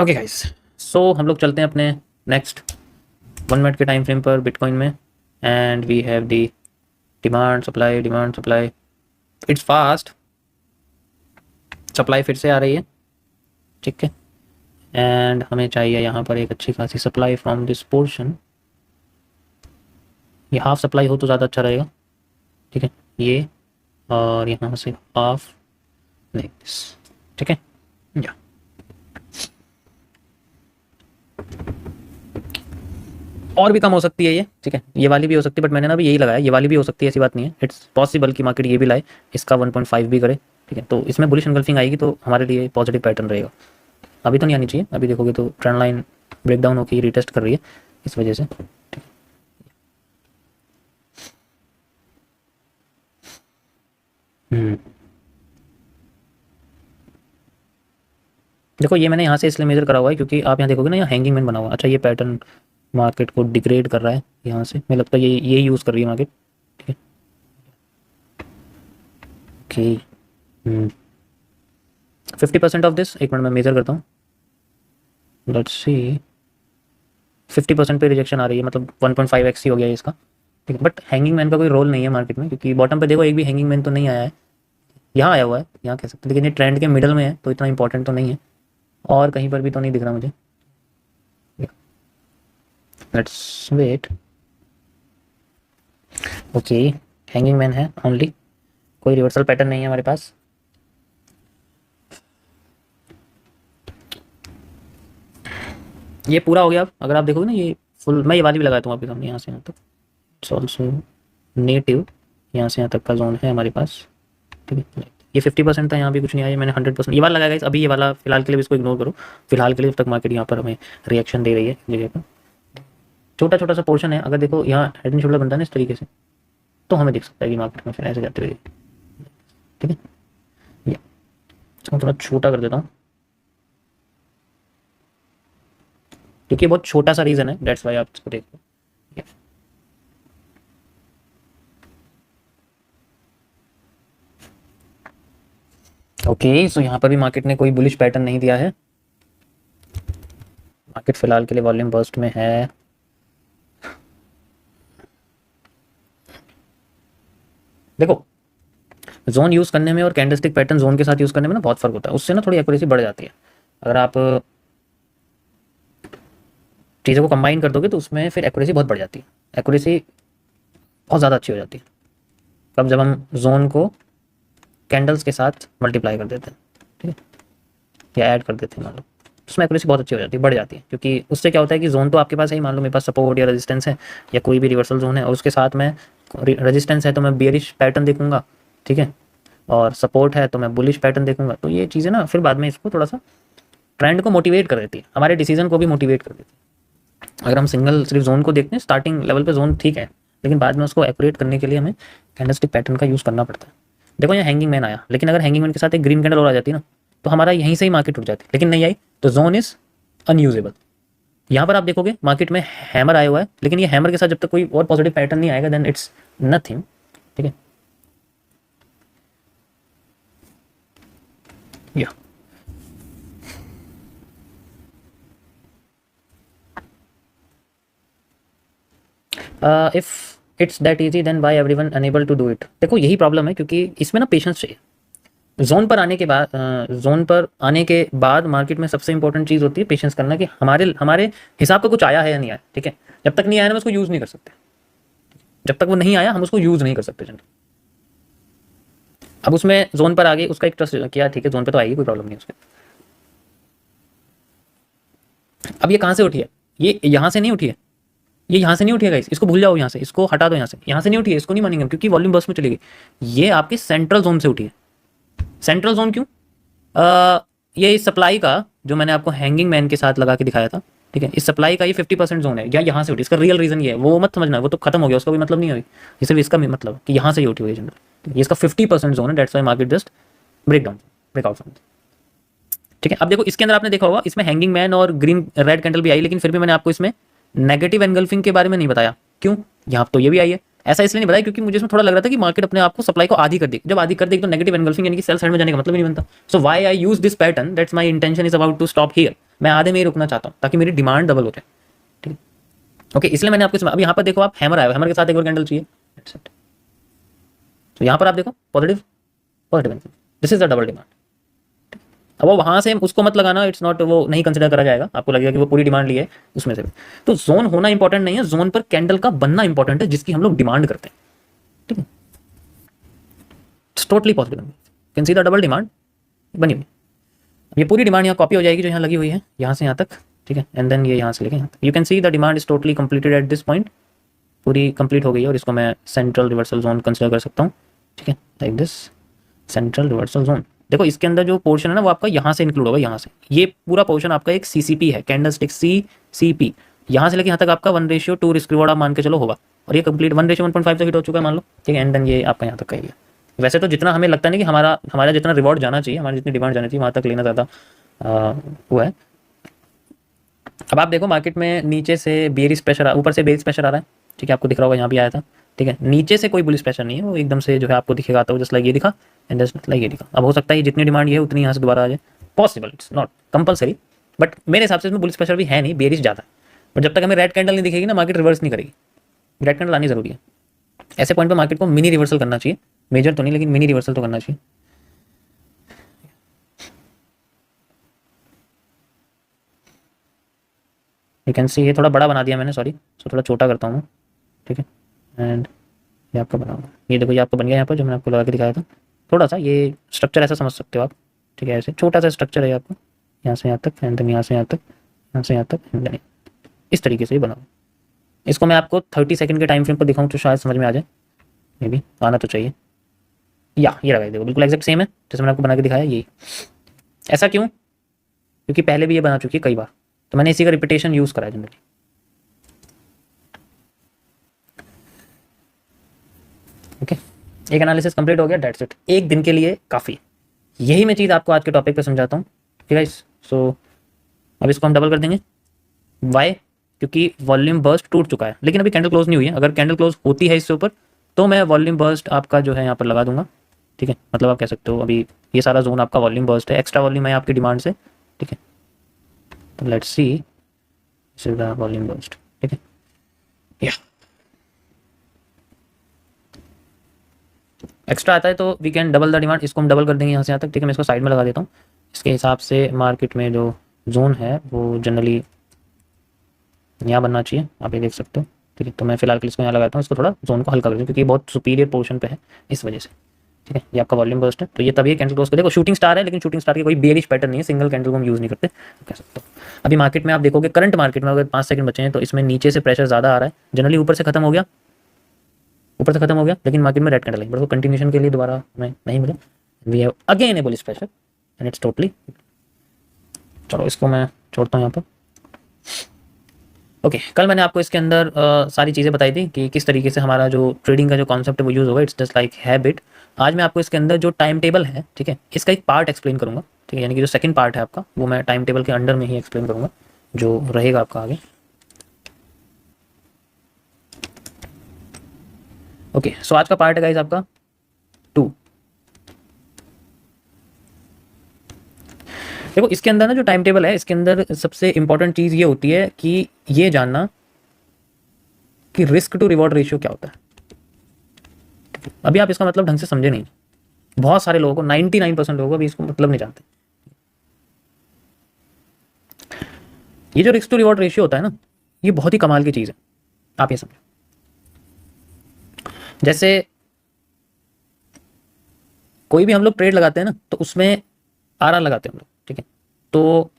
Okay guys, सो हम लोग चलते हैं अपने नेक्स्ट 1 मिनट के टाइम फ्रेम पर बिटकॉइन में। And we have the demand supply. It's fast, supply फिर से आ रही है, ठीक है। एंड हमें चाहिए यहाँ पर एक अच्छी खासी सप्लाई फ्रॉम दिस पोर्शन। ये हाफ सप्लाई हो तो ज़्यादा अच्छा रहेगा, ठीक है। ये और यहाँ से हाफ लाइक दिस, ठीक है। या और भी कम हो सकती है ये, ठीक है। ये वाली भी हो सकती है, बट मैंने ना अभी यही लगाया। ये वाली भी हो सकती है, ऐसी बात नहीं है। इट्स पॉसिबल कि मार्केट ये भी लाए, इसका 1.5 भी करे, ठीक है। तो इसमें बुलिश एंगल्फिंग आएगी तो हमारे लिए पॉजिटिव पैटर्न रहेगा। अभी तो नहीं आनी चाहिए, अभी देखोगे तो ट्रेंड लाइन ब्रेकडाउन होकर रिटेस्ट कर रही है इस वजह से। देखो ये मैंने यहाँ से इसलिए मेजर करा हुआ है क्योंकि आप यहाँ देखोगे ना, यहाँ हैंगिंग मैन बना हुआ है। अच्छा, ये पैटर्न मार्केट को डिग्रेड कर रहा है यहाँ से, मुझे लगता है ये यूज़ कर रही है मार्केट, ठीक है। ओके, 50% ऑफ दिस, एक मिनट में मेजर करता हूँ। लेट्स सी, 50% पे रिजेक्शन आ रही है, मतलब 1.5x ही हो गया है इसका, ठीक है। बट हैंगिंग मैन का कोई रोल नहीं है मार्केट में, क्योंकि बॉटम पे देखो एक भी हैंगिंग मैन तो नहीं आया है। यहाँ आया हुआ है, यहाँ कह सकते हैं, लेकिन ये ट्रेंड के मिडल में है तो इतना इंपॉर्टेंट तो नहीं है। और कहीं पर भी तो नहीं दिख रहा मुझे। Let's wait. Okay, hanging man है ओनली, कोई रिवर्सल पैटर्न नहीं है हमारे पास। ये पूरा हो गया। अब अगर आप देखोगे ना, ये फुल, मैं ये वाली भी लगाता हूँ आपके सामने, यहाँ से यहाँ तक इट्स ऑल्सो नेटिव, यहाँ से यहाँ तक का जोन है हमारे पास, ठीक है। ये 50% था, यहाँ भी कुछ नहीं आया। मैंने 100% ये वाला लगाया गाइस। अभी ये वाला फिलहाल के लिए इसको इग्नोर करो, फिलहाल के लिए, जब तक मार्केट यहाँ पर हमें रिएक्शन दे रही है जगह पर। छोटा छोटा सा पोर्शन है, अगर देखो यहाँ हेड एंड शोल्डर बनता है ना इस तरीके से, तो हमें दिख सकता है कि मार्केट में फिर ऐसे जाते हुए, ठीक है। ये इसको थोड़ा छोटा कर देता हूँ क्योंकि बहुत छोटा सा रीजन है, दैट्स वाई आप इसको देखो। ओके, सो यहाँ पर भी मार्केट ने कोई बुलिश पैटर्न नहीं दिया है। मार्केट फिलहाल के लिए वॉल्यूम बर्स्ट में है। देखो, जोन यूज़ करने में और कैंडलस्टिक पैटर्न जोन के साथ यूज़ करने में ना बहुत फर्क होता है, उससे ना थोड़ी एक्यूरेसी बढ़ जाती है। अगर आप चीज़ों को कंबाइन कर दोगे तो उसमें फिर एक्यूरेसी बहुत बढ़ जाती है, एक्यूरेसी बहुत ज़्यादा अच्छी हो जाती है। तब जब हम जोन को कैंडल्स के साथ मल्टीप्लाई कर देते हैं, ठीक है, या ऐड कर देते हैं, मान लो, उसमें एक्यूरेसी बहुत अच्छी हो जाती है, बढ़ जाती है। क्योंकि उससे क्या होता है कि जोन तो आपके पास है ही, मान लो मेरे पास सपोर्ट या रेजिस्टेंस है या कोई भी रिवर्सल जोन है, और उसके साथ में रेजिस्टेंस है तो मैं बेयरिश पैटर्न देखूंगा, ठीक है, और सपोर्ट है तो मैं बुलिश पैटर्न देखूंगा। तो ये चीज़ें ना फिर बाद में इसको थोड़ा सा ट्रेंड को मोटिवेट कर देती है, हमारे डिसीजन को भी मोटिवेट कर देती है। अगर हम सिंगल सिर्फ जोन को देखते हैं, स्टार्टिंग लेवल पे जोन ठीक है, लेकिन बाद में उसको एक्यूरेट करने के लिए हमें कैंडलस्टिक पैटर्न का यूज़ करना पड़ता है। देखो यहाँ हैंगिंग मैन आया, लेकिन अगर हैंगिंग मैन के साथ एक ग्रीन कैंडल और आ जाती ना, तो हमारा यहीं से ही मार्केट उठ जाती, लेकिन नहीं आई, तो जोन इज अनयूजेबल। यहाँ पर आप देखोगे मार्केट में हैमर आया हुआ है, लेकिन ये हैमर के साथ जब तक कोई और पॉजिटिव पैटर्न नहीं आएगा, देन इट्स नथिंग, ठीक है। या if it's that easy then why everyone unable to do it. देखो यही प्रॉब्लम है, क्योंकि इसमें ना पेशेंस चाहिए। जोन पर आने के बाद मार्केट में सबसे इंपॉर्टेंट चीज़ होती है पेशेंस करना, कि हमारे हमारे हिसाब का कुछ आया है या नहीं आया, ठीक है। जब तक नहीं आया ना, हम उसको यूज़ नहीं कर सकते। जब तक वो नहीं आया हम उसको यूज़ नहीं कर सकते जनरल। अब उसमें जोन पर आ गई, उसका एक ट्रस्ट किया, ठीक है, जोन पर तो आएगी, कोई प्रॉब्लम नहीं उसके। अब ये कहाँ से उठी है? ये यहाँ से नहीं उठी है, ये यहाँ से नहीं उठी है गाइस, इसको भूल जाओ, यहाँ से इसको हटा दो, यहाँ से नहीं उठी है, इसको नहीं मानेंगे क्योंकि वॉल्यूम बर्स्ट में चली गई। ये आपके सेंट्रल जोन से उठी है। सेंट्रल जोन क्यों? ये इस सप्लाई का, जो मैंने आपको हैंगिंग मैन के साथ लगा के दिखाया था, ठीक है, इस सप्लाई का ये 50% जोन है, या यहाँ से उठी। इसका रियल रीजन ये है, वो मत समझना, वो तो खत्म हो गया, उसका कोई मतलब नहीं है। ये सिर्फ इसका मतलब कि यहाँ से ही उठी हुई है जनरल। ये इसका 50% जोन है, that's why market just breakout, ठीक है। अब देखो इसके अंदर आपने देखा होगा, इसमें हैंगिंग मैन और ग्रीन रेड कैंडल भी आई, लेकिन फिर भी मैंने आपको इसमें नेगेटिव एनगल्फिंग के बारे में नहीं बताया। क्यों? यहाँ तो ये भी आई है। ऐसा इसलिए नहीं बताया क्योंकि मुझे इसमें थोड़ा लग रहा था कि मार्केट अपने आप को सप्लाई को आधी कर देगी। जब आधी कर देगी तो नेगेटिव एनगल्फिंग यानी कि सेल साइड में जाने का मतलब ही नहीं बनता। So why I use this pattern, that's my intention is about to stop here. मैं आधे में ही रुकना चाहता हूँ ताकि मेरी डिमांड डबल हो जाए, ठीक है। ओके, इसलिए मैंने आपको अब यहाँ पर देखो, आप हैमर आया, हैमर के साथ एक और कैंडल चाहिए, तो यहाँ पर आप देखो positive positive, this is the double demand. अब वो वहाँ से उसको मत लगाना, इट्स नॉट, वो नहीं कंसिडर करा जाएगा, आपको लगेगा कि वो पूरी डिमांड ली है उसमें से भी। तो जोन होना इंपॉर्टेंट नहीं है, जोन पर कैंडल का बनना इंपॉर्टेंट है जिसकी हम लोग डिमांड करते हैं, ठीक है। It's totally possible, can see the double demand बनी हुई। ये पूरी डिमांड यहाँ कॉपी हो जाएगी जो यहाँ लगी हुई है, यहाँ से यहाँ तक, ठीक है। एंड देन ये यहाँ से लेके यहाँ तक, you can see the demand is totally completed at this point, पूरी कंप्लीट हो गई है। और इसको मैं सेंट्रल रिवर्सल जोन कंसिडर कर सकता हूँ, ठीक है, like this central reversal zone. देखो इसके अंदर जो पोर्शन है ना वो आपका यहाँ से इंक्लूड होगा, यहाँ से ये पूरा पोर्शन आपका एक सीसीपी है, कैंडल स्टिक सीसीपी, यहाँ से लेके यहाँ तक आपका 1:2 रिस्क रिवॉर्ड आप मान के चलो होगा। और ये कंप्लीट 1:1.5 से हिट हो चुका है मान लो, ठीक है। एंड देन ये आपका यहाँ तक का ही है। वैसे तो जितना हमें लगता नहीं कि हमारा जितना रिवॉर्ड जाना चाहिए, हमारी जितनी डिमांड जानी चाहिए वहाँ तक लेना ज़्यादा हुआ है। अब आप देखो मार्केट में नीचे से बेरिश प्रेशर, ऊपर से बेरिश प्रेशर आ रहा है, ठीक है, आपको दिख रहा होगा यहाँ भी आया था, ठीक है। नीचे से कोई बुलिश प्रेशर नहीं है, वो एकदम से जो है आपको दिखेगा, आता हो जस्ट लाइक ये दिखा एंड जस्ट लाइक ये दिखा। अब हो सकता है जितनी डिमांड ये है उतनी यहाँ से दोबारा आ जाए, possible, it's not compulsory, but मेरे हिसाब से इसमें बुलिश प्रेशर भी है नहीं, बेरिश ज़्यादा। बट जब तक हमें रेड कैंडल नहीं दिखेगी ना, मार्केट रिवर्स नहीं करेगी, रेड कैंडल आनी जरूरी है। ऐसे पॉइंट पर मार्केट को मिनी रिवर्सल करना चाहिए, मेजर तो नहीं लेकिन मिनी रिवर्सल तो करना चाहिए। यू कैन सी ये थोड़ा बड़ा बना दिया मैंने, सॉरी, सो थोड़ा छोटा करता हूँ मैं, ठीक है। एंड ये आपका बनाऊंगा, ये देखो ये आपका बन गया यहाँ पर जो मैंने आपको लगा के दिखाया था। थोड़ा सा ये स्ट्रक्चर ऐसा समझ सकते हो आप, ठीक है, ऐसे छोटा सा स्ट्रक्चर है आपको, यहाँ से यहाँ तक एंड देन यहाँ से यहाँ तक, यहाँ से यहाँ तक एंड देन इस तरीके से ही बनाओ। इसको मैं आपको 30 सेकंड के टाइम फ्रेम पर दिखाऊँ तो शायद समझ में आ जाए, मे बी आना तो चाहिए। या ये लगा देखो बिल्कुल एग्जैक्ट सेम है जैसे मैंने आपको बना के दिखाया, यही। ऐसा क्यों? क्योंकि पहले भी ये बना चुकी है कई बार, तो मैंने इसी का रिपीटेशन यूज़ करा है जनरली। ओके, एक एनालिसिस कंप्लीट हो गया, दैट्स इट, एक दिन के लिए काफ़ी। यही मैं चीज़ आपको आज के टॉपिक पे समझाता हूँ, ठीक है गाइस। सो अब इसको हम डबल कर देंगे, वाई? क्योंकि वॉल्यूम बर्स्ट टूट चुका है, लेकिन अभी कैंडल क्लोज नहीं हुई है। अगर कैंडल क्लोज होती है इससे ऊपर तो मैं वॉल्यूम बर्स्ट आपका जो है यहाँ पर लगा दूंगा, ठीक है। मतलब आप कह सकते हो अभी ये सारा जोन आपका वॉल्यूम बर्स्ट है, एक्स्ट्रा वॉल्यूम है आपकी डिमांड से, ठीक है। तो let's see this is the volume burst, ठीक है। या एक्स्ट्रा आता है तो we can double the demand, इसको हम डबल कर देंगे यहाँ से यहाँ तक, ठीक है। मैं इसको साइड में लगा देता हूँ। इसके हिसाब से मार्केट में जो जोन है वो जनरली यहाँ बनना चाहिए, आप ये देख सकते हो, ठीक है। तो मैं फिलहाल के लिए इसको यहाँ लगाता हूँ, इसको थोड़ा जोन को हल्का कर दूँ क्योंकि ये बहुत सुपीरियर पोर्शन पे है इस वजह से, ठीक है। ये आपका वॉल्यूम बर्स्ट है, तो ये तभी कैंडल क्लोज कर देखो शूटिंग स्टार है, लेकिन शूटिंग स्टार की कोई बेयरिश पैटर्न नहीं है, सिंगल कैंडल को हम यूज़ नहीं करते, कह सकते हो। अभी मार्केट में आप देखोगे, करंट मार्केट में अगर 5 सेकंड बचे हैं तो इसमें नीचे से प्रेशर ज़्यादा आ रहा है, जनरली ऊपर से खत्म हो गया, ऊपर से खत्म हो गया, लेकिन मार्केट में रेड कैंडल है, बट वो कंटिन्यूशन के लिए दोबारा हमें नहीं मिला। We have again a bullish pressure and it's totally, चलो इसको मैं छोड़ता हूँ यहाँ पर। ओके, कल मैंने आपको इसके अंदर सारी चीज़ें बताई थी कि किस तरीके से हमारा जो ट्रेडिंग का जो कॉन्सेप्ट है वो यूज़ होगा, इट्स जस्ट लाइक हैबिट। आज मैं आपको इसके अंदर जो टाइम टेबल है, ठीक है, इसका एक पार्ट एक्सप्लेन करूँगा, ठीक है। यानी कि जो सेकंड पार्ट है आपका वो मैं टाइम टेबल के अंडर में ही एक्सप्लेन करूँगा, जो रहेगा आपका आगे। ओके, सो आज का पार्ट है गाइस आपका 2। देखो इसके अंदर ना जो टाइम टेबल है, इसके अंदर सबसे इंपॉर्टेंट चीज़ ये होती है कि ये जानना कि रिस्क टू रिवॉर्ड रेशियो क्या होता है। अभी आप इसका मतलब ढंग से समझे नहीं, बहुत सारे लोगों को 99% लोगों को अभी इसको मतलब नहीं जानते। ये जो रिस्क टू रिवॉर्ड रेशियो होता है ना, ये बहुत ही कमाल की चीज़ है, आप ये समझो। जैसे कोई भी हम लोग ट्रेड लगाते हैं ना तो उसमें आरआर लगाते हैं हम लोग, ठीक है। तो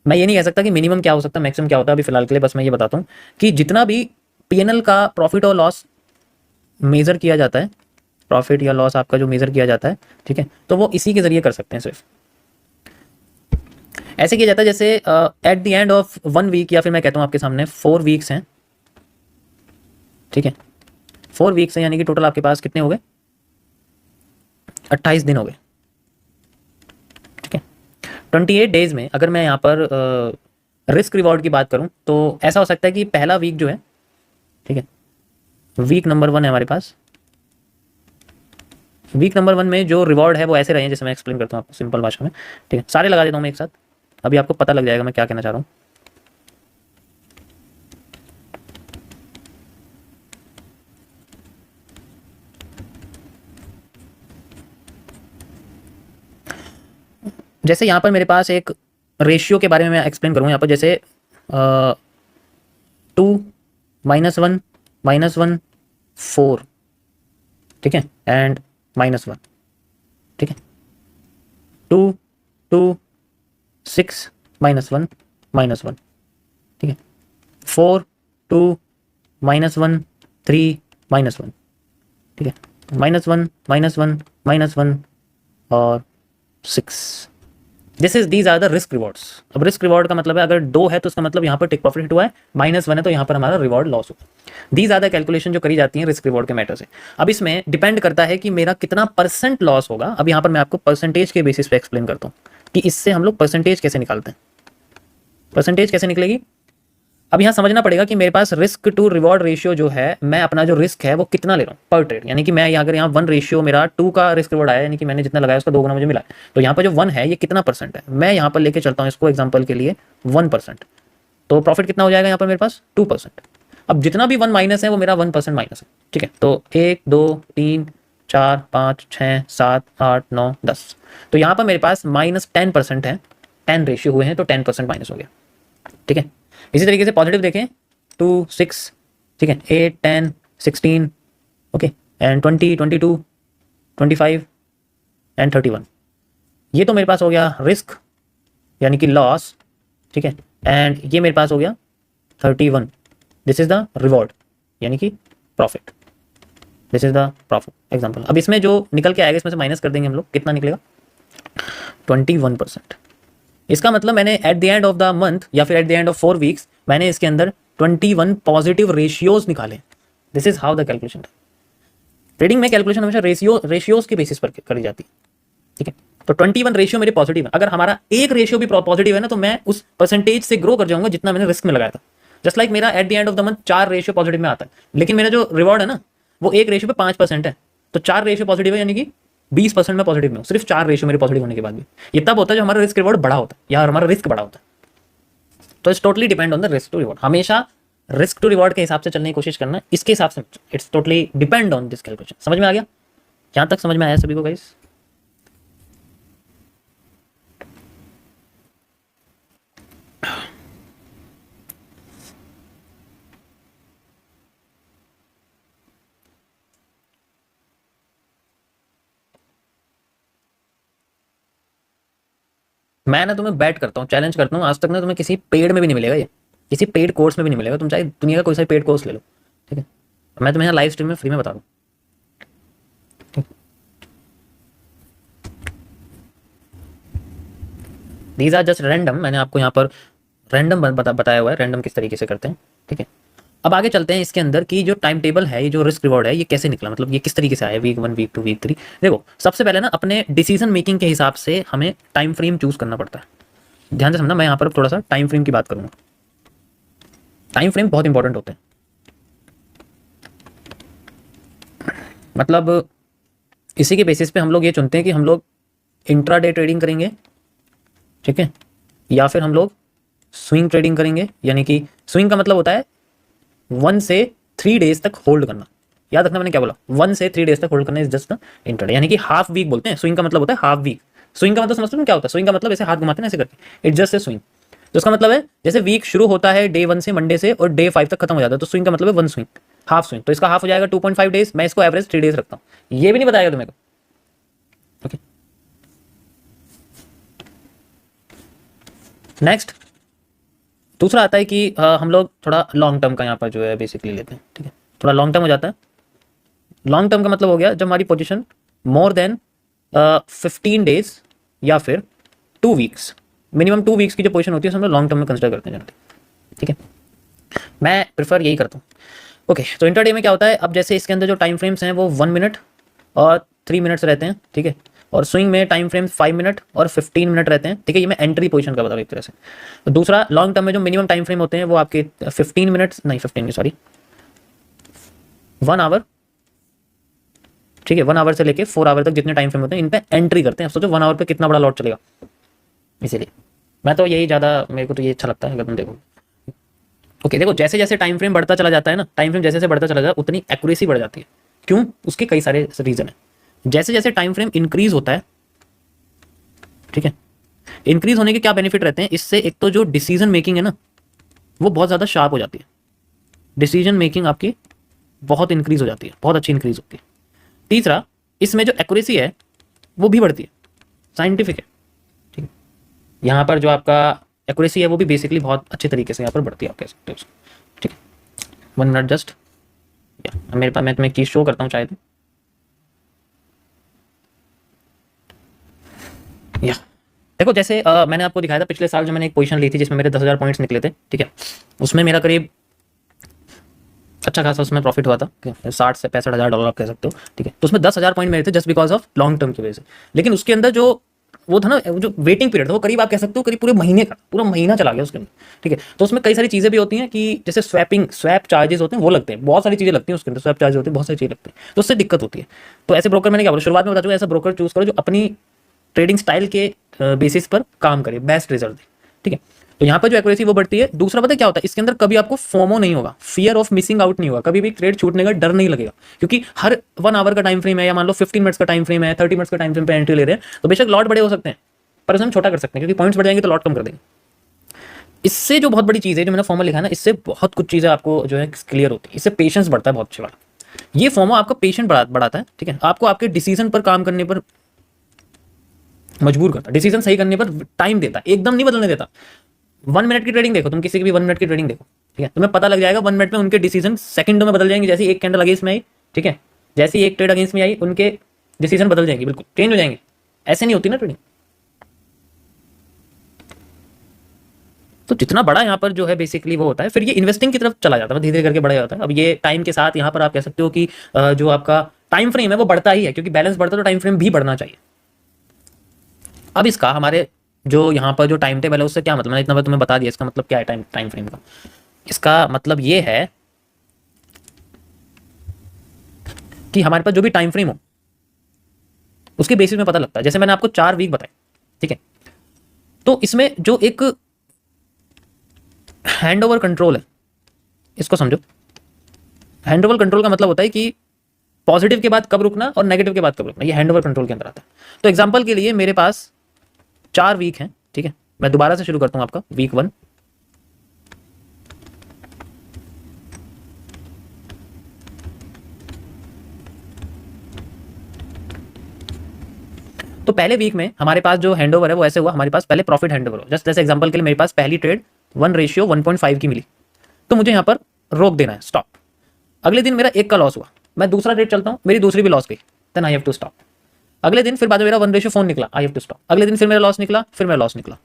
मैं ये नहीं कह सकता कि मिनिमम क्या हो सकता है, मैक्सिमम क्या होता है, अभी फिलहाल के लिए बस मैं ये बताता हूँ कि जितना भी पीएनएल का प्रॉफिट और लॉस मेजर किया जाता है, प्रॉफिट या लॉस आपका जो मेजर किया जाता है, ठीक है, तो वो इसी के जरिए कर सकते हैं। सिर्फ ऐसे किया जाता है जैसे at the end of 1 week, या फिर मैं कहता हूँ आपके सामने 4 वीक्स हैं, ठीक है। 4 वीक्स हैं यानी कि टोटल आपके पास कितने हो गए, 28 दिन हो गए, ठीक है। 28 डेज में अगर मैं यहाँ पर रिस्क रिवॉर्ड की बात करूँ तो ऐसा हो सकता है कि पहला वीक जो है, ठीक है, वीक नंबर 1 है हमारे पास। वीक नंबर 1 में जो रिवॉर्ड है वो ऐसे रहे हैं जैसे मैं एक्सप्लेन करता हूँ आपको सिंपल भाषा में, ठीक है। सारे लगा देता हूँ मैं एक साथ, अभी आपको पता लग जाएगा मैं क्या कहना चाह रहा हूँ। जैसे यहाँ पर मेरे पास एक रेशियो के बारे में मैं एक्सप्लेन करूँ यहाँ पर, जैसे 2 -1 -1 4, ठीक है, एंड -1, ठीक है, 2 2 6 -1 -1, ठीक है, 4 2 -1 3 -1, ठीक है, -1 -1 -1 और 6। These are the risk rewards. अब रिस्क रिवॉर्ड का मतलब है अगर 2 है तो उसका मतलब यहाँ पर टेक प्रॉफिट हिट हुआ है, -1 है तो यहाँ पर हमारा रिवॉर्ड लॉस हुआ। दीज आर द कैलकुलेशन जो करी जाती है रिस्क रिवॉर्ड के मैटर से। अब इसमें डिपेंड करता है कि मेरा कितना % लॉस होगा। अब यहाँ पर मैं आपको परसेंटेज के बेसिस पे एक्सप्लेन करता हूँ कि इससे हम लोग परसेंटेज कैसे निकालते हैं। परसेंटेज कैसे निकलेगी, अब यहाँ समझना पड़ेगा कि मेरे पास रिस्क टू रिवॉर्ड रेशियो जो है, मैं अपना जो रिस्क है वो कितना ले रहा हूँ पर ट्रेड। यानी कि मैं अगर यहाँ 1 रेशियो मेरा 2 का रिस्क रिवॉर्ड आया, यानी कि मैंने जितना लगाया उसका 2 गुना मुझे मिला है, तो यहाँ पर जो 1 है ये कितना % है। मैं यहाँ पर लेके चलता हूँ इसको एग्जाम्पल के लिए 1%, तो प्रॉफिट कितना हो जाएगा यहाँ पर मेरे पास 2%। अब जितना भी 1 माइनस है वो मेरा 1% माइनस है, ठीक है। तो 1 2 3 4 5 6 7 8 9 10, तो यहाँ पर मेरे पास -10% है, 10 रेशियो हुए हैं तो 10% माइनस हो गया, ठीक है। इसी तरीके से पॉजिटिव देखें 2 6, ठीक है, 8 10 16, ओके, एंड 20 22 25 एंड 31। ये तो मेरे पास हो गया रिस्क यानी कि लॉस, ठीक है, एंड ये मेरे पास हो गया 31। दिस इज द रिवॉर्ड यानी कि profit, this is the profit example. अब इसमें जो निकल के आएगा इसमें से माइनस कर देंगे हम लोग, कितना निकलेगा 21%। इसका मतलब मैंने eight the end of the month या फिर eight the end of 4 weeks मैंने इसके अंदर 21 पॉजिटिव रेशियोज निकाले। This is how the calculation. Trading में कैलकुलेशन हमेशा रेशियोज के बेसिस पर करी जाती है, ठीक है। तो 21 रेशियो मेरे पॉजिटिव है। अगर हमारा एक रेशियो भी पॉजिटिव है ना तो मैं उस परसेंटेज से ग्रो कर जाऊंगा जितना मैंने रिस्क में लगाया था। जस्ट लाइक मेरा at the end of the month 4 ratio positive में आता है, लेकिन मेरा जो रिवॉर्ड है ना वो एक रेशियो पे 5% है, तो 4 रेशियो पॉजिटिव है यानी कि 20% में पॉजिटिव में हूँ, सिर्फ 4 रेशियो मेरे पॉजिटिव होने के बाद भी। ये तब होता है जब हमारा रिस्क रिवॉर्ड बड़ा होता है या हमारा रिस्क बड़ा होता है। तो it's totally depend on the risk to reward. हमेशा रिस्क टू रिवॉर्ड के हिसाब से चलने की कोशिश करना, इसके हिसाब से it's totally depend on this calculation. समझ में आ गया? यहाँ तक समझ में आया सभी को गाइस? मैं ना तुम्हें बैट करता हूँ, चैलेंज करता हूँ, आज तक ना तुम्हें किसी पेड में भी नहीं मिलेगा, ये किसी पेड कोर्स में भी नहीं मिलेगा। तुम चाहे दुनिया का कोई सा पेड कोर्स ले लो, ठीक है, मैं तुम्हें यहाँ लाइव स्ट्रीम में फ्री में बता रहा हूँ। दीज आर जस्ट रैंडम, मैंने आपको यहाँ पर रैंडम बताया हुआ है, रैंडम किस तरीके से करते हैं, ठीक है। अब आगे चलते हैं इसके अंदर कि जो टाइम टेबल है, ये जो रिस्क रिवॉर्ड है, ये कैसे निकला, मतलब ये किस तरीके से आया, वीक 1 वीक 2 वीक 3। देखो सबसे पहले ना अपने डिसीजन मेकिंग के हिसाब से हमें टाइम फ्रेम चूज करना पड़ता है। ध्यान से समझना, मैं यहाँ पर थोड़ा सा टाइम फ्रेम की बात करूंगा। टाइम फ्रेम बहुत इंपॉर्टेंट होते हैं। मतलब इसी के बेसिस पे हम लोग ये चुनते हैं कि हम लोग इंट्राडे ट्रेडिंग करेंगे, ठीक है, या फिर हम लोग स्विंग ट्रेडिंग करेंगे। यानी कि स्विंग का मतलब होता है 1 से 3 डेज तक होल्ड करना। याद रखना मैंने क्या बोला, 1 से 3 डेज तक होल्ड करना इज जस्ट इंट्राडे, यानी कि हाफ वीक बोलते हैं। स्विंग का मतलब होता है हाफ वीक। स्विंग का मतलब समझते हो क्या होता है? स्विंग का मतलब ऐसे हाथ घुमाते हैं ना ऐसे करके, इट्स जस्ट ए स्विंग। तो उसका मतलब है जैसे वीक शुरू होता है डे 1 से, मंडे से, और डे 5 तक खत्म हो जाता है, तो स्विंग का मतलब है 1 स्विंग, हाफ स्विंग। तो इसका हाफ हो जाएगा 2.5 डेज, मैं इसको एवरेज 3 डेज रखता हूँ। ये भी नहीं बताएगा तुम्हें को, ओके। नेक्स्ट दूसरा आता है कि हम लोग थोड़ा लॉन्ग टर्म का यहाँ पर जो है बेसिकली लेते हैं, ठीक है, थोड़ा लॉन्ग टर्म हो जाता है। लॉन्ग टर्म का मतलब हो गया जब हमारी पोजीशन मोर देन 15 डेज या फिर 2 वीक्स, मिनिमम 2 वीक्स की जो पोजीशन होती है हम लोग लॉन्ग टर्म में कंसिडर करते हैं जनरली, ठीक है। मैं प्रेफर यही करता हूँ, ओके। तो इंट्राडे में क्या होता है, अब जैसे इसके अंदर जो टाइम फ्रेम्स हैं वो 1 मिनट और 3 मिनट्स रहते हैं, ठीक है, और स्विंग में टाइम फ्रेम 5 मिनट और 15 मिनट रहते हैं, ठीक है। ये मैं एंट्री पोजीशन का बता रहा हूँ एक तरह से। तो दूसरा लॉन्ग टर्म में जो मिनिमम टाइम फ्रेम होते हैं वो आपके 15 मिनट्स नहीं 15 सॉरी 1 आवर, ठीक है, 1 आवर से लेके 4 आवर तक जितने टाइम फ्रेम होते हैं इन पे एंट्री करते हैं। अब सोचो 1 आवर पे कितना बड़ा लॉट चलेगा, इसीलिए मैं तो यही ज़्यादा, मेरे को तो ये अच्छा लगता है अगर तुम देखो। ओके देखो, जैसे जैसे टाइम फ्रेम बढ़ता चला जाता है ना, टाइम फ्रेम जैसे जैसे बढ़ता चला जाता है उतनी एक्यूरेसी बढ़ जाती है। क्यों? उसके कई सारे रीजन है। जैसे जैसे टाइम फ्रेम इंक्रीज होता है, ठीक है, इंक्रीज होने के क्या बेनिफिट रहते हैं इससे? एक तो जो डिसीजन मेकिंग है ना वो बहुत ज़्यादा शार्प हो जाती है, डिसीजन मेकिंग आपकी बहुत इंक्रीज हो जाती है, बहुत अच्छी इंक्रीज होती है। तीसरा, इसमें जो एक्यूरेसी है वो भी बढ़ती है, साइंटिफिक है, ठीक है। यहाँ पर जो आपका एक्यूरेसी है वो भी बेसिकली बहुत अच्छे तरीके से यहाँ पर बढ़ती है, आप कह सकते हो उसको, ठीक है। 1 मिनट जस्ट, मेरे पास, मैं तुम्हें एक चीज़ शो करता हूँ शायद, या देखो जैसे मैंने आपको दिखाया था पिछले साल जो मैंने एक पोजीशन ली थी जिसमें मेरे 10,000 पॉइंट्स निकले थे, ठीक है, उसमें मेरा करीब अच्छा खासा उसमें प्रॉफिट हुआ था, 60 से 65 हज़ार डॉलर आप कह सकते हो, ठीक है। तो उसमें 10,000 पॉइंट मेरे थे just because of long term की वजह से। लेकिन उसके अंदर जो वो था ना, जो वेटिंग पीरियड था वो करीब आप कह सकते हो करीब पूरे महीने का, पूरा महीना चला गया उसके अंदर, ठीक है। तो उसमें कई सारी चीज़ें भी होती हैं कि जैसे स्वैप चार्जेस होते हैं वो लगते हैं, बहुत सारी चीज़ें लगती हैं उसके अंदर, स्वैप चार्जेस होते हैं, बहुत सारी चीज़ें लगती हैं, तो उससे दिक्कत होती है। तो ऐसे ब्रोकर, मैंने क्या बोला शुरुआत में बता चुका, ऐसा ब्रोकर चूज करो जो अपनी ट्रेडिंग स्टाइल के बेसिस पर काम करे, बेस्ट रिजल्ट दे, ठीक है। तो यहाँ पर जो एक्यूरेसी वो बढ़ती है। दूसरा पता है क्या होता है इसके अंदर? कभी आपको फोमो नहीं होगा, फियर ऑफ मिसिंग आउट नहीं होगा, कभी भी ट्रेड छूटने का डर नहीं लगेगा, क्योंकि हर 1 आवर का टाइम फ्रेम है, या मान लो 15 मिनट्स का टाइम फ्रेम है, 30 मिनट्स का टाइम फ्रेम पे एंट्री ले रहे हैं, तो बेशक लॉट बड़े हो सकते हैं पर उसे हम छोटा कर सकते हैं, क्योंकि पॉइंट्स बढ़ जाएंगे तो लॉट कम कर देंगे। इससे जो बहुत बड़ी चीज़ है जो मैंने फॉर्मल लिखा है ना, इससे बहुत कुछ चीज़ें आपको जो है क्लियर होती है, इससे पेशेंस बढ़ता है बहुत अच्छी बात। ये फॉर्मो आपका पेशेंट बढ़ाता है, ठीक है, आपको आपके डिसीजन पर काम करने पर मजबूर करता है, डिसीजन सही करने पर टाइम देता है, एकदम नहीं बदलने देता। 1 मिनट की ट्रेडिंग देखो, तुम किसी की भी 1 मिनट की ट्रेडिंग देखो, ठीक है, तुम्हें पता लग जाएगा 1 मिनट में उनके डिसीजन सेकंडों में बदल जाएंगे। जैसे एक कैंडल अगेंस्ट में आई, ठीक है, जैसे एक ट्रेड अगेंस्ट में आई, उनके डिसीजन बदल जाएंगे, बिल्कुल चेंज हो जाएंगे। ऐसे नहीं होती ना ट्रेडिंग। तो जितना बड़ा यहाँ पर जो है बेसिकली वो होता है, फिर ये इन्वेस्टिंग की तरफ चला जाता है, धीरे धीरे करके बड़ा होता है। अब ये टाइम के साथ यहाँ पर आप कह सकते हो कि जो आपका टाइम फ्रेम है वो बढ़ता ही है, क्योंकि बैलेंस बढ़ता है तो टाइम फ्रेम भी बढ़ना चाहिए। अब इसका हमारे जो यहाँ पर जो टाइम टेबल है उससे क्या मतलब, मैंने इतना बार तुम्हें बता दिया इसका मतलब क्या है टाइम फ्रेम का। इसका मतलब ये है कि हमारे पास जो भी टाइम फ्रेम हो उसके बेसिस में पता लगता है। जैसे मैंने आपको 4 वीक बताए, ठीक है, तो इसमें जो एक हैंड ओवर कंट्रोल है, इसको समझो। हैंड ओवर कंट्रोल का मतलब होता है कि पॉजिटिव के बाद कब रुकना और नेगेटिव के बाद कब रुकना, ये हैंड ओवर कंट्रोल के अंदर आता है। तो एग्जांपल के लिए मेरे पास 4 वीक हैं, ठीक है, मैं दोबारा से शुरू करता हूं आपका वीक 1। तो पहले वीक में हमारे पास जो हैंडओवर है वो ऐसे हुआ, हमारे पास पहले प्रॉफिट हैंडओवर हो, जस्ट जैसे एग्जांपल के लिए मेरे पास पहली ट्रेड 1:1.5 की मिली, तो मुझे यहाँ पर रोक देना है, स्टॉप। अगले दिन मेरा 1 का लॉस हुआ, मैं दूसरा ट्रेड चलता हूँ, मेरी दूसरी भी लॉस गई, then I have to stop. अगले दिन फिर बाद में मेरा 1:4 निकला, आई हैव टू स्टॉप। अगले दिन फिर मेरा लॉस निकला, फिर मेरा लॉस निकला।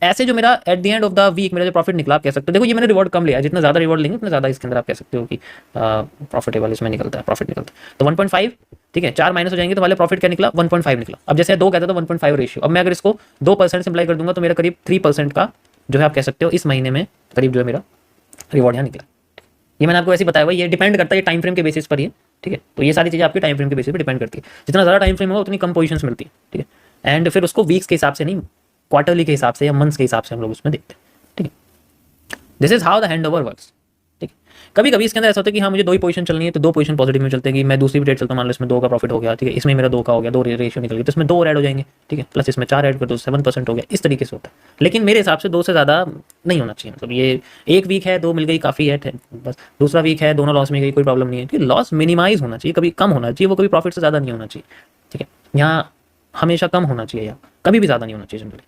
ऐसे जो मेरा at the end of the week मेरा जो प्रॉफिट निकला, आप कह सकते हो देखो ये मैंने रिवॉर्ड कम लिया, जितना ज्यादा रिवॉर्ड लेंगे उतना ज्यादा इसके अंदर आप कह सकते हो कि प्रॉफिटेबल इसमें निकलता है, प्रॉफिट निकलता है। तो 1.5, ठीक है, 4 माइनस हो जाएंगे तो वाले प्रॉफिट क्या निकला, 1.5 निकला। अब जैसे 2 कहता था 1.5 रेशियो, अब मैं अगर इसको 2% सिंप्लाई कर दूंगा तो मेरा करीब 3% का जो है आप कह सकते हो इस महीने में करीब जो है मेरा रिवॉर्ड यहाँ निकला। ये मैंने आपको ऐसे बताया हुआ, ये डिपेंड करता है टाइम फ्रेम के बेसिस पर ही, ठीक है। तो ये सारी चीज़ें आपके टाइम फ्रेम के बेसिस पर डिपेंड करती है, जितना ज़्यादा टाइम फ्रेम होगा उतनी कम पोजीशंस मिलती है, ठीक है। एंड फिर उसको वीक्स के हिसाब से नहीं, क्वार्टरली के हिसाब से या मंथ्स के हिसाब से हम लोग उसमें देखते हैं, ठीक है। This is how the hand over works, ठीक है। कभी कभी इसके अंदर ऐसा होता है कि हाँ मुझे 2 ही पोजीशन चलनी है, तो 2 पोजीशन पॉजिटिव में चलते हैं कि मैं दूसरी भी ट्रेड चलता हूँ, मान लो इसमें 2 का प्रॉफिट हो गया, ठीक है, इसमें मेरा 2 का हो गया, 2 रेशियो निकल गया, तो इसमें 2 और ऐड हो जाएंगे, ठीक है, प्लस इसमें 4 ऐड कर दो 7% हो गया, इस तरीके से होता है। लेकिन मेरे हिसाब से 2 से ज़्यादा नहीं होना चाहिए, मतलब ये 1 वीक है 2 मिल गई काफ़ी है, बस। दूसरा वीक है दोनों लॉस में गई, कोई प्रॉब्लम नहीं है, ठीक है। लॉस मिनिमाइज होना चाहिए, कभी कम होना चाहिए, वो कभी प्रॉफिट से ज़्यादा नहीं होना चाहिए, ठीक है। यहाँ हमेशा कम होना चाहिए या कभी भी ज़्यादा नहीं होना चाहिए जनरली।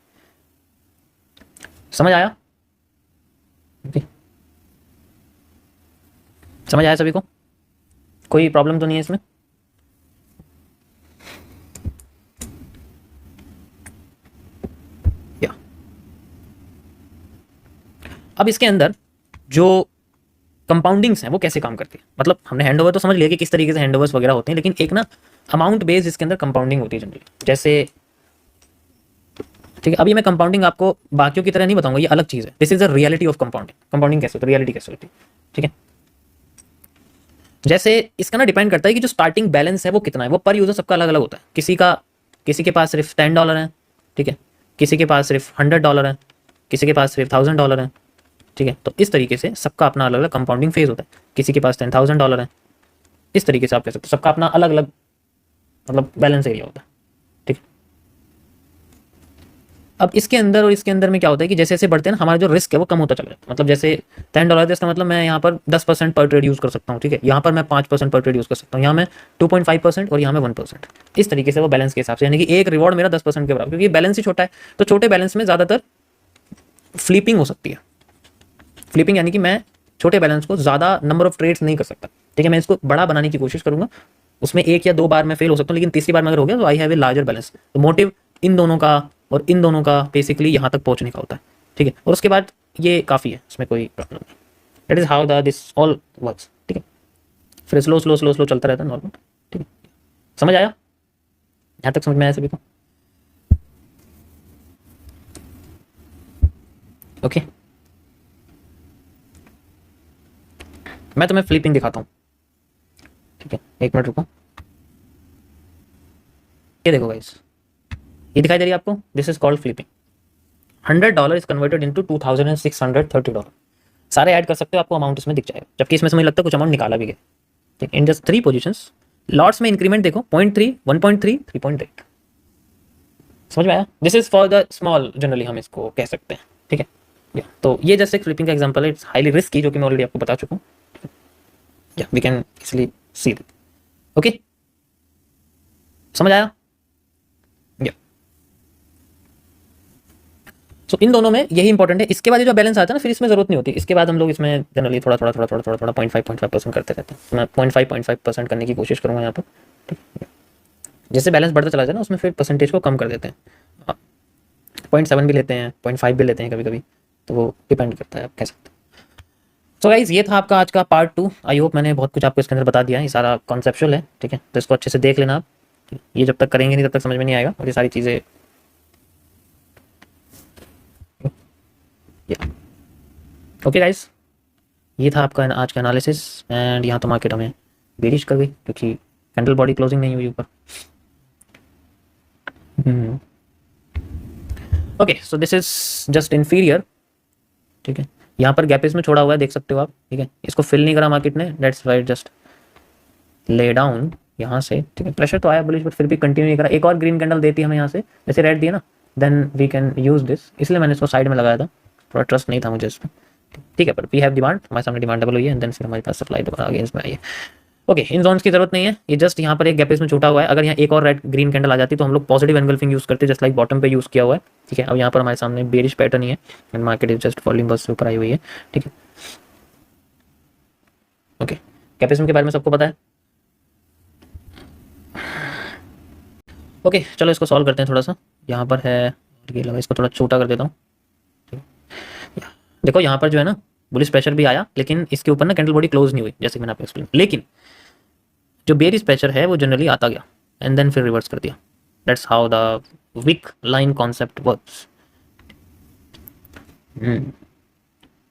समझ आया? समझ आया सभी को? कोई प्रॉब्लम तो नहीं है इसमें? या अब इसके अंदर जो कंपाउंडिंग्स हैं वो कैसे काम करती है, मतलब हमने हैंडओवर तो समझ लिया कि किस तरीके से हैंडओवर्स वगैरह होते हैं, लेकिन एक ना अमाउंट बेस्ड इसके अंदर कंपाउंडिंग होती है जनरली। जैसे ठीक है, अभी मैं कंपाउंडिंग आपको बाकियों की तरह नहीं बताऊंगा, ये अलग चीज़ है। This is the reality of compounding. Compounding कैसे होती है, रियलिटी कैसे होती है, ठीक है। जैसे इसका ना डिपेंड करता है कि जो स्टार्टिंग बैलेंस है वो कितना है, वो पर यूजर सबका अलग अलग होता है। किसी के पास सिर्फ $10 है, ठीक है, किसी के पास सिर्फ $100 है, किसी के पास सिर्फ $1000 है, ठीक है। तो इस तरीके से सबका अपना अलग अलग कंपाउंडिंग फेज होता है। किसी के पास $10,000 है, इस तरीके से आप कह सकते हो सबका अपना अलग अलग मतलब बैलेंस एरिया होता है, ठीक है। अब इसके अंदर और इसके अंदर में क्या होता है कि जैसे जैसे बढ़ते हैं ना, हमारा जो रिस्क है वो कम होता चला जाता है। मतलब जैसे $10 है, इसका मतलब मैं यहाँ पर 10% पर ट्रेड यूज़ कर सकता हूँ, ठीक है। यहाँ पर मैं 5% पर ट्रेड यूज़ कर सकता हूँ, यहाँ मैं 2.5% और यहाँ में 1%। इस तरीके से वो बैलेंस के हिसाब से, यानी कि एक रिवॉर्ड मेरा 10% के बराबर, क्योंकि बैलेंस ही छोटा है। तो छोटे बैलेंस में ज़्यादातर फ्लिपिंग हो सकती है। फ्लिपिंग यानी कि मैं छोटे बैलेंस को ज़्यादा नंबर ऑफ ट्रेड्स नहीं कर सकता, ठीक है। मैं इसको बड़ा बनाने की कोशिश करूँगा, उसमें 1 या 2 बार मैं फेल हो सकता हूँ, लेकिन तीसरी बार में अगर हो गया तो I have a larger balance. तो मोटिव इन दोनों का और इन दोनों का बेसिकली यहाँ तक पहुँचने का होता है, ठीक है। और उसके बाद ये काफ़ी है, इसमें कोई प्रॉब्लम नहीं। That is how the this all works, ठीक है। फिर स्लो स्लो स्लो स्लो चलता रहता है नॉर्मल, ठीक है। समझ आया? यहाँ तक समझ में आया सभी को? ओके, मैं तुम्हें फ्लिपिंग दिखाता हूँ, ठीक है। 1 मिनट रुको। ये देखो गाइस, ये दिखाई दे रही है आपको? This is called flipping. $100 is converted into $2630। सारे ऐड कर सकते हो, आपको अमाउंट इसमें दिख जाएगा, जबकि इसमें मुझे लगता है कुछ अमाउंट निकाला भी गया, ठीक। इन जस्ट 3 पोजीशंस, लॉट्स में इंक्रीमेंट देखो 0.3, 1.3, 3.8। समझ में आया? This is for the small, generally हम इसको कह सकते हैं, ठीक है। तो ये जस्ट एक फ्लिपिंग का एग्जांपल है। इट्स हाईली रिस्की, जो कि मैं ऑलरेडी आपको बता चुका हूँ। या we can easily see it. Okay, समझ आया? या सो इन दोनों में यही इंपॉर्टेंट है। इसके बाद जो बैलेंस आता है ना, फिर इसमें जरूरत नहीं होती। इसके बाद हम लोग इसमें जनरली थोड़ा थोड़ा थोड़ा थोड़ा थोड़ा थोड़ा 0.5% करते रहते हैं। मैं 0.5% करने की कोशिश करूँगा यहाँ पर, ठीक है। जैसे बैलेंस बढ़ता चला जाए ना, उसमें फिर परसेंटेज को कम कर देते हैं। 0.7 भी लेते हैं, 0.5 भी लेते हैं कभी कभी, तो वो डिपेंड करता है, आप कह सकते हैं। सो गाइज, ये था आपका आज का पार्ट 2। आई होप मैंने बहुत कुछ आपको इसके अंदर बता दिया है। ये सारा कॉन्सेप्चुअल है, ठीक है। तो इसको अच्छे से देख लेना आप। ये जब तक करेंगे नहीं तब तक समझ में नहीं आएगा, और ये सारी चीज़ें ओके गाइज, ये था आपका आज का एनालिसिस। एंड यहाँ तो मार्केट हमें बेरिश कर गई, क्योंकि कैंडल बॉडी क्लोजिंग नहीं हुई ऊपर। Okay, so this is just inferior, ठीक है। यहाँ पर गैप इसमें छोड़ा हुआ है, देख सकते हो आप, ठीक है। इसको फिल नहीं करा मार्केट ने, that's why just lay down यहाँ से, ठीक है। प्रेशर तो आया बुलिश, बट फिर भी कंटिन्यू नहीं करा। एक और ग्रीन कैंडल देती है हमें यहाँ से, जैसे रेड दिया ना, then we can use this. इसलिए मैंने इसको साइड में लगाया था, थोड़ा ट्रस्ट नहीं था मुझे इसमें, ठीक है। पर वी हैव डिमांड, हमारे सामने डिमांड डबल हुई है, एंड देन फिर हमारे पास सप्लाई अगेंस्ट में आई है। ओके, इन जोन्स की जरूरत नहीं है, ये जस्ट यहाँ पर एक गैप इसमें छूटा हुआ है। अगर यहाँ एक और रेड ग्रीन कैंडल आ जाती तो हम लोग पॉजिटिव एनगल्फिंग यूज करते, जस्ट लाइक बॉटम पे यूज किया हुआ है, ठीक है। अब यहाँ पर हमारे सामने बेरिश पैटर्न ही है, and market is just falling, बस ऊपर आई हुई है, ठीक है। ओके, कैपेसिज्म के बारे में सबको पता है। ओके, चलो इसको सॉल्व करते हैं थोड़ा सा। यहाँ पर है, ये लगा, इसको थोड़ा छोटा कर देता हूँ। देखो यहाँ पर जो है ना, बुलिश प्रेशर भी आया, लेकिन इसके ऊपर ना कैंडल बॉडी क्लोज नहीं हुई, जैसे मैंने आपको एक्सप्लेन। लेकिन जो बेरिश प्रेशर है वो जनरली आता गया, एंड देन फिर रिवर्स कर दिया। That's how the week line concept works.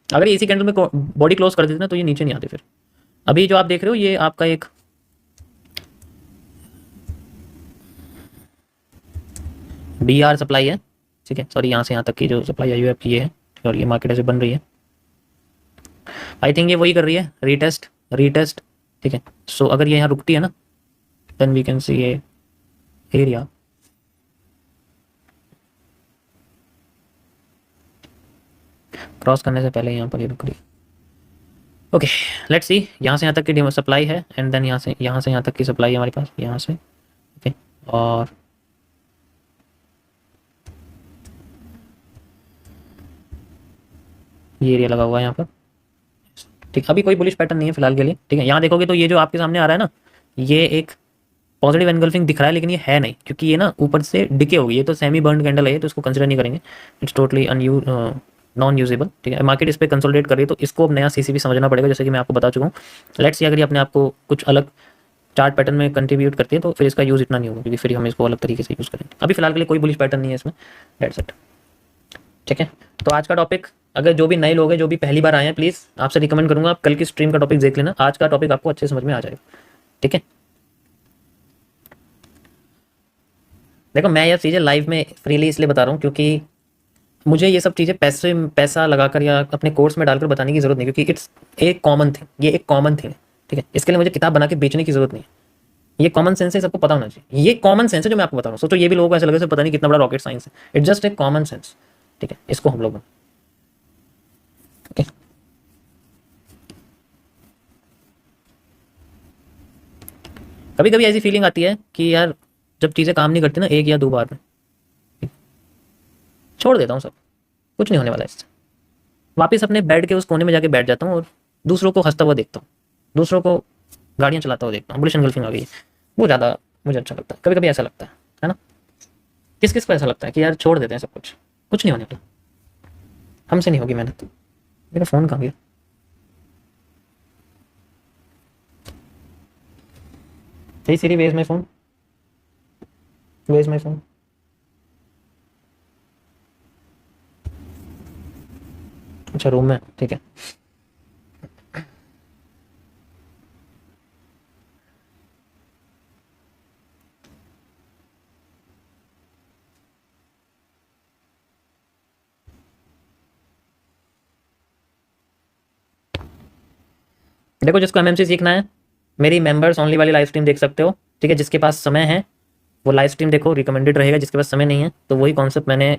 अगर इसी कैंडल में बॉडी क्लोज कर देते ना, तो ये नीचे नहीं आते फिर। अभी जो आप देख रहे हो, ये आपका एक BR सप्लाई है, ठीक है। सॉरी, यहाँ से यहाँ तक की जो सप्लाई आई हुई है आपकी ये है, और ये मार्केट ऐसे बन रही है। आई थिंक ये वही कर रही है, रीटेस्ट रीटेस्ट, ठीक है। सो अगर ये यहाँ रुकती है ना, देन वी कैन सी ये एरिया क्रॉस करने से पहले यहाँ पर ये रुक रही है। ओके, लेट्स सी, यहाँ से यहाँ तक की सप्लाई है, एंड देन यहाँ से यहाँ तक की सप्लाई है हमारे पास, यहाँ से, ओके। और ये एरिया लगा हुआ है यहाँ पर, ठीक। अभी कोई बुलिश पैटर्न नहीं है फिलहाल के लिए, ठीक है। यहाँ देखोगे तो ये जो आपके सामने आ रहा है ना, ये एक पॉजिटिव एनगल्फिंग दिख रहा है, लेकिन ये है नहीं, क्योंकि ये ना ऊपर से डिके होगी। ये तो सेमी बर्न कैंडल है, तो इसको कंसिडर नहीं करेंगे, इट्स टोटली नॉन यूजेबल, ठीक है। मार्केट इस पर कंसोलिडेट कर रही है, तो इसको अब नया CCP समझना पड़ेगा, जैसे कि मैं आपको बता चुका हूँ। लेट्स सी, अगर ये अपने आप को कुछ अलग चार्ट पैटर्न में कंट्रीब्यूट करती है, तो फिर इसका यूज़ इतना नहीं होगा, क्योंकि फिर हम इसको अलग तरीके से यूज़ करेंगे। अभी फिलहाल के लिए कोई बुलिश पैटर्न नहीं है इसमें, दैट्स इट, ठीक है। तो आज का टॉपिक, अगर जो भी नए लोग हैं, जो भी पहली बार आए हैं, प्लीज़ आपसे रिकमेंड करूंगा आप कल की स्ट्रीम का टॉपिक देख लेना। आज का टॉपिक आपको अच्छे समझ में आ जाएगा, ठीक है। देखो मैं ये चीज़ें लाइव में फ्रीली इसलिए बता रहा हूँ क्योंकि मुझे ये सब चीज़ें पैसा लगाकर या अपने कोर्स में डालकर बताने की ज़रूरत नहीं, क्योंकि इट्स एक कॉमन थिंग, ये एक कॉमन थिंग है, ठीक है। इसके लिए मुझे किताब बना के बेचने की ज़रूरत नहीं है। ये कॉमन सेंस है, सबको पता होना चाहिए। ये कॉमन सेंस है जो मैं आपको बता रहा हूँ। सोचो ये भी लोगों को ऐसा लगे पता नहीं कितना बड़ा रॉकेट साइंस है। इट्स जस्ट एक कॉमन सेंस, ठीक है। इसको हम लोग ओके। कभी कभी ऐसी फीलिंग आती है कि यार जब चीज़ें काम नहीं करती ना एक या दो बार में, छोड़ देता हूँ सब, कुछ नहीं होने वाला इससे। वापस अपने बेड के उस कोने में जाके बैठ जाता हूँ और दूसरों को हंसता हुआ देखता हूँ, दूसरों को गाड़ियाँ चलाता हुआ देखता हूँ। बुलिश एंगल्फिंग आ गई है, वो ज़्यादा मुझे अच्छा लगता है। कभी कभी ऐसा लगता है ना। किस किस को ऐसा लगता है कि यार छोड़ देते हैं सब कुछ, कुछ नहीं होने वाला, हमसे नहीं होगी मेहनत। मेरा फ़ोन कहाँ गया? Hey Siri, where is my phone? Where is my phone? अच्छा रूम में, ठीक है। देखो जिसको एमएमसी सीखना है, मेरी मेंबर्स ओनली वाली लाइव स्ट्रीम देख सकते हो, ठीक है। जिसके पास समय है वो लाइव स्ट्रीम देखो, रिकमेंडेड रहेगा। जिसके पास समय नहीं है तो वही कॉन्सेप्ट मैंने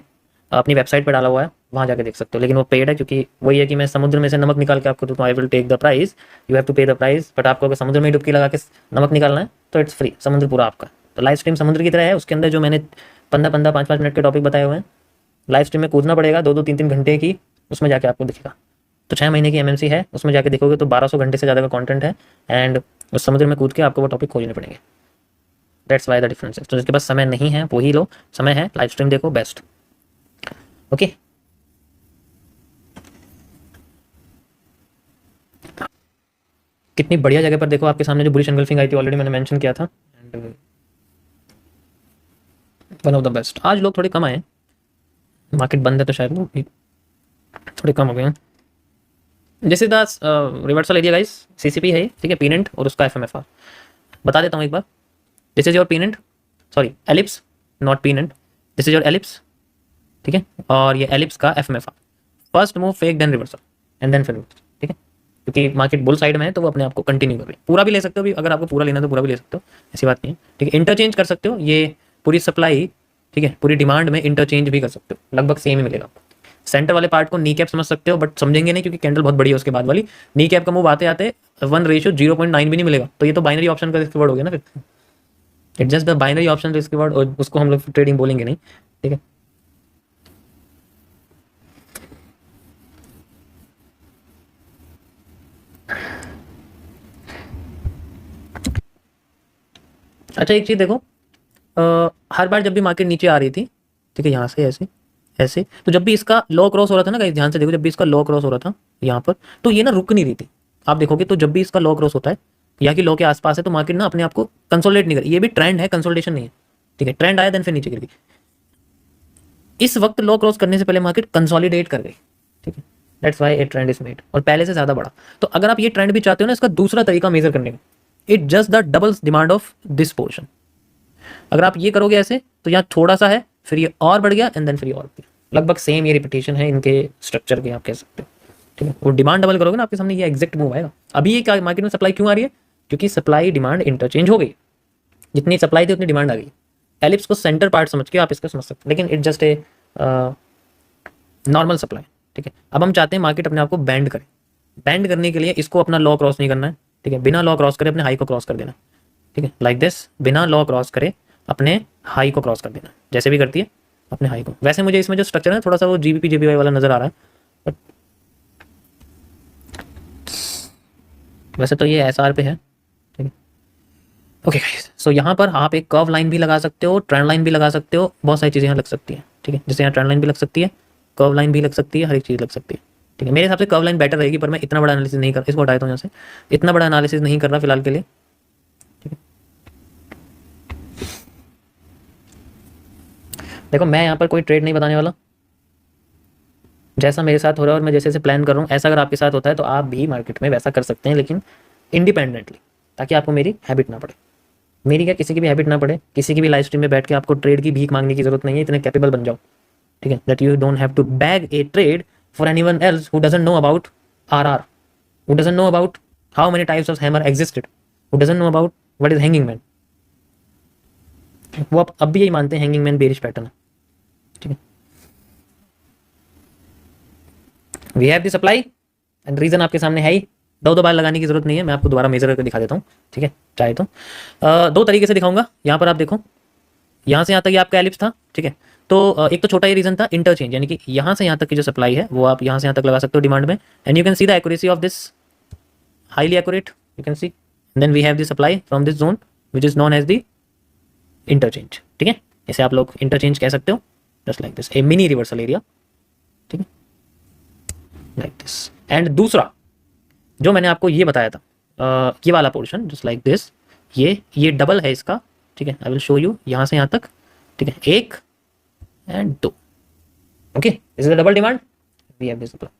अपनी वेबसाइट पर डाला हुआ है, वहाँ जाके देख सकते हो। लेकिन वो पेड है, क्योंकि वही है कि मैं समुद्र में से नमक निकाल के आपको दूँ, I will take the price, you have to pay the price. But आपको अगर समुद्र में डुबकी लगा के नमक निकालना है तो इट्स फ्री, समुद्र पूरा आपका। तो लाइव स्ट्रीम समुद्र की तरह है, उसके अंदर जो मैंने 15-15, 5-5 मिनट के टॉपिक बताए हुए हैं, लाइव स्ट्रीम में कूदना पड़ेगा 2-2, 3-3 घंटे की, उसमें जाके आपको दिखेगा। तो 6 महीने की एमएमसी है, उसमें जाके देखोगे तो 1200 घंटे से ज़्यादा का कंटेंट है, एंड उस समुद्र में कूद के आपको वो टॉपिक खोजने पड़ेंगे। दैट्स वाई द डिफरेंस है। तो जिसके पास समय नहीं है वही लो, समय है लाइव स्ट्रीम देखो, बेस्ट। ओके। कितनी बढ़िया जगह पर देखो, आपके सामने जो बुलिश एंगल्फिंग आई थी ऑलरेडी मैंने मेंशन किया था, and one of the best. आज लोग थोड़े कम आए, मार्केट बंद है तो शायद वो थोड़े कम हो गए हैं। जैसे दास रिवर्सल एरिया गाइस, सीसीपी है ठीक है, पीनेंट और उसका एफएमएफआर बता देता हूँ एक बार। This is your pennant, sorry ellipse, not pennant, this is your ellipse, ठीक है। और ये एलिप्स का FMFR, first move fake then reversal and then फिर, ठीक है। क्योंकि मार्केट बुल साइड में है तो वो अपने आप को कंटिन्यू कर रही है। पूरा भी ले सकते हो भी, अगर आपको पूरा लेना है तो पूरा भी ले सकते हो, ऐसी बात नहीं है, ठीक है। इंटरचेंज कर सकते हो, ये पूरी सप्लाई, ठीक है, पूरी डिमांड में इंटरचेंज भी कर सकते हो, लगभग सेम ही मिलेगा आपको। सेंटर वाले पार्ट को नी कैप समझ सकते हो, बट समझेंगे नहीं क्योंकि कैंडल बहुत बड़ी है उसके बाद वाली। नी कैप का मूव आते आते 1:0.9 भी नहीं मिलेगा, तो ये तो बाइनरी ऑप्शन का रिस्क वर्ड हो गया ना फिर। It just the binary option risk word, और उसको हम लोग ट्रेडिंग बोलेंगे नहीं, ठीक है। अच्छा एक चीज देखो, हर बार जब भी मार्केट नीचे आ रही थी, ठीक है, यहाँ से ऐसे ऐसे, तो जब भी इसका लो क्रॉस हो रहा था ना गाइस, ध्यान से देखो, जब भी इसका लो क्रॉस हो रहा था यहाँ पर, तो ये ना रुक नहीं रही थी। आप देखोगे तो जब भी इसका लो क्रॉस होता है या कि लो के आसपास है, तो मार्केट ना अपने आप को कंसोलिडेट नहीं कर, ये भी ट्रेंड है, कंसोलिडेशन नहीं है, ठीक है। ट्रेंड आया देन फिर नीचे गिर गई। इस वक्त लो क्रॉस करने से पहले मार्केट कंसोलिडेट कर गई, ठीक है। That's why A trend is made, और पहले से ज्यादा बड़ा। तो अगर आप ये ट्रेंड भी चाहते हो ना, इसका दूसरा तरीका मेजर करने का, it just the doubles demand of this portion. अगर आप ये करोगे ऐसे, तो यहाँ थोड़ा सा है, फिर ये और बढ़ गया, एंड देन फिर ये और बढ़ गया। लगभग सेम ये रिपीटेशन है इनके स्ट्रक्चर के, आप कह सकते हो, ठीक है। वो डिमांड डबल करोगे ना, आपके सामने ये एग्जैक्ट मूव आएगा। अभी ये क्या मार्केट में सप्लाई क्यों आ रही है? क्योंकि सप्लाई डिमांड इंटरचेंज हो गई, जितनी सप्लाई थी उतनी डिमांड आ गई। एलिप्स को सेंटर पार्ट समझ के आप इसका समझ सकते हैं, लेकिन it just a normal supply, ठीक है। अब हम चाहते हैं मार्केट अपने आप को बैंड करे। बैंड करने के लिए इसको अपना लॉ क्रॉस नहीं करना है, ठीक है। बिना लॉ क्रॉस करे अपने हाई को क्रॉस कर देना, ठीक है, लाइक दिस। बिना लॉ क्रॉस करे अपने हाई को क्रॉस कर देना, जैसे भी करती है अपने हाई को। वैसे मुझे इसमें जो स्ट्रक्चर है थोड़ा सा वो जीबीपी जेबीवाई वाला नजर आ रहा है, बट वैसे तो ये एसआर पे है, ठीक है। ओके गाइस, सो यहाँ पर आप एक कर्व लाइन भी लगा सकते हो, ट्रेंड लाइन भी लगा सकते हो, बहुत सारी चीज़ें यहाँ लग सकती हैं, ठीक है। जैसे यहाँ ट्रेंड लाइन भी लग सकती है, कर्व लाइन भी लग सकती है, हर एक चीज़ लग सकती है, ठीक है। मेरे हिसाब से कर्व लाइन बेटर रहेगी, पर मैं इतना बड़ा एनालिसिस नहीं कर, इसको हटाता हूँ यहाँ से, इतना बड़ा एनालिसिस नहीं कर रहा फिलहाल के लिए, ठीक है। देखो मैं यहाँ पर कोई ट्रेड नहीं बताने वाला, जैसा मेरे साथ हो रहा है और मैं जैसे प्लान कर रहा हूँ, ऐसा अगर आपके साथ होता है तो आप भी मार्केट में वैसा कर सकते हैं, लेकिन इंडिपेंडेंटली, ताकि आपको मेरी हैबिट ना पड़े, मेरी क्या किसी की भी हैबिट ना पड़े, किसी की भी लाइव स्ट्रीम में बैठ के आपको ट्रेड की भीख मांगने की जरूरत नहीं है, इतने कैपेबल बन जाओ, ठीक है, that you don't have to bag a trade for anyone else who doesn't know about RR, who doesn't know about how many types of hammer existed, who doesn't know about what is hanging man. वो अब भी यही मानते हैं hanging man bearish pattern है, ठीक है। We have the supply and region आपके सामने है ही, दो बार लगाने की जरूरत नहीं है, मैं आपको दोबारा मेजर करके दिखा देता हूँ, ठीक है, चाहे तो दो तरीके से दिखाऊंगा। यहाँ पर आप देखो, यहाँ से यहाँ तक ये आपका एलिप्स था, ठीक है, तो एक तो छोटा ये रीजन था इंटरचेंज, यानी कि यहाँ से यहाँ तक की जो सप्लाई है वो आप यहाँ से यहाँ तक लगा सकते हो डिमांड में, and you can see the accuracy of this highly accurate, you can see, then we have the supply from this zone which is known as the interchange, ठीक है, इसे आप लोग इंटरचेंज कह सकते हो, just like this a mini reversal area, ठीक है, लाइक दिस। एंड दूसरा जो मैंने आपको ये बताया था, ये वाला पोर्शन जस्ट लाइक दिस, ये डबल है इसका, ठीक है, आई विल शो यू यहाँ से यहाँ तक, ठीक है, एक एंड दो, okay, this is the double demand, we have this supply.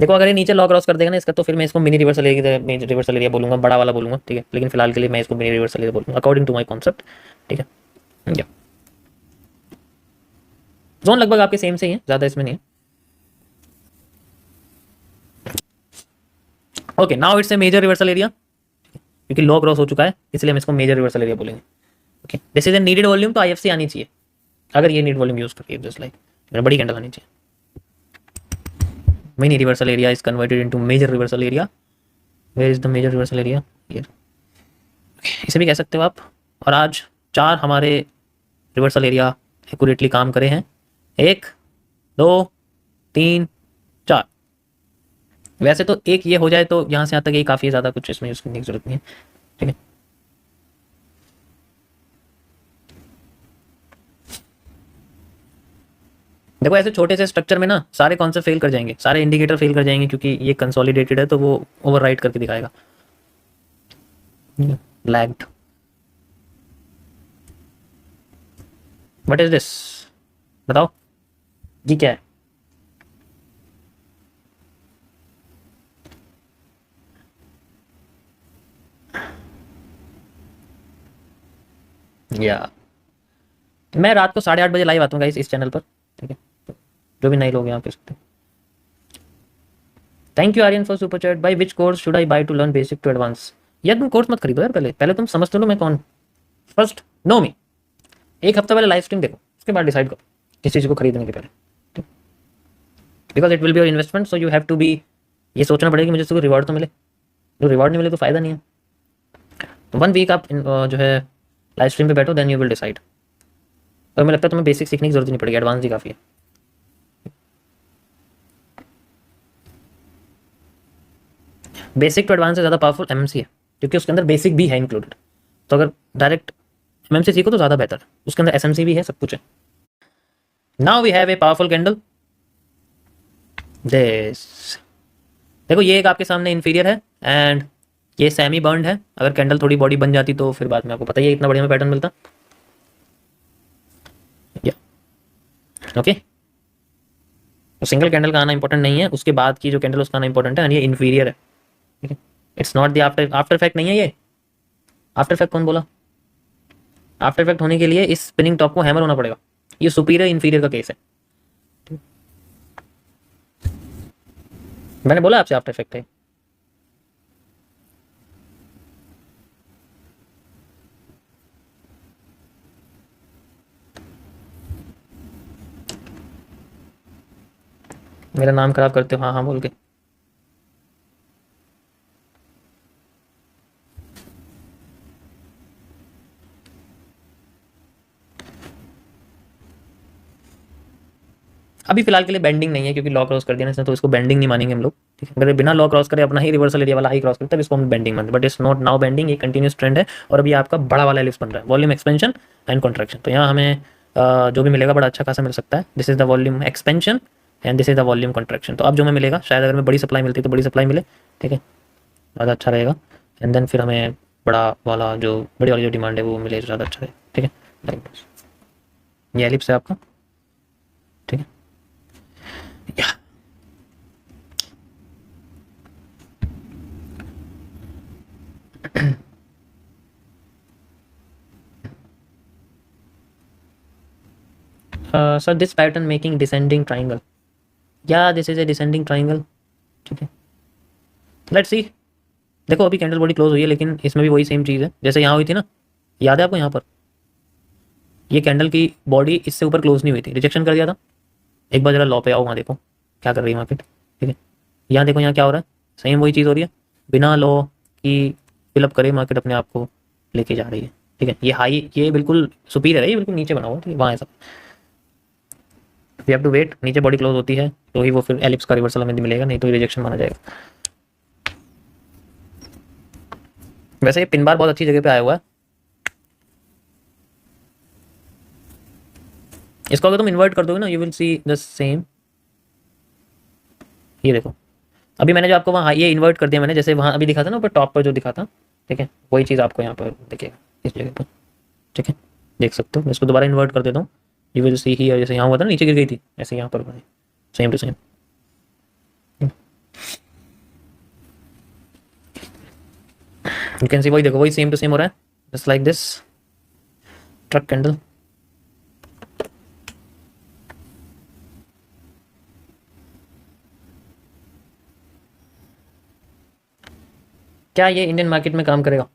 देखो अगर ये नीचे लॉ क्रॉस कर देगा ना इसका, तो फिर मैं इसको mini reversal area, reversal area बोलूंगा, बड़ा वाला बोलूंगा, ठीक है, लेकिन फिलहाल के लिए मैं इसको मिनी रिवर्सल एरिया बोलूंगा अकॉर्डिंग टू माई कॉन्सेप्ट, ठीक है। या जोन लगभग आपके सेम से ही है, ज्यादा इसमें नहीं है। Okay, now it's a major reversal area, क्योंकि लो क्रॉस हो चुका है इसलिए हम इसको मेजर रिवर्सल एरिया बोलेंगे, okay. This is a needed volume, तो आईएफसी आनी चाहिए, अगर ये नीड वॉल्यूम यूज करके, जस्ट लाइक मेरा बड़ी कैंडल आनी चाहिए। Mini reversal area is converted into major reversal area, where is the major reversal area, here, इसे भी कह सकते हो आप। और आज 4 हमारे रिवर्सल एरिया एक्यूरेटली काम करे हैं, 1 2 3 4। वैसे तो एक ये हो जाए तो यहाँ से यहाँ तक ये काफ़ी ज़्यादा कुछ इसमें यूज़ करने की जरूरत नहीं है, ठीक है। देखो ऐसे छोटे से स्ट्रक्चर में ना सारे कॉन्सेप्ट फेल कर जाएंगे, सारे इंडिकेटर फेल कर जाएंगे, क्योंकि ये कंसोलिडेटेड है तो वो ओवरराइड करके दिखाएगा, लैग्ड। व्हाट इज दिस, बताओ ये क्या है? या मैं रात को 8:30 बजे लाइव आता हूँ गाइस इस चैनल पर, ठीक है, जो भी नए लोग यहाँ पे सकते हैं। Thank you Aryan for super chat. By which course should I buy to learn basic to advance? यार तुम कोर्स मत खरीदो यार, पहले पहले तुम समझ तो लो मैं कौन, फर्स्ट नो मी, एक हफ्ता पहले लाइव स्ट्रीम देखो, उसके बाद डिसाइड करो किस चीज़ को खरीदने के पहले, because it will be your investment, so you have to be, ये सोचना पड़ेगा कि मुझे इसको रिवॉर्ड तो मिले, जो रिवॉर्ड नहीं मिले तो फायदा नहीं है। तो 1 वीक आप जो है लाइव स्ट्रीम पे बैठो, देन यू विल डिसाइड। और मुझे लगता है तुम्हें बेसिक सीखने की जरूरत नहीं पड़ेगी, एडवांस ही काफ़ी है। बेसिक टू एडवांस से ज़्यादा पावरफुल एमएमसी है, क्योंकि उसके अंदर बेसिक भी है इंक्लूडेड, तो अगर डायरेक्ट एमएमसी सीखो तो ज़्यादा बेहतर है, उसके अंदर एसएमसी भी है, सब कुछ है। Now we have a powerful candle this, देखो ये एक आपके सामने इन्फीरियर है एंड ये सेमी बर्न्ड है, अगर कैंडल थोड़ी बॉडी बन जाती तो फिर बाद में आपको पता ही है इतना बढ़िया में पैटर्न मिलता, या ओके। तो सिंगल कैंडल का आना इंपॉर्टेंट नहीं है, उसके बाद की जो कैंडल उसका आना इंपॉर्टेंट है, ये इन्फीरियर है, ठीक है, it's not the after effect नहीं है ये। आफ्टर इफेक्ट कौन बोला? आफ्टर इफेक्ट होने के लिए इस स्पिनिंग टॉप को हैमर होना पड़ेगा, ये सुपीरियर इन्फीरियर का केस है, मैंने बोला आपसे आफ्टर इफेक्ट है। मेरा नाम खराब करते हो हाँ हाँ बोल के। अभी फिलहाल के लिए बेंडिंग नहीं है, क्योंकि लॉ क्रॉस कर दिया ना, तो इसको बेंडिंग नहीं मानेंगे हम लोग, ठीक है। अगर बिना लॉ क्रॉस करे अपना ही रिवर्सल एरिया वाला हाई क्रॉस करते हैं, इसको हम बेंडिंग मानते हैं, but it's not now bending, ये कंटिन्यूस ट्रेंड है, और अभी आपका बड़ा वाला एलिप्स बन रहा है, वॉल्यूम एक्सपेंशन एंड कॉन्ट्रैक्शन। तो यहाँ हमें जो भी मिलेगा बड़ा अच्छा खासा मिल सकता है। This is the volume expansion and this is the volume contraction. तो अब जो हमें मिलेगा, शायद अगर मैं बड़ी सप्लाई मिलती तो बड़ी सप्लाई मिले, ठीक है, ज़्यादा अच्छा रहेगा, एंड देन फिर हमें बड़ा वाला जो बड़ी वाली जो डिमांड है वो मिले तो ज़्यादा अच्छा रहेगा, ठीक है। लाइक ये एलिप्स है आपका, ठीक है। या sir this pattern making descending triangle, या this is a descending triangle, ठीक है, लेट्स सी। देखो अभी कैंडल बॉडी क्लोज हुई है, लेकिन इसमें भी वही सेम चीज़ है जैसे यहाँ हुई थी ना, याद है आपको? यहाँ पर ये कैंडल की बॉडी इससे ऊपर क्लोज नहीं हुई थी, रिजेक्शन कर दिया था। एक बार जरा लॉ पे आओ, वहाँ देखो क्या कर रही है मार्केट, ठीक है। यहाँ देखो यहाँ क्या हो रहा है, सेम वही चीज़ हो रही है, बिना लॉ की फिलअप करे मार्केट अपने आप को लेके जा रही है, ठीक है। ये हाई, ये बिल्कुल सुपीरियर है, ये बिल्कुल नीचे बना हुआ है, ठीक है, वहाँ ऐसा वी हैव टू वेट, नीचे बॉडी क्लोज होती है तो ही वो फिर एलिप्स का रिवर्सल हमें मिलेगा, नहीं तो रिजेक्शन माना जाएगा। वैसे ये पिन बार बहुत अच्छी जगह पे आया हुआ है, इसको अगर तुम इन्वर्ट कर दोगे ना, you will see the same. ये देखो अभी मैंने जो आपको वहाँ ये इन्वर्ट कर दिया मैंने, जैसे वहाँ अभी दिखा था ना ऊपर टॉप पर जो दिखा था, ठीक है, वही चीज़ आपको यहाँ पर दिखेगा इस जगह पर, ठीक है, देख सकते हो। मैं इसको दोबारा इन्वर्ट कर देता हूँ, यू विल सी हियर, जैसे यहाँ हुआ था ना नीचे गिर गई थी, ऐसे यहाँ पर same to same. You can see वही देखो, वही सेम टू सेम हो रहा है, just like this truck candle. क्या ये इंडियन मार्केट में काम करेगा?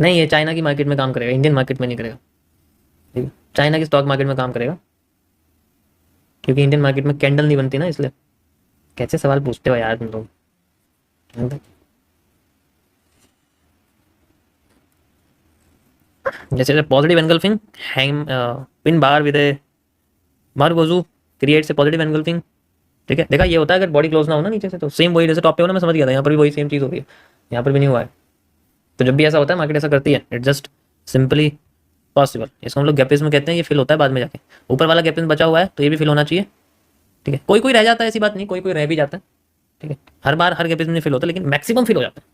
नहीं, ये चाइना की मार्केट में काम करेगा, इंडियन मार्केट में नहीं करेगा, ठीक है। चाइना की स्टॉक मार्केट में काम करेगा, क्योंकि इंडियन मार्केट में कैंडल नहीं बनती ना, इसलिए। कैसे सवाल पूछते हो यार तुम लोग। जैसे positive engulfing hang pin bar with a marubozu creates a positive engulfing, ठीक है। देखा ये होता है अगर बॉडी क्लोज ना हो ना नीचे से, तो सेम वही जैसे टॉप पे हो ना, मैं समझ गया था, यहाँ पर भी वही सेम चीज़ हो रही है, यहाँ पर भी नहीं हुआ है। तो जब भी ऐसा होता है मार्केट ऐसा करती है, इट जस्ट सिंपली पॉसिबल। इसको हम लोग गैपिज्म कहते हैं, ये फिल होता है बाद में जाके, ऊपर वाला गैपिज्म बचा हुआ है तो ये भी फिल होना चाहिए, ठीक है। कोई कोई रह जाता है, ऐसी बात नहीं, कोई कोई रह भी जाता है, ठीक है। हर बार हर गैपिज्म नहीं फिल होता, लेकिन मैक्सिमम फिल हो जाता है।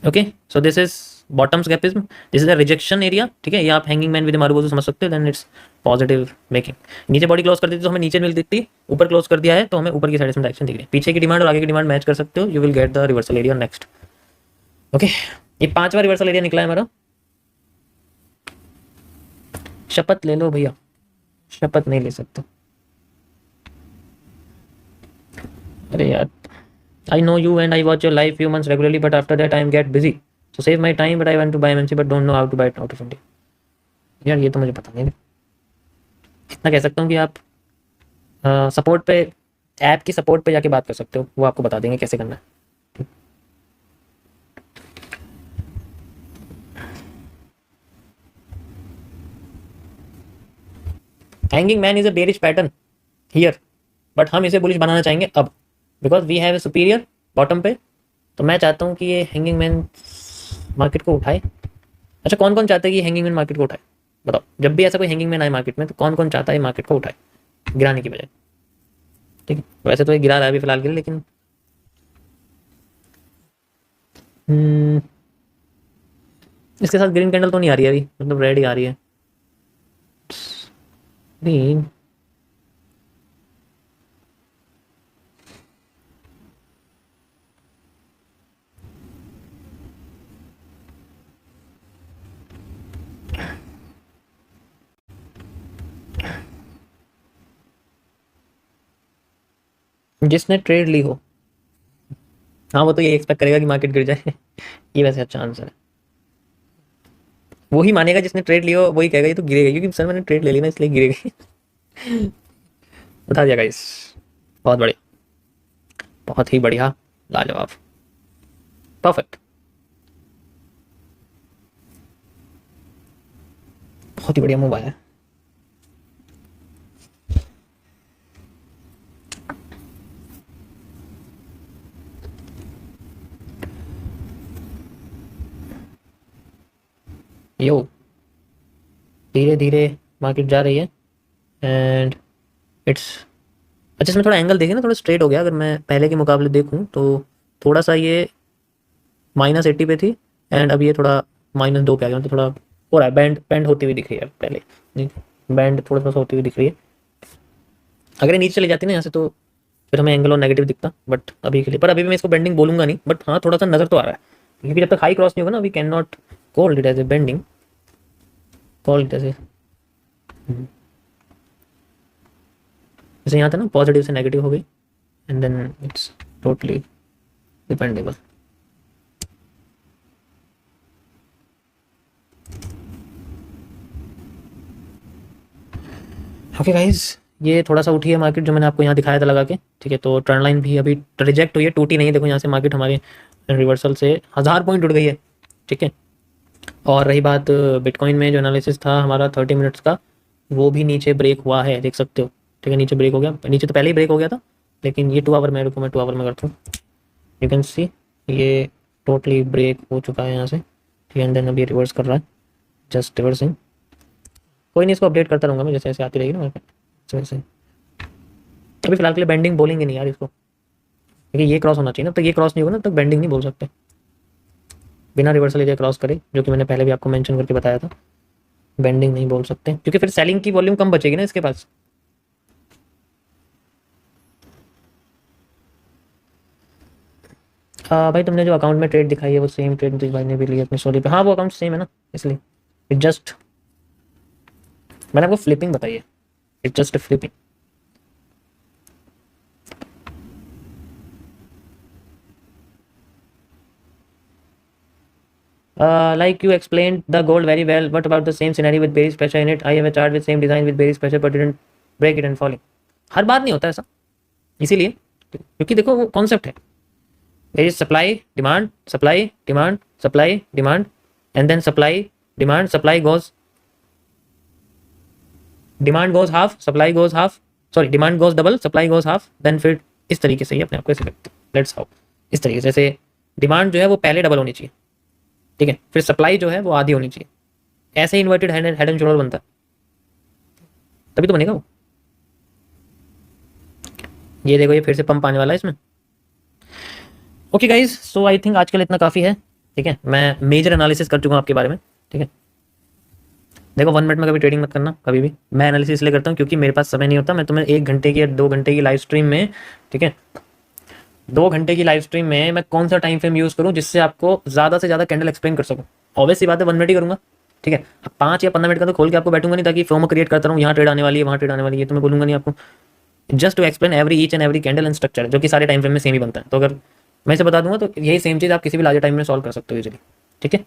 Okay, so this is bottoms गैपिज्म, this is a rejection area, ठीक है। ये आप हैंगिंग मैन विद मारुगोजू समझ सकते हो, देन इट्स पॉजिटिव मेकिंग। नीचे बॉडी क्लोज कर देती तो हमें नीचे मिल दिखती, ऊपर क्लोज कर दिया है तो हमें ऊपर की साइड में डायरेक्शन दिख रही है। पीछे की डिमांड और आगे की डिमांड मैच कर सकते हो, you will get the reversal area next. Okay, ये 5वां रिवर्सल एरिया निकला है हमारा। शपथ ले लो भैया, शपथ नहीं ले सकते। अरे यार, I know you and I watch your live few months regularly, but after that I am get busy. So save my time, but I want to buy MNC, but don't know how to buy it out of India. यार ये तो मुझे पता नहीं है। इतना कह सकता हूँ कि आप सपोर्ट पे, ऐप की सपोर्ट पे जाके बात कर सकते हो, वो आपको बता देंगे कैसे करना है। Hanging man is a bearish pattern here, but हम इसे बुलिश बनाना चाहेंगे अब, because we have a superior bottom पे। तो मैं चाहता हूँ कि ये हैंगिंग मैन मार्केट को उठाए। अच्छा, कौन कौन चाहता है कि हैंगिंग मैन मार्केट को उठाए? बताओ, जब भी ऐसा कोई हैंगिंग मैन आए मार्केट में तो कौन कौन चाहता है मार्केट को उठाए गिराने की बजाय, ठीक है। वैसे तो ये गिरा रहा है अभी फिलहाल के लिए, लेकिन इसके साथ ग्रीन कैंडल तो नहीं आ रही है अभी, मतलब रेड ही आ रही है, ग्रीन। जिसने ट्रेड ली हो, हाँ वो तो ये एक्सपेक्ट करेगा कि मार्केट गिर जाए ये वैसे अच्छा आंसर है। वही मानेगा जिसने ट्रेड लिया हो, वही कहेगा ये तो गिरेगा, क्योंकि सर मैंने ट्रेड ले ली ना इसलिए गिरेगी बता दिया गाइस, बहुत बढ़िया, बहुत ही बढ़िया, लाजवाब, परफेक्ट, बहुत ही बढ़िया मूव आया। यो, धीरे धीरे मार्केट जा रही है एंड इट्स, अच्छा इसमें थोड़ा एंगल देखें ना, थोड़ा स्ट्रेट हो गया, अगर मैं पहले के मुकाबले देखूं तो थोड़ा सा ये -80 पे थी एंड अब ये थोड़ा -2 पे आ गया, तो थोड़ा हो रहा है, बैंड बैंड होती हुई दिख रही है पहले, नहीं बैंड थोड़ा सा होती हुई दिख रही है। अगर ये नीचे चली जाती ना यहाँ से तो फिर हमें एंगल और नेगेटिव दिखता, बट अभी के लिए, पर अभी भी मैं इसको बेंडिंग बोलूंगा नहीं, बट हाँ थोड़ा सा नजर तो आ रहा है, क्योंकि जब तक हाई क्रॉस नहीं होगा ना we can not call it as a bending, call it as a, जैसे यहाँ था ना पॉजिटिव से नेगेटिव हो गई and then it's totally dependable. Okay guys, ये थोड़ा सा उठी है मार्केट जो मैंने आपको यहाँ दिखाया था लगा के, ठीक है। तो ट्रेंड लाइन भी अभी रिजेक्ट हुई है, टूटी नहीं है, देखो यहाँ से मार्केट हमारे रिवर्सल से 1000 पॉइंट उठ गई है, ठीक है। और रही बात बिटकॉइन में, जो एनालिसिस था हमारा 30 मिनट्स का, वो भी नीचे ब्रेक हुआ है, देख सकते हो, ठीक है। नीचे ब्रेक हो गया, नीचे तो पहले ही ब्रेक हो गया था, लेकिन ये 2 आवर में, रुको मैं 2 आवर में करता हूँ, यू कैन सी ये टोटली ब्रेक हो चुका है यहाँ से, ठीक है। एंड देन अभी रिवर्स कर रहा है, जस्ट रिवर्सिंग, कोई नहीं, इसको अपडेट करता रहूँगा मैं जैसे जैसे आती रहेगी ना मार्केट, वैसे। अभी फिलहाल के लिए बेंडिंग बोलेंगे नहीं यार इसको, क्योंकि ये क्रॉस होना चाहिए ना, तो ये क्रॉस नहीं होगा ना तब बेंडिंग नहीं बोल सकते, बिना रिवर्सल एरिया क्रॉस करे, जो कि मैंने पहले भी आपको मेंशन करके बताया था, बेंडिंग नहीं बोल सकते, क्योंकि फिर सेलिंग की वॉल्यूम कम बचेगी ना इसके पास। भाई तुमने जो अकाउंट में ट्रेड दिखाई है वो सेम ट्रेड भाई ने भी ली अपनी स्टोरी पे, हाँ वो अकाउंट सेम है ना, इसलिए इट जस्ट, मैंने आपको फ्लिपिंग बताई है, it just flipping. Like you explained the gold very well. What about the same scenario with bearish pressure in it? I have a chart with same design with bearish pressure but didn't break it and falling. हर बार नहीं होता ऐसा, इसीलिए, क्योंकि देखो वो concept है, there is supply demand supply demand supply demand and then supply demand supply goes, demand goes half supply goes half, sorry demand goes double supply goes half, then फिर इस तरीके से ही अपने आप को ऐसे लगता है, लेट्स हाउ, इस तरीके से, जैसे डिमांड जो है वो पहले डबल होनी चाहिए, ठीक है, फिर सप्लाई जो है वो आधी होनी चाहिए, ऐसे ही इन्वर्टेड हेड एंड शोल्डर बनता है, तभी तो बनेगा वो। ये देखो ये फिर से पंप आने वाला है इसमें। Okay guys, so I think आज के लिए इतना काफ़ी है, ठीक है। मैं मेजर एनालिसिस कर चुका हूँ आपके बारे में, ठीक है। देखो 1 मिनट में कभी ट्रेडिंग मत करना, कभी भी, मैं एनालिसिस इसलिए करता हूँ क्योंकि मेरे पास समय नहीं होता, मैं तुम्हें 1 घंटे की या 2 घंटे की लाइव स्ट्रीम में, ठीक है, 2 घंटे की लाइव स्ट्रीम में मैं कौन सा टाइम फ्रेम यूज़ करूँ जिससे आपको ज़्यादा से ज़्यादा कैंडल एक्सप्लेन कर सकूँ। ऑब्वियस सी बात है 1 मिनट ही करूँगा, ठीक है। 5 या 15 मिनट का तो खोल के आपको बैठूंगा नहीं, ताकि फोमो क्रिएट करता रहूँ, यहाँ ट्रेड आने वाली है वहाँ ट्रेड आने वाली है, तो मैं बोलूँगा नहीं आपको, just to explain every each and every candle and structure, जो कि सारे टाइम फ्रेम में सेम ही बनता है। तो अगर मैं इसे बता दूंगा तो यही सेम चीज़ आप किसी भी लार्जर टाइम में सॉल्व कर सकते हो इजीली, ठीक है।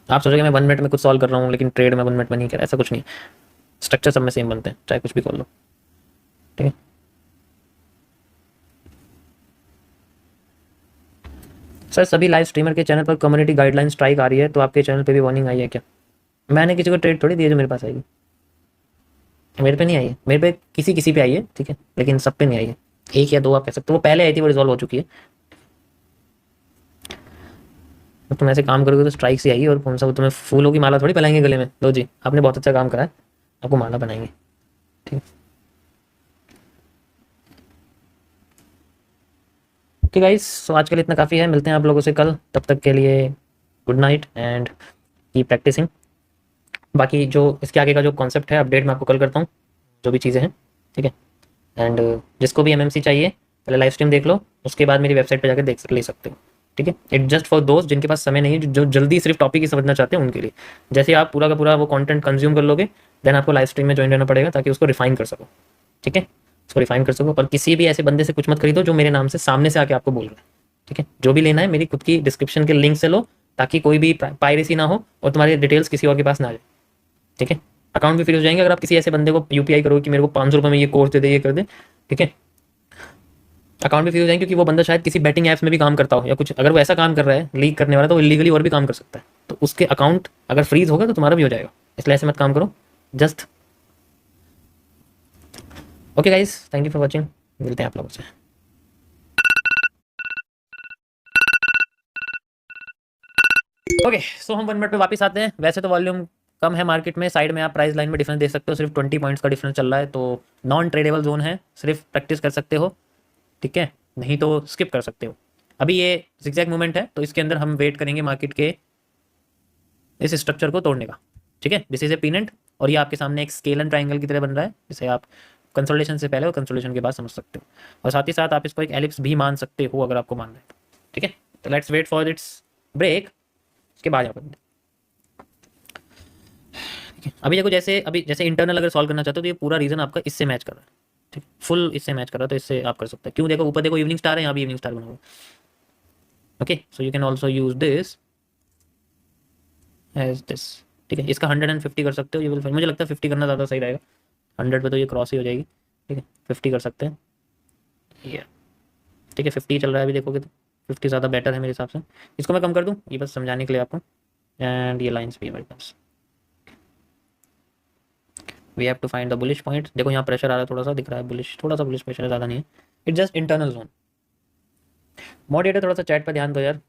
आप सोचोगे मैं 1 मिनट में कुछ सॉल्व कर रहा हूँ, लेकिन ट्रेड में 1 मिनट में नहीं कर, ऐसा कुछ नहीं, स्ट्रक्चर सब में सेम बनते हैं, चाहे कुछ भी खोल लो, ठीक है। सर सभी लाइव स्ट्रीमर के चैनल पर कम्युनिटी गाइडलाइन स्ट्राइक आ रही है, तो आपके चैनल पे भी वार्निंग आई है क्या? मैंने किसी को ट्रेड थोड़ी दी है जो मेरे पास आएगी, मेरे पे नहीं आई है, मेरे पे किसी किसी पे आई है, ठीक है, लेकिन सब पे नहीं आई है, 1 या 2 आप कह सकते हो, वो पहले आई थी, वो रिजॉल्व हो चुकी है। तो तुम ऐसे काम करोगे तो स्ट्राइक से आएगी, और कौन सा वो तुम्हें फूलों की माला थोड़ी पहनाएंगे गले में, लो जी आपने बहुत अच्छा काम करा है, आपको माला बनाएंगे, ठीक है। ओके गाइस, सो आज के लिए इतना काफ़ी है, मिलते हैं आप लोगों से कल, तब तक के लिए good night and keep practicing. बाकी जो इसके आगे का जो कॉन्सेप्ट है अपडेट मैं आपको कल करता हूँ, जो भी चीज़ें हैं, ठीक है। एंड जिसको भी एमएमसी चाहिए पहले लाइव स्ट्रीम देख लो, उसके बाद मेरी वेबसाइट पे जाकर ले सकते हो, ठीक है। इट जस्ट फॉर दोस्त जिनके पास समय नहीं है, जो जल्दी सिर्फ टॉपिक ही समझना चाहते हैं उनके लिए। जैसे आप पूरा का पूरा वो कंटेंट कंज्यूम कर लोगे, देन आपको लाइव स्ट्रीम में ज्वाइन रहना पड़ेगा, ताकि उसको रिफाइन कर सको, ठीक है, उसको रिफाइन कर सको। पर किसी भी ऐसे बंदे से कुछ मत खरीदो जो मेरे नाम से सामने से आके आपको बोल रहा है, ठीक है। जो भी लेना है मेरी खुद की डिस्क्रिप्शन के लिंक से लो, ताकि कोई भी पायरेसी ना हो और तुम्हारी डिटेल्स किसी और के पास ना आ जाए, ठीक है। अकाउंट भी फ्री हो जाएंगे अगर आप किसी ऐसे बंदे को यूपीआई करोगे कि मेरे को 500 रुपये में ये कोर्स दे दे, ये कर दे, ठीक है। अकाउंट भी फ्री हो जाएंगे, क्योंकि वो बंदा शायद किसी बैटिंग ऐप्स में भी काम करता हो, या कुछ अगर वो ऐसा काम कर रहा है लीक करने वाला, तो वो इलीगली और भी काम कर सकता है, तो उसके अकाउंट अगर फ्रीज होगा तो तुम्हारा भी हो जाएगा, इसलिए ऐसे मत काम करो just. Okay guys, thank you for watching, मिलते हैं आप लोगों से। ओके सो हम 1 मिनट पे वापस आते हैं। वैसे तो वॉल्यूम कम है मार्केट में, साइड में आप प्राइस लाइन में डिफरेंस देख सकते हो, सिर्फ 20 पॉइंट्स का डिफरेंस चल रहा है, तो नॉन ट्रेडेबल जोन है, सिर्फ प्रैक्टिस कर सकते हो, ठीक है, नहीं तो स्किप कर सकते हो। अभी ये जिगजैग मूवमेंट है, तो इसके अंदर हम वेट करेंगे मार्केट के इस स्ट्रक्चर को तोड़ने का, ठीक है। दिस इज ए पीनेंट और ये आपके सामने एक स्केल एंड ट्राइंगल की तरह बन रहा है, जिसे आप कंसोलिडेशन से पहले और कंसोलिडेशन के बाद समझ सकते हो, और साथ ही साथ आप इसको एक एलिप्स भी मान सकते हो अगर आपको मानना है, ठीक है। तो let's wait for its break, उसके बाद यहाँ पर ठीक है। अभी देखो जैसे अभी जैसे इंटरनल अगर सॉल्व करना चाहते हो तो ये पूरा रीजन आपका इससे मैच कर रहा है, ठीक है, फुल इससे मैच कर रहा है, तो इससे आप कर सकते हैं। क्यों, देखो ऊपर देखो इवनिंग स्टार है, यहाँ भी इवनिंग स्टार बना हुआ, okay. So you can also use this as this, ठीक है। इसका 150 कर सकते हो, ये विल, मुझे लगता है 50 करना ज़्यादा सही रहेगा, 100 पे तो ये क्रॉस ही हो जाएगी, ठीक है। 50 कर सकते हैं ये, ठीक है। 50 चल रहा है अभी देखोगे तो 50 ज़्यादा बेटर है मेरे हिसाब से। इसको मैं कम कर दूँ, ये बस समझाने के लिए आपको, एंड ये लाइन्स भी है मेरे पास। We have to find the bullish point. देखो यहाँ प्रेशर आ रहा है, थोड़ा सा दिख रहा है बुलिश, थोड़ा सा बुलिश प्रेशर है, ज़्यादा नहीं है, it just internal zone. Moderator थोड़ा सा चैट पर ध्यान दो यार।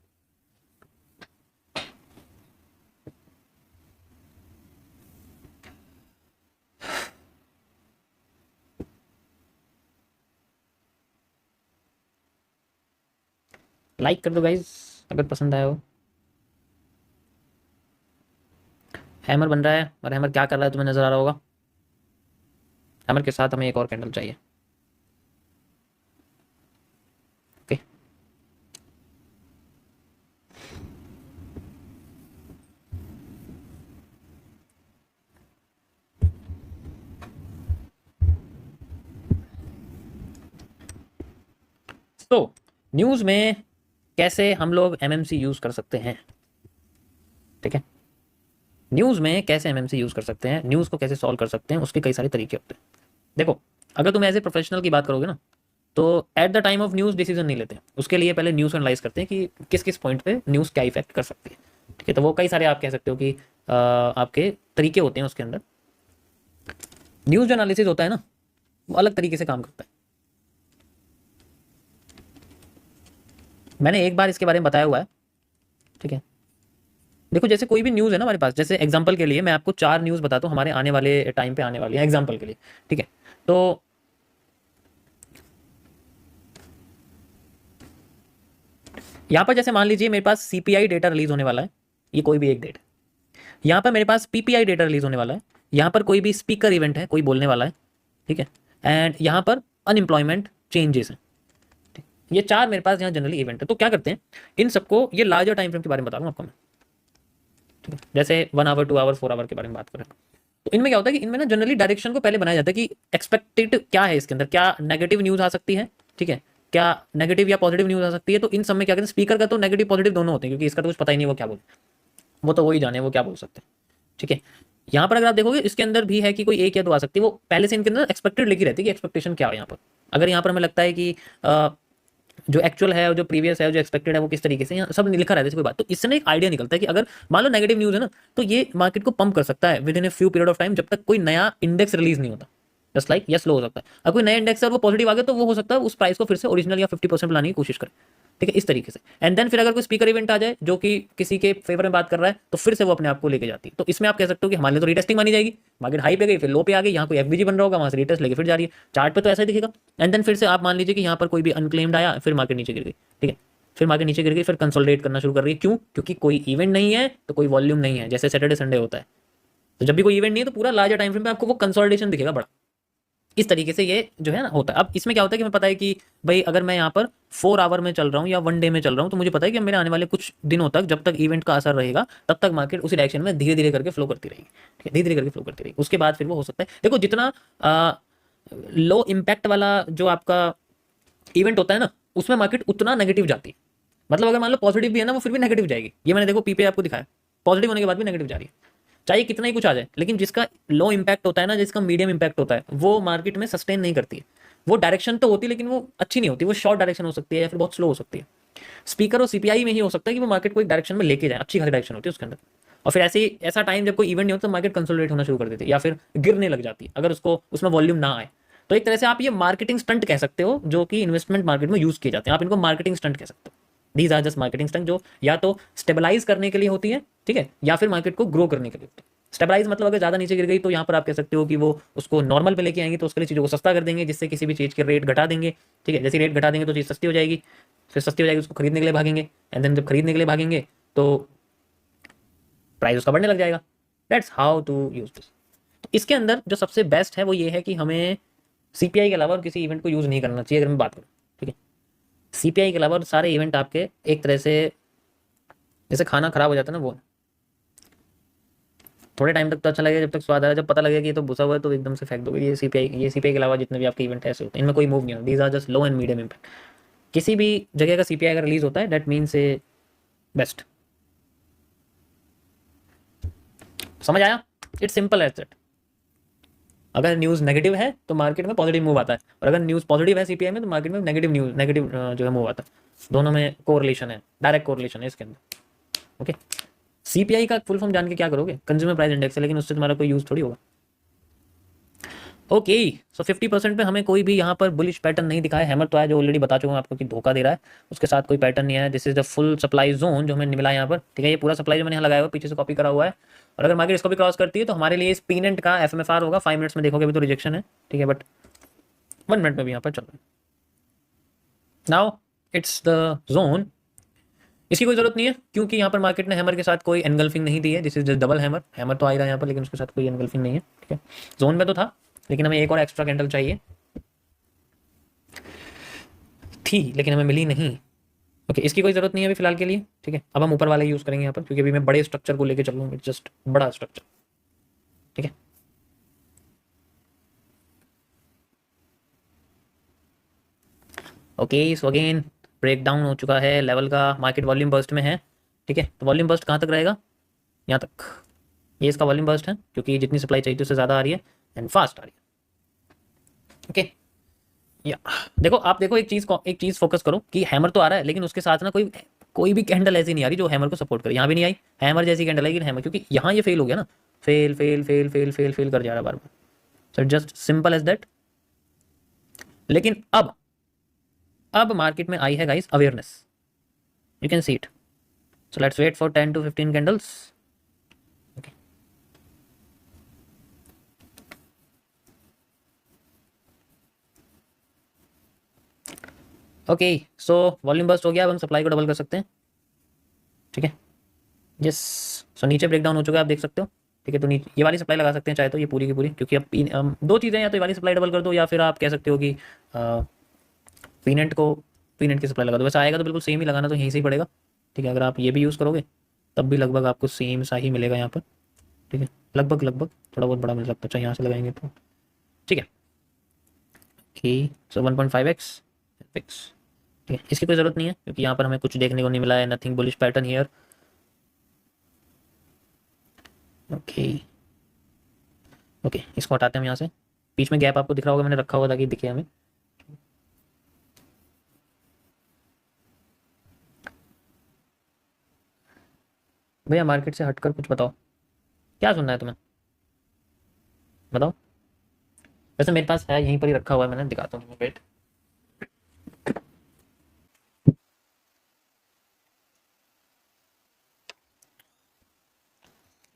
लाइक कर दो गाइज अगर पसंद आया हो। हैमर बन रहा है, और हैमर क्या कर रहा है तुम्हें नजर आ रहा होगा। हैमर के साथ हमें एक और कैंडल चाहिए, ओके। तो न्यूज़ में कैसे हम लोग एमएमसी यूज़ कर सकते हैं, ठीक है। न्यूज़ में कैसे एमएमसी यूज़ कर सकते हैं, न्यूज़ को कैसे सॉल्व कर सकते हैं, उसके कई सारे तरीके होते हैं। देखो अगर तुम एज ए प्रोफेशनल की बात करोगे ना, तो at the time of news decision नहीं लेते, उसके लिए पहले न्यूज़ एनालाइज करते हैं कि किस किस पॉइंट पे न्यूज़ क्या इफेक्ट कर सकती है, ठीक है। तो वो कई सारे आप कह सकते हो कि आपके तरीके होते हैं उसके अंदर। न्यूज़ जो एनालिसिस होता है ना, वो अलग तरीके से काम करता है। मैंने एक बार इसके बारे में बताया हुआ है, ठीक है। देखो जैसे कोई भी न्यूज़ है ना हमारे पास, जैसे एग्जांपल के लिए मैं आपको 4 न्यूज़ बताता हूँ हमारे आने वाले टाइम पे आने वाली है, एग्जांपल के लिए, ठीक है। तो यहाँ पर जैसे मान लीजिए मेरे पास सीपीआई डेटा रिलीज होने वाला है, ये कोई भी एक डेट। यहाँ पर मेरे पास पीपीआई डेटा रिलीज होने वाला है, यहाँ पर कोई भी स्पीकर इवेंट है, कोई बोलने वाला है, ठीक है। एंड यहाँ पर अनएम्प्लॉयमेंट चेंजेस हैं, ये 4 मेरे पास यहाँ जनरली इवेंट है। तो क्या करते हैं इन सबको, ये लार्जर टाइम फ्रेम के बारे में बता रहा हूँ आपको मैं, ठीक है। जैसे 1 आवर 2 आवर 4 आवर के बारे में बात करें, तो इनमें क्या होता है कि इनमें ना जनरली डायरेक्शन को पहले बनाया जाता है कि एक्सपेक्टेड क्या है इसके अंदर, क्या नेगेटिव न्यूज़ आ सकती है, ठीक है, क्या नेगेटिव या पॉजिटिव न्यूज़ आ सकती है। तो इन सब में क्या कहते हैं, स्पीकर का तो नेगेटिव पॉजिटिव दोनों होते हैं, क्योंकि इसका तो कुछ पता ही नहीं वो क्या बोले, वो तो वही जाने वो क्या बोल सकते हैं, ठीक है। यहाँ पर अगर आप देखोगे इसके अंदर भी है कि कोई एक या दो आ सकती है, वो पहले से इनके अंदर एक्सपेक्टेड लिखी रहती है कि एक्सपेक्टेशन क्या हो यहाँ पर। अगर यहाँ पर हमें लगता है कि जो एक्चुअल है और जो प्रीवियस है और जो एक्सपेक्टेड है वो किस तरीके से, यहाँ सब लिखा रहता है कोई बात, तो इससे ना एक आइडिया निकलता है कि अगर मान लो नेगेटिव न्यूज़ है ना, तो ये मार्केट को पंप कर सकता है with in a few period of time, जब तक कोई नया इंडेक्स रिलीज नहीं होता। जस्ट लाइक ये स्लो हो सकता है, अगर कोई नया इंडेक्स है और वो पॉजिटिव आ गया तो वो हो सकता है उस प्राइस को फिर से ओरिजिनल या 50% लाने की कोशिश करे, ठीक है, इस तरीके से। एंड देन फिर अगर कोई स्पीकर इवेंट आ जाए जो कि किसी के फेवर में बात कर रहा है, तो फिर से वो अपने आप को लेके जाती है। तो इसमें आप कह सकते हो कि हमारे लिए तो रीटेस्टिंग मानी जाएगी, मार्केट हाई पे गई फिर लो पे आ गई, यहाँ कोई एफबीजी बन रहा होगा, वहां से रीटेस्ट लेके फिर जा रही है, चार्ट पे तो ऐसा ही दिखेगा। एंड देन फिर से आप मान लीजिए कि यहाँ पर कोई भी अनक्लेम्ड आया, फिर मार्केट नीचे गिर गई, ठीक है, फिर मार्केट नीचे गिर गई, फिर कंसोलिडेट करना शुरू कर रही है। क्यों? क्योंकि कोई इवेंट नहीं है तो कोई वॉल्यूम नहीं है, जैसे सैटरडे संडे होता है। तो जब भी कोई इवेंट नहीं है तो पूरा लार्जर टाइम फ्रेम में आपको वो कंसोलिडेशन दिखेगा बड़ा, इस तरीके से ये जो है ना होता है। अब इसमें क्या होता है कि मैं पता है कि भाई अगर मैं यहाँ पर 4 आवर में चल रहा हूँ या 1 डे में चल रहा हूँ, तो मुझे पता है कि मेरे आने वाले कुछ दिनों तक, जब तक इवेंट का असर रहेगा, तब तक मार्केट उसी डायरेक्शन में धीरे धीरे करके फ्लो करती रहेगी, ठीक है, धीरे धीरे करके फ्लो करती रहेगी। उसके बाद फिर वो हो सकता है, देखो जितना लो इम्पैक्ट वाला जो आपका इवेंट होता है ना, उसमें मार्केट उतना नेगेटिव जाती है। मतलब अगर मान लो पॉजिटिव भी है ना, वो फिर भी नेगेटिव जाएगी। ये मैंने देखो पीपे आपको दिखाया, पॉजिटिव होने के बाद भी नेगेटिव जा रही है, चाहे कितना ही कुछ आ जाए। लेकिन जिसका लो इम्पैक्ट होता है ना, जिसका मीडियम इम्पैक्ट होता है, वो मार्केट में सस्टेन नहीं करती है। वो डायरेक्शन तो होती है लेकिन वो अच्छी नहीं होती, वो शॉर्ट डायरेक्शन हो सकती है या फिर बहुत स्लो हो सकती है। स्पीकर और सीपीआई में ही हो सकता है कि वो मार्केट को एक डायरेक्शन में लेके जाए, अच्छी खासी डायरेक्शन होती है उसके अंदर। और फिर ऐसा टाइम जब कोई इवेंट नहीं होता तो मार्केट कंसोलिडेट होना शुरू कर देती है या फिर गिरने लग जाती है, अगर उसको उसमें वॉल्यूम ना आए। तो एक तरह से आप ये मार्केटिंग स्टंट कह सकते हो, जो कि इन्वेस्टमेंट मार्केट में यूज किए जाते हैं। आप इनको मार्केटिंग स्टंट कह सकते हो। These are just marketing stunt, जो या तो स्टेबलाइज करने के लिए होती है, ठीक है, या फिर मार्केट को ग्रो करने के लिए होती है। स्टेबलाइज मतलब अगर ज़्यादा नीचे गिर गई तो यहाँ पर आप कह सकते हो कि वो उसको नॉर्मल पे लेके आएंगे, तो उसके लिए चीज़ों को सस्ता कर देंगे, जिससे किसी भी चीज़ के रेट घटा देंगे, ठीक है। जैसे रेट घटा देंगे तो चीज़ सस्ती हो जाएगी, फिर सस्ती हो जाएगी उसको खरीदने के लिए भागेंगे, एंड देन जब खरीदने के लिए भागेंगे तो प्राइस उसका बढ़ने लग जाएगा। That's how to use this. तो इसके अंदर जो सबसे बेस्ट है वो ये है कि हमें सीपीआई के अलावा और किसी इवेंट को यूज़ नहीं करना चाहिए, अगर मैं बात करूँ, ठीक है। सीपीआई के अलावा और सारे इवेंट आपके एक तरह से जैसे खाना खराब हो जाता है ना, वो थोड़े टाइम तक तो अच्छा लगेगा, जब तक स्वाद आया, जब पता लगेगा कि ये तो भुसा हुआ है तो एकदम से फेंक दोगे। ये सीपीआई के अलावा जितने भी आपके इवेंट ऐसे होते हैं, इनमें कोई मूव नहीं होता। These are just low and medium impact. किसी भी जगह का सीपीआई अगर रिलीज होता है दैट मीन्स ए बेस्ट। समझ आया? It's simple as that. अगर न्यूज़ नेगेटिव है तो मार्केट में पॉजिटिव मूव आता है, और अगर न्यूज़ पॉजिटिव है सीपीआई में तो मार्केट में नेगेटिव जो है मूव आता है। दोनों में कोरिलेशन है, डायरेक्ट कोरिलेशन है इसके अंदर। ओके, सीपीआई का फुल फॉर्म जान के क्या करोगे? कंज्यूमर प्राइस इंडेक्स है, लेकिन उससे तुम्हारा कोई यूज़ थोड़ी होगा। ओके, सो 50% पे हमें कोई भी यहाँ पर बुलिश पैटर्न नहीं दिखा है। हैमर तो है जो ऑलरेडी बता चुका हूँ आपको कि धोखा दे रहा है, उसके साथ कोई पैटर्न नहीं है। This is the full supply zone जो हमें मिला है यहाँ पर, ठीक है। ये पूरा सप्लाई जो मैंने यहाँ लगाया हुआ पीछे से कॉपी करा हुआ है, और अगर मार्केट इसको भी क्रॉस करती है तो हमारे लिए इस पीनेंट का एफएमएफआर होगा 5 मिनट्स में। देखोगे अभी तो रिजेक्शन है, ठीक है, बट 1 मिनट में भी यहाँ पर चल रहा है। Now it's the zone. इसकी कोई जरूरत नहीं है क्योंकि यहाँ पर मार्केट ने हैमर के साथ कोई एनगल्फिंग नहीं दी है। This is just double hammer. Hammer तो आ ही रहा है यहाँ पर, लेकिन उसके साथ कोई एनगल्फिंग नहीं है, ठीक है। जोन में तो था, लेकिन हमें एक और एक्स्ट्रा कैंडल चाहिए थी, लेकिन हमें मिली नहीं। ओके, इसकी कोई जरूरत नहीं है अभी फिलहाल के लिए, ठीक है। अब हम ऊपर वाले यूज करेंगे यहाँ पर, क्योंकि अभी मैं बड़े स्ट्रक्चर को लेकर चल रहा हूँ, जस्ट बड़ा स्ट्रक्चर, ठीक है। Okay, so again break down हो चुका है लेवल का, मार्केट वॉल्यूम बर्स्ट में है, ठीक है। तो वॉल्यूम बर्स्ट कहाँ तक रहेगा? यहाँ तक। ये इसका वॉल्यूम बर्स्ट है, क्योंकि जितनी सप्लाई चाहिए थी उससे ज़्यादा आ रही है एंड फास्ट आ रही है। ओके, या देखो, आप देखो एक चीज़ फोकस करो कि हैमर तो आ रहा है, लेकिन उसके साथ ना कोई भी कैंडल ऐसी नहीं आ रही जो हैमर को सपोर्ट करे। यहाँ भी नहीं आई हैमर जैसी कैंडल, लेकिन हैमर, क्योंकि यहाँ ये फेल हो गया ना, fail fail fail fail fail fail कर जा रहा है बार बार। So just simple as that. लेकिन अब मार्केट में आई है guys awareness, you can see it. So let's wait for 10 to 15 candles. Okay, so volume burst हो गया, अब हम सप्लाई को डबल कर सकते हैं, ठीक है। यस, सो नीचे ब्रेक डाउन हो चुका है, आप देख सकते हो, ठीक है। तो नीचे ये वाली सप्लाई लगा सकते हैं चाहे तो, ये पूरी की पूरी, क्योंकि अब दो चीज़ें, या तो ये वाली सप्लाई डबल कर दो, या फिर आप कह सकते हो कि पीनेंट की सप्लाई लगा दो। वैसे आएगा तो बिल्कुल सेम ही लगाना, तो यहीं से ही पड़ेगा, ठीक है। अगर आप ये भी यूज़ करोगे तब भी लगभग आपको सेम सा ही मिलेगा यहाँ पर, ठीक है। लगभग थोड़ा बहुत बड़ा मिल सकता है, अच्छा यहाँ से लगाएंगे तो, ठीक है। ओके, सो 1.5x फिक्स, ठीक है। इसकी कोई ज़रूरत नहीं है क्योंकि यहाँ पर हमें कुछ देखने को नहीं मिला है, nothing bullish pattern here. Okay okay, इसको हटाते हैं हम यहाँ से। बीच में गैप आपको दिख रहा होगा, मैंने रखा हुआ ताकि दिखे हमें। भैया मार्केट से हटकर कुछ बताओ, क्या सुनना है तुम्हें, बताओ। वैसे मेरे पास है, यहीं पर ही रखा हुआ है, मैंने दिखाता हूँ तुम्हें, वेट।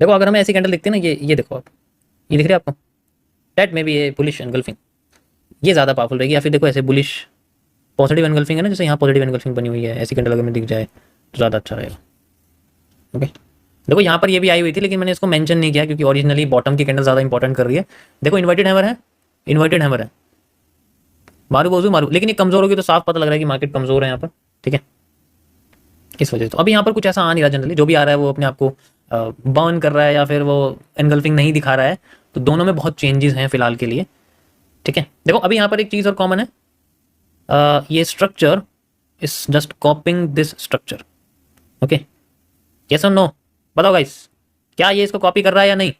देखो, अगर हमें ऐसी कैंडल दिखती है ना, ये देखो आप, ये दिख रही है आपको? That may be A bullish engulfing, ये ज़्यादा पावरफुल रहेगी। या फिर देखो ऐसे बुलिश पॉजिटिव एनगल्फिंग है ना, जैसे यहाँ पॉजिटिव एनगल्फिंग बनी हुई है, ऐसी कैंडल अगर में दिख जाए तो ज़्यादा अच्छा रहेगा। ओके, देखो यहाँ पर ये भी आई हुई थी, लेकिन मैंने इसको मेंशन नहीं किया क्योंकि ओरिजिनली बॉटम की कैंडल ज़्यादा इंपॉर्टेंट कर रही है। देखो इन्वर्टेड हैमर है, इन्वर्टेड हैमर है, मारू बोझू मारू, लेकिन ये कमजोर होगी तो साफ पता लग रहा है कि मार्केट कमजोर है यहाँ पर, ठीक है। इस वजह से तो अभी यहाँ पर कुछ ऐसा आ नहीं रहा, जनरली जो भी आ रहा है वो अपने आप को बर्न कर रहा है या फिर वो एनगल्फिंग नहीं दिखा रहा है। तो दोनों में बहुत चेंजेस हैं फिलहाल के लिए, ठीक है। देखो अभी यहाँ पर एक चीज़ और कॉमन है, ये structure is just copying this structure. Okay, yes और नो, बताओ गाइस, क्या ये इसको कॉपी कर रहा है या नहीं?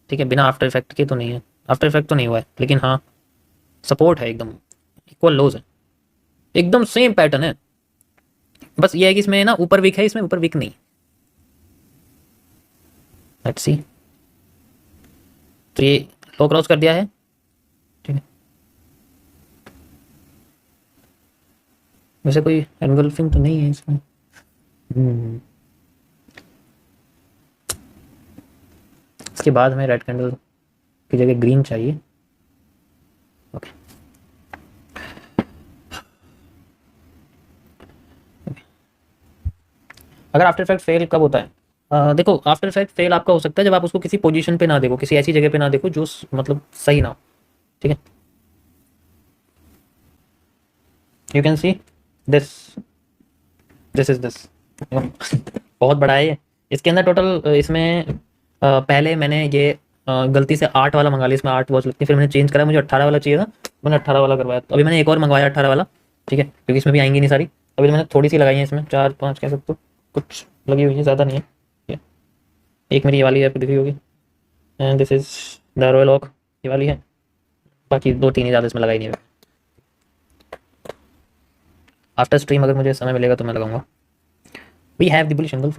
ठीक है, बिना आफ्टर इफेक्ट के तो नहीं है, आफ्टर इफेक्ट तो नहीं हुआ है, लेकिन हाँ सपोर्ट है, एकदम इक्वल लोज है, एकदम सेम पैटर्न है। बस ये है कि इसमें ना ऊपर वीक है, इसमें ऊपर वीक नहीं। लेट्स सी, तो ये लो क्रॉस कर दिया है, ठीक है। वैसे कोई एनगल्फिंग तो नहीं है इसमें। इसके बाद हमें रेड कैंडल की जगह ग्रीन चाहिए। ओके, अगर आफ्टर इफेक्ट फेल कब होता है? देखो आफ्टर इफेक्ट फेल आपका हो सकता है जब आप उसको किसी पोजीशन पे ना देखो, किसी ऐसी जगह पे ना देखो जो मतलब सही ना हो। ठीक है, you can see this, this is this. बहुत बड़ा है ये। इसके अंदर टोटल इसमें पहले मैंने ये गलती से 8 वाला मंगा लिया, इसमें 8 वॉच लगती है, फिर मैंने चेंज करा, मुझे 18 वाला चाहिए था, मैंने 18 वाला करवाया, तो अभी मैंने एक और मंगवाया 18 वाला। ठीक है, क्योंकि इसमें भी आएंगी नहीं सारी, अभी तो मैंने थोड़ी सी लगाई है, इसमें 4-5 कह सकते हो, कुछ लगी हुई है, ज़्यादा नहीं है। ठीक है, एक मेरी ये वाली है, आपको दिख रही होगी, and this is the royal oak, ये वाली है, बाकी 2-3 ही ज़्यादा इसमें लगाई नहीं है। आफ्टर स्ट्रीम अगर मुझे समय मिलेगा तो मैं लगाऊंगा। We have the bullish angle.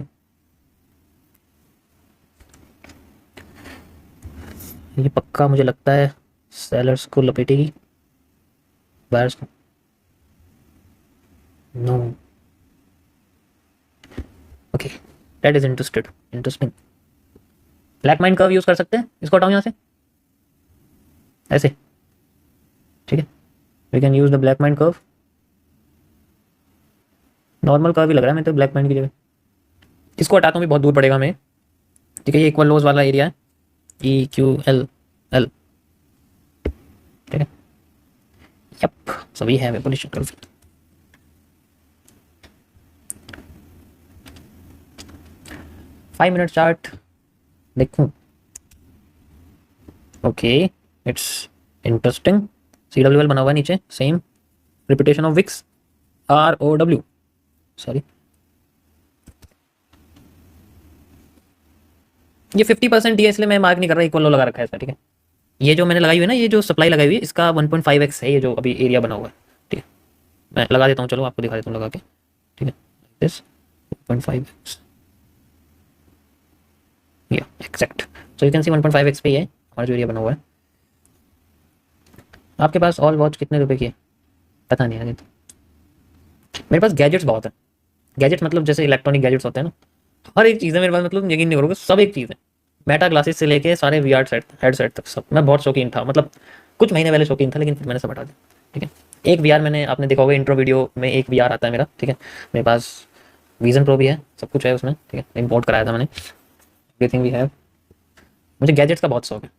ये पक्का मुझे लगता है सेलर्स को लपेटेगी, बायर्स को no. Okay, that is interesting. Black mind curve use कर सकते हैं, इसको हटाओ यहाँ से, ऐसे। ठीक है, we can use the black mind curve, normal curve ही लग रहा है मैं तो ब्लैक माइंड की जगह। इसको हटाता हूँ भी बहुत दूर पड़ेगा हमें। ठीक है, ये इक्वल लोज वाला एरिया है, ई क्यू एल एल। ठीक है, yup, so we have a position curve. 5 minute chart देखूं। Okay, it's interesting. C W L बना हुआ है नीचे, same repetition of wicks, R O W, sorry, ये 50% दिया इसलिए मैं मार्क नहीं कर रहा, इक्वल लो लगा रखा है इसका। ठीक है, ये जो मैंने लगाई हुई है ना, ये जो सप्लाई लगाई हुई है, इसका 1.5x है ये जो अभी एरिया बना हुआ है। ठीक है, मैं लगा देता हूँ, चलो आपको दिखा देता हूँ लगा के। ठीक है, दिस 1.5x, या exact, so you can C 1.5x पे ही है हमारा जो एरिया बना हुआ है। आपके पास ऑल वॉच कितने रुपए की है पता नहीं है, तो मेरे पास गैजेट्स बहुत है। गैजेट्स मतलब जैसे इलेक्ट्रॉनिक गैजेट्स होते हैं ना, हर एक चीज़ है मेरे पास, मतलब यकीन नहीं करोगे, सब एक चीज़ है। मेटा ग्लासेस से लेके सारे वी आर सेट हेडसेट तक सब, मैं बहुत शौकीन था, मतलब कुछ महीने पहले शौकीन था, लेकिन फिर मैंने सब हटा दिया। ठीक है, एक वी आर मैंने, आपने देखा होगा इंट्रो वीडियो में, एक वी आर आता है मेरा। ठीक है, मेरे पास विजन प्रो भी है, सब कुछ है उसमें। ठीक है, इम्पोर्ट कराया था मैंने, एवरीथिंग वी हैव। मुझे गैजेट्स का बहुत शौक है।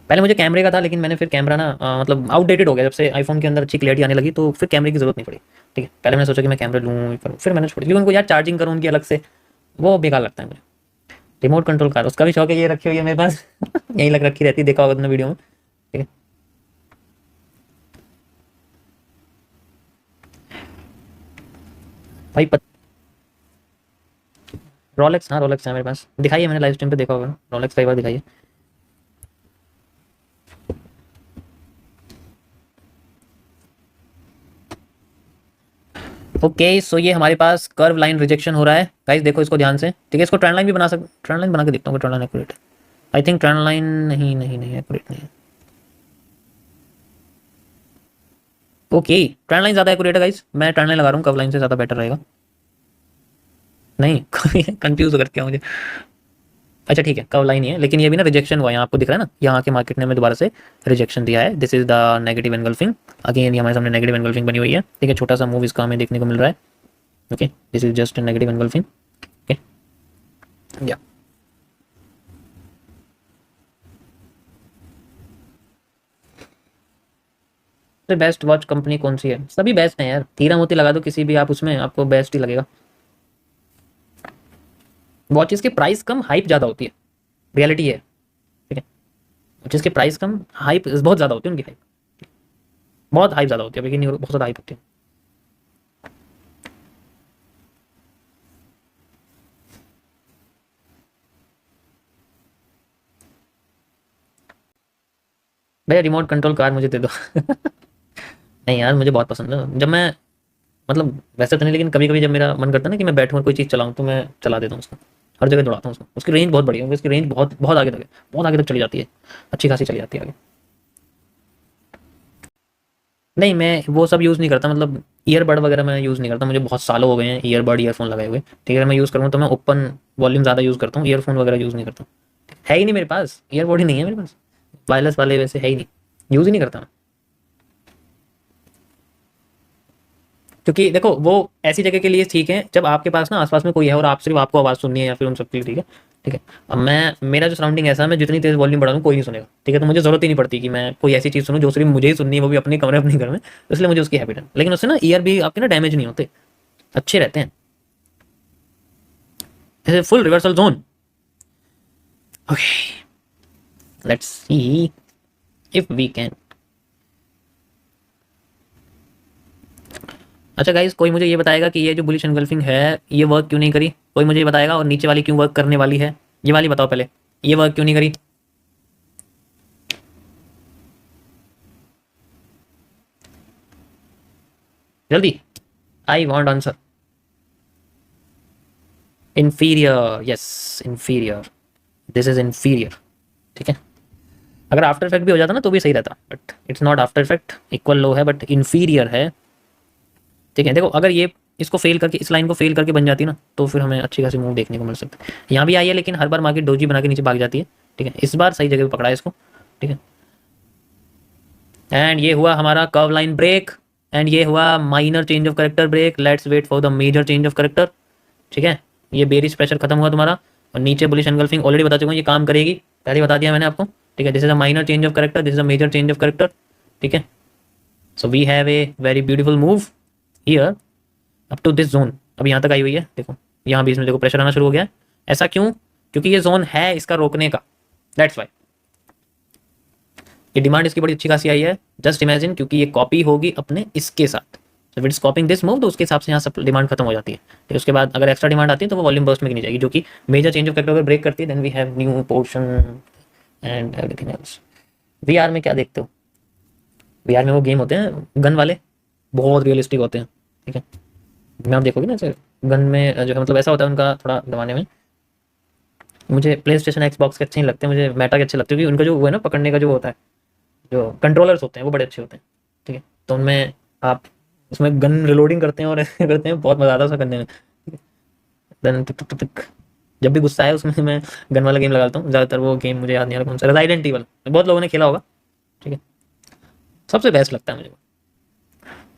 पहले मुझे कैमरे का था, लेकिन मैंने फिर कैमरा ना मतलब आउटडेटेड हो गया, जब से आईफोन के अंदर अच्छी क्लियरिटी आने लगी, तो फिर कैमरे की जरूरत नहीं पड़ी। ठीक है, पहले मैंने सोचा कि मैं कैमरा लूँ, फिर मैंने छोड़ दिया, उनको यार चार्जिंग करूँ उनकी अलग से, वो बेकार लगता है मुझे। रिमोट कंट्रोल कार, उसका भी शौक है, ये रखी हुई है मेरे पास। यहीं लग रखी रहती है, देखा होगा तुमने वीडियो में। ठीक है, भाई रोलेक्स, हाँ रोलेक्स है मेरे पास, दिखाई है मैंने लाइव स्ट्रीम पे, देखा होगा रोलेक्स कई बार दिखाई है। ओके, सो ये हमारे पास कर्व लाइन रिजेक्शन हो रहा है गाइस, देखो इसको ध्यान से। ठीक है, इसको ट्रेंड लाइन भी बना सकते, ट्रेंड लाइन बना के देखता हूँ ट्रेंड लाइन एक्यूरेट है। आई थिंक ट्रेंड लाइन नहीं नहीं नहीं एक्यूरेट नहीं है। ओके, ट्रेंड लाइन ज़्यादा एक्यूरेट है गाइस, मैं ट्रेंड लाइन लगा रहा हूँ, कर्व लाइन से ज़्यादा बेटर रहेगा। नहीं, कंफ्यूज करके मुझे। अच्छा ठीक है, कर्व लाइन ही है, लेकिन ये भी ना रिजेक्शन हुआ है, यहाँ आपको दिख रहा है ना, यहाँ के मार्केट ने में दोबारा से रिजेक्शन दिया है। This is the negative engulfing, again ये हमारे सामने नेगेटिव एंगल्फिंग बनी हुई है। ठीक है, छोटा सा मूव इसका हमें देखने को मिल रहा है। Okay, this is just negative engulfing. Okay, या तो बेस्ट वॉच कंपनी कौन सी है? सभी बेस्ट हैं यार, हीरा मोती लगा दो किसी भी आप, उसमें आपको बेस्ट ही लगेगा। वॉचेस के प्राइस कम, हाइप ज़्यादा होती है, रियलिटी है। ठीक है, वॉचेस के प्राइस कम, हाइप बहुत ज़्यादा होती है, उनकी हाइप बहुत हाइप ज़्यादा होती है, लेकिन बहुत ज़्यादा हाइप होती है। भैया रिमोट कंट्रोल कार मुझे दे दो। नहीं यार, मुझे बहुत पसंद है, जब मैं मतलब वैसे तो नहीं, लेकिन कभी कभी जब मेरा मन करता है ना कि मैं बैठूँ और कोई चीज़ चलाऊँ, तो मैं चला देता हूँ उसको, हर जगह दौड़ाता हूँ उसको। उसकी रेंज बहुत बढ़िया है, उसकी रेंज बहुत बहुत आगे तक है, बहुत आगे तक चली जाती है, अच्छी खासी चली जाती है आगे। नहीं, मैं वो सब यूज़ नहीं करता, मतलब ईयरबड वगैरह मैं यूज़ नहीं करता, मुझे बहुत सालों हो गए हैं ईयरबड ईयरफोन लगाए हुए। ठीक है, मैं यूज़ करूँ तो मैं ओपन वॉल्यूम ज़्यादा यूज़ करता हूँ, ईयरफोन वगैरह यूज़ नहीं करता। है ही नहीं मेरे पास, ईयरबड ही नहीं है मेरे पास, वायरलेस वाले वैसे है ही नहीं, यूज़ ही नहीं करता मैं। क्योंकि देखो वो ऐसी जगह के लिए ठीक है जब आपके पास ना आसपास में कोई है और आप सिर्फ आपको आवाज़ सुननी है या फिर उन सबके लिए, ठीक है। ठीक है, अब मैं, मेरा जो सराउंडिंग ऐसा है, मैं जितनी तेज़ वॉल्यूम बढ़ा दूँ कोई नहीं सुनेगा, ठीक है। तो मुझे ज़रूरत ही नहीं पड़ती कि मैं कोई ऐसी चीज़ सुनूँ जो सिर्फ मुझे ही सुननी है, वो भी अपने कमरे अपने घर में, इसलिए मुझे उसकी हैबिट है। लेकिन उससे ना ईयर भी आपके ना डैमेज नहीं होते, अच्छे रहते हैं। जैसे full reversal zone. Okay, let's see if we can. अच्छा गाइस, कोई मुझे ये बताएगा कि ये जो बुलिश एनगल्फिंग है ये वर्क क्यों नहीं करी? कोई मुझे ये बताएगा। और नीचे वाली क्यों वर्क करने वाली है? ये वाली बताओ पहले, ये वर्क क्यों नहीं करी? जल्दी, I want answer. Inferior, yes inferior, this is inferior, ठीक है। अगर आफ्टर इफेक्ट भी हो जाता ना तो भी सही रहता, but it's not after effect, equal low है बट इन्फीरियर है, ठीक है। देखो अगर ये इसको फेल करके, इस लाइन को फेल करके बन जाती ना, तो फिर हमें अच्छी खासी मूव देखने को मिल सकता है। यहाँ भी आई है लेकिन हर बार मार्केट डोजी बना के नीचे भाग जाती है, ठीक है। इस बार सही जगह पे पकड़ा है इसको, ठीक है। एंड ये हुआ हमारा कर्व लाइन ब्रेक, एंड ये हुआ minor change of character break. Let's wait for the major change of character, ठीक है। ये बेरिश प्रेशर खत्म हुआ तुम्हारा, और नीचे बुलिश एनगल्फिंग ऑलरेडी बता चुका हूँ ये काम करेगी, पहले बता दिया मैंने आपको, ठीक है। This is a minor change of character, this is a major change of character, ठीक है। So we have a very beautiful move here up to this zone. अब यहाँ तक आई हुई है, देखो यहाँ बीच में देखो प्रेशर आना शुरू हो गया है। ऐसा क्यों? क्योंकि ये जोन है इसका रोकने का, दैट्स वाई। ये डिमांड इसकी बड़ी अच्छी खासी आई है, जस्ट इमेजिन, क्योंकि ये कॉपी होगी अपने इसके साथ, जब इट इज कॉपिंग दिस मूव तो उसके हिसाब से यहाँ सब डिमांड खत्म हो जाती है। फिर उसके बाद अगर एक्स्ट्रा डिमांड आती है तो वो वॉल्यूम बर्स्ट में गिनी जाएगी, जो कि मेजर चेंज ऑफ फैक्टर अगर ब्रेक करती है, then we have new portion and everything else. VR में क्या देखते हो? वीआर में वो गेम होते हैं गन वाले, बहुत रियलिस्टिक होते हैं, ठीक है। मैं आप देखोगे ना ऐसे गन में जो है, मतलब ऐसा होता है उनका थोड़ा दबाने में। मुझे प्ले स्टेशन एक्सबॉक्स के अच्छे नहीं लगते, मुझे मेटा के अच्छे लगते हैं, क्योंकि उनका जो वो है ना पकड़ने का जो होता है, जो कंट्रोलर्स होते हैं वो बड़े अच्छे होते हैं, ठीक है। तो उनमें आप उसमें गन रिलोडिंग करते हैं और ऐसे करते हैं, बहुत मज़ा आता है उसका करने में, ठीक है। देन टिक टिक टिक, जब भी गुस्सा है उसमें मैं गन वाला गेम लगाता हूँ ज़्यादातर। वो गेम मुझे याद नहीं आ रहा कौन सा, रेसिडेंट ईवल, बहुत लोगों ने खेला होगा, ठीक है। सबसे बेस्ट लगता है मुझे।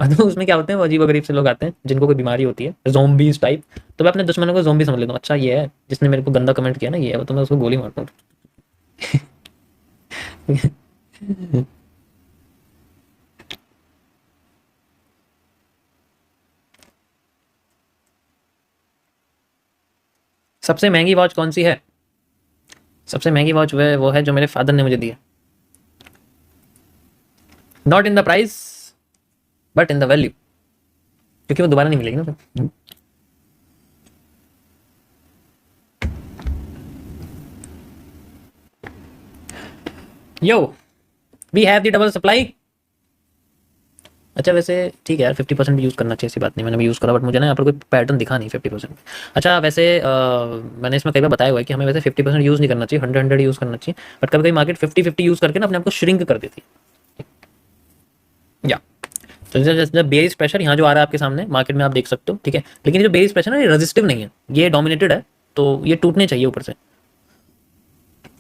तो उसमें क्या होते हैं, वो अजीब गरीब से लोग आते हैं जिनको कोई बीमारी होती है, ज़ोंबीज टाइप। तो मैं अपने दुश्मनों को ज़ोंबी समझ लेता हूँ, अच्छा ये है जिसने मेरे को गंदा कमेंट किया ना, ये है, तो मैं उसको गोली मारता हूँ। सबसे महंगी वॉच कौन सी है? सबसे महंगी वॉच वो है जो मेरे फादर ने मुझे दी है। Not in the price but in the value, क्योंकि वो दोबारा नहीं मिलेगी ना फिर। Yo, we have the double supply. अच्छा वैसे ठीक है यार, 50% भी यूज़ करना चाहिए, ऐसी बात नहीं, मैंने भी यूज़ करा, बट मुझे ना यहाँ पर कोई पैटर्न दिखा नहीं 50%। अच्छा वैसे मैंने इसमें कई बार बताया हुआ है कि हमें वैसे 50% यूज़ नहीं करना चाहिए, 100-100 यूज़ करना चाहिए, बट कभी कभी मार्केट 50-50 यूज़ करके ना अपने आप को श्रिंक कर देती है, या। तो जैसे बेरिश प्रेशर यहाँ जो आ रहा है आपके सामने मार्केट में आप देख सकते हो, ठीक है। लेकिन ये जो बेरिश प्रेशर है ये रेजिस्टिव नहीं है, ये डोमिनेटेड है, तो ये टूटने चाहिए ऊपर से।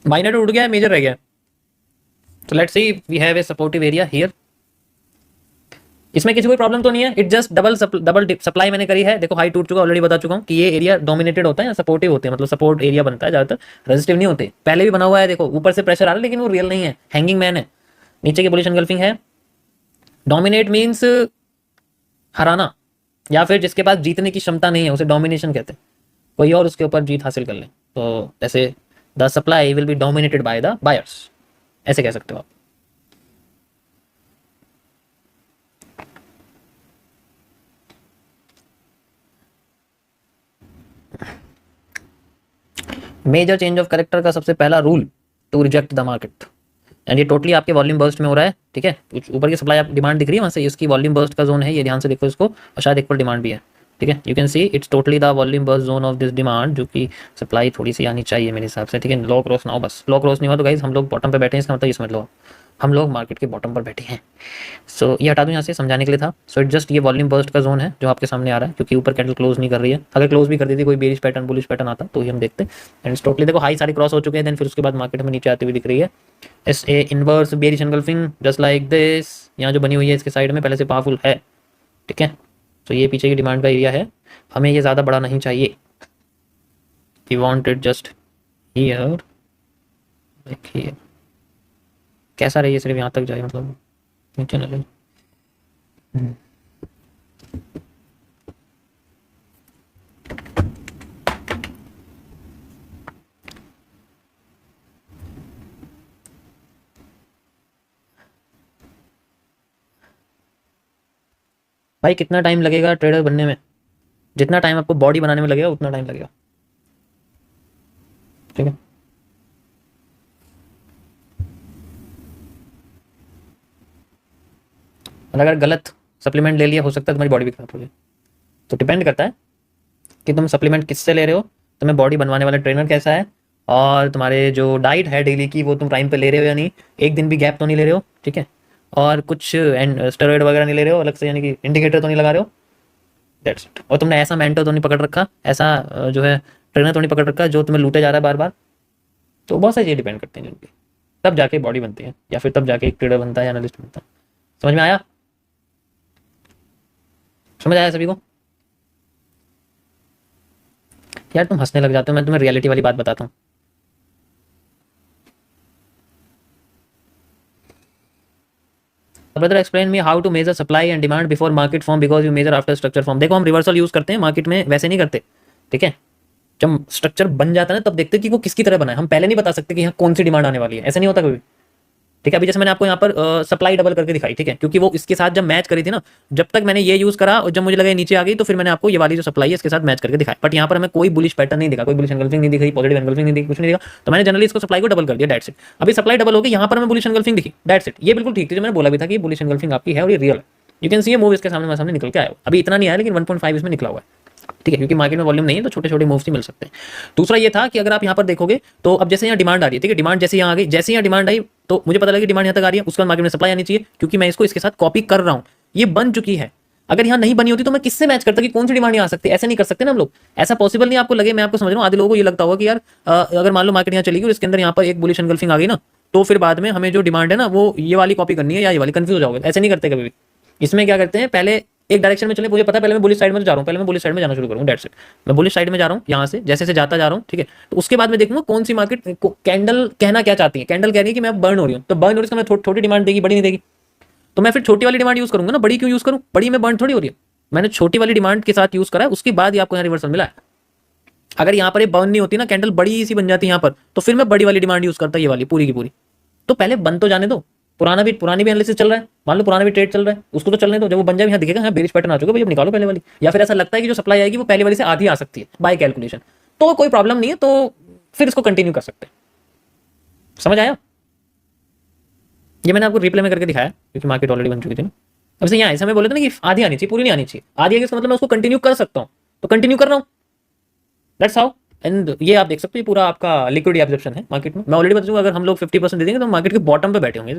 माइनर टूट गया है, मेजर रह गया। तो let's see we have a supportive area here. इसमें किसी कोई प्रॉब्लम तो नहीं है, इट जस्ट डबल सप्लाई मैंने करी है। देखो हाई टूट चुका, ऑलरेडी बता चुका हूँ कि ये एरिया डोमिनेटेड होता है या सपोर्टिव होते हैं, मतलब सपोर्ट एरिया बनता है ज़्यादातर, रेजिस्टिव नहीं होते। पहले भी बना हुआ है, देखो ऊपर से प्रेशर आ रहा है लेकिन वो रियल नहीं है, हैंगिंग मैन है। नीचे की बुलिश एनगल्फिंग है। डोमिनेट मीन्स हराना, या फिर जिसके पास जीतने की क्षमता नहीं है उसे डोमिनेशन कहते हैं, कोई और उसके ऊपर जीत हासिल कर ले। तो ऐसे the supply will be dominated by the buyers, ऐसे कह सकते हो आप। मेजर चेंज ऑफ कैरेक्टर का सबसे पहला rule, to reject the market. And ये टोटली आपके वॉल्यूम बर्स्ट में हो रहा है, ठीक है। ऊपर की सप्लाई आप डिमांड दिख रही है वहाँ से, इसकी वॉल्यूम बर्स्ट का जोन है ये, ध्यान से देखो इसको, और शायद इक्वल डिमांड भी है, ठीक है। You can see it's totally the volume burst zone of this demand, जो कि सप्लाई थोड़ी सी आनी चाहिए मेरे हिसाब से, ठीक है। लो क्रॉस ना हो बस, लो क्रॉस नहीं हुआ तो गाइस हम लोग बॉटम पे बैठे हैं, इसका मतलब ये समझ लो हम लोग मार्केट के बॉटम पर बैठे हैं। सो ये हटा दूँ यहाँ से, समझाने के लिए था। सो इट जस्ट ये वॉल्यूम बर्स्ट का जोन है जो आपके सामने आ रहा है, क्योंकि ऊपर कैंडल क्लोज नहीं कर रही है। अगर क्लोज भी कर देती कोई बेरिश पैटर्न बुलिश पैटर्न आता तो ही हम देखते। एंड टोटली देखो हाई सारी क्रॉस हो चुके हैं, देन फिर उसके बाद मार्केट में नीचे आती हुई दिख रही है। S A inverse bearish engulfing just like this, यहाँ जो बनी हुई है इसके साइड में पहले से पावरफुल है, ठीक है। तो ये पीछे की डिमांड का एरिया है, हमें ये ज़्यादा बड़ा नहीं चाहिए, we want it just here. देखिए कैसा रही, सिर्फ यहाँ तक जाए, मतलब नीचे ना ले। भाई कितना टाइम लगेगा ट्रेडर बनने में? जितना टाइम आपको बॉडी बनाने में लगेगा उतना टाइम लगेगा, ठीक है। और अगर गलत सप्लीमेंट ले लिया, हो सकता है तुम्हारी बॉडी भी खराब हो जाए। तो डिपेंड करता है कि तुम सप्लीमेंट किससे ले रहे हो, तुम्हें बॉडी बनवाने वाला ट्रेनर कैसा है, और तुम्हारे जो डाइट है डेली की वो तुम टाइम पे ले रहे हो या नहीं, एक दिन भी गैप तो नहीं ले रहे हो, ठीक है। और कुछ एंड स्टेरॉइड वगैरह नहीं ले रहे हो अलग से, यानी कि इंडिकेटर तो नहीं लगा रहे हो, दैट्स इट। और तुमने ऐसा मेंटर तो नहीं पकड़ रखा, ऐसा जो है ट्रेनर तो नहीं पकड़ रखा जो तुम्हें लूटे जा रहा है बार बार। तो बहुत सारी चीज़ें डिपेंड करती हैं जिनकी, तब जाके बॉडी बनती है, या फिर तब जाके एक ट्रेडर बनता है, एनालिस्ट बनता है। समझ में आया? समझ आया सभी को? यार तुम हंसने लग जाते हो, मैं तुम्हें रियलिटी वाली बात बताता हूँ। Brother explain me how to measure supply and demand before market form because you measure after structure form. देखो हम रिवर्सल यूज करते हैं मार्केट में, वैसे नहीं करते, ठीक है। जब स्ट्रक्चर बन जाता है ना तब देखते हैं कि वो किसकी तरह बना है, हम पहले नहीं बता सकते कि यहाँ कौन सी डिमांड आने वाली है, ऐसा नहीं होता कभी, ठीक है। अभी जैसे मैंने आपको यहाँ पर सप्लाई डबल करके दिखाई, ठीक है, क्योंकि वो इसके साथ जब मैच करी थी ना, जब तक मैंने ये यूज करा और जब मुझे लगा ये नीचे आ गई तो फिर मैंने आपको ये वाली जो सप्लाई है इसके साथ मैच करके दिखाई। बट यहाँ पर हमें कोई बुलिश पैटर्न नहीं दिखा, कोई बुलिश एंगल्फिंग नहीं दिखी, पॉजिटिव एंगल्फिंग नहीं दिखी, कुछ नहीं दिखा, तो मैंने जनरली इसको सप्लाई को डबल कर दिया, दैट्स इट। अभी सप्लाई डबल हो गई, यहाँ पर हमें बुलिश एंगल्फिंग दिखी, दैट्स इट। ये बिल्कुल ठीक थी, जो मैंने बोला भी था कि बुलिश एंगल्फिंग आपकी है और ये रियल है। यू कैन सी ये मूव इसके सामने सामने निकल के आया, अभी इतना नहीं आया लेकिन 1.5 इसमें निकला हुआ है, ठीक है, क्योंकि मार्केट में वॉल्यूम नहीं है तो छोटे छोटे मूव्स ही मिल सकते हैं। दूसरा ये था कि अगर आप यहाँ पर देखोगे तो अब जैसे यहाँ डिमांड आ रही है, ठीक है, डिमांड जैसे यहाँ आ गई, जैसे यहाँ डिमांड आई तो मुझे पता लगा कि डिमांड यहाँ तक आ रही है, उसके बाद मार्केट में सप्लाई आनी चाहिए, क्योंकि मैं इसको इसके साथ कॉपी कर रहा हूँ, ये बन चुकी है। अगर यहाँ नहीं बनी होती तो मैं किससे मैच करता कि कौन सी डिमांड यहाँ आ सकती है, ऐसे नहीं कर सकते ना हम लोग, ऐसा पॉसिबल नहीं। आपको लगे, मैं आपको समझ रहा हूँ, आधे लोगों को ये लगता होगा कि यार अगर मान लो मार्केट यहाँ चली गई और इसके अंदर यहाँ पर एक बुलिश एनगल्फिंग आ गई ना, तो फिर बाद में हमें जो डिमांड है ना वो ये वाली कॉपी करनी है या ये वाली, कंफ्यूज हो जाओगे, ऐसे नहीं करते कभी भी। इसमें क्या करते हैं, पहले एक डायरेक्शन में चले, मुझे पता है पहले मैं बुलिश साइड में जा रहा हूँ, पहले मैं बुलिश साइड में जाना शुरू करूँ, दैट्स इट। मैं बुलिश साइड में जा रहा हूँ, यहाँ से जैसे से जाता जा रहा हूँ, ठीक है। तो उसके बाद मैं देखूंगा कौन सी मार्केट कैंडल कहना क्या चाहती है, कैंडल कह रही है कि मैं बर्न हो रही हूँ, तो बर्न हो रही है, मैं छोटी डिमांड देगी, बड़ी नहीं देगी, तो मैं फिर छोटी वाली डिमांड यूज करूंगा ना, बड़ी क्यों यूज करूँ, बड़ी में बर्न थोड़ी हो रही है, मैंने छोटी वाली डिमांड के साथ यूज करा है, उसके बाद ही आपको यहाँ रिवर्सल मिला है। अगर यहाँ पर ये बर्न नहीं होती ना, कैंडल बड़ी सी बन जाती है यहाँ पर, तो फिर मैं बड़ी वाली डिमांड यूज करता, ये वाली पूरी की पूरी। तो पहले बन तो जाने दो, पुरानी भी एनालिसिस चल रहा है, मान लो पुराना भी ट्रेड चल रहा है, उसको तो चलने दो, जब वो बन जाए यहाँ दिखेगा यहाँ बेरिश पैटर्न आ चुका है, भाई अब निकालो पहले वाली। या फिर ऐसा लगता है कि जो सप्लाई आएगी वो पहले वाली से आधी आ सकती है बाय कैलकुलेशन, तो कोई प्रॉब्लम नहीं है, तो फिर इसको कंटिन्यू कर सकते हैं। समझ आया? ये मैंने आपको रिप्ले में करके दिखाया क्योंकि मार्केट ऑलरेडी बन चुकी थी ना। अब से यहाँ ऐसा मैं बोले थे ना कि आधी आनी चाहिए, पूरी नहीं आनी चाहिए, आधी आगे इसका मतलब मैं उसको कंटिन्यू कर सकता हूँ, तो कंटिन्यू कर रहा हूँ, दैट्स हाउ। एंड ये आप देख सकते हो, ये पूरा आपका लिक्विड एब्जॉर्प्शन है मार्केट में। मैं ऑलरेडी बता दूंगा, अगर हम लोग 50% दे देंगे तो मार्केट के बॉटम पे बैठे होंगे,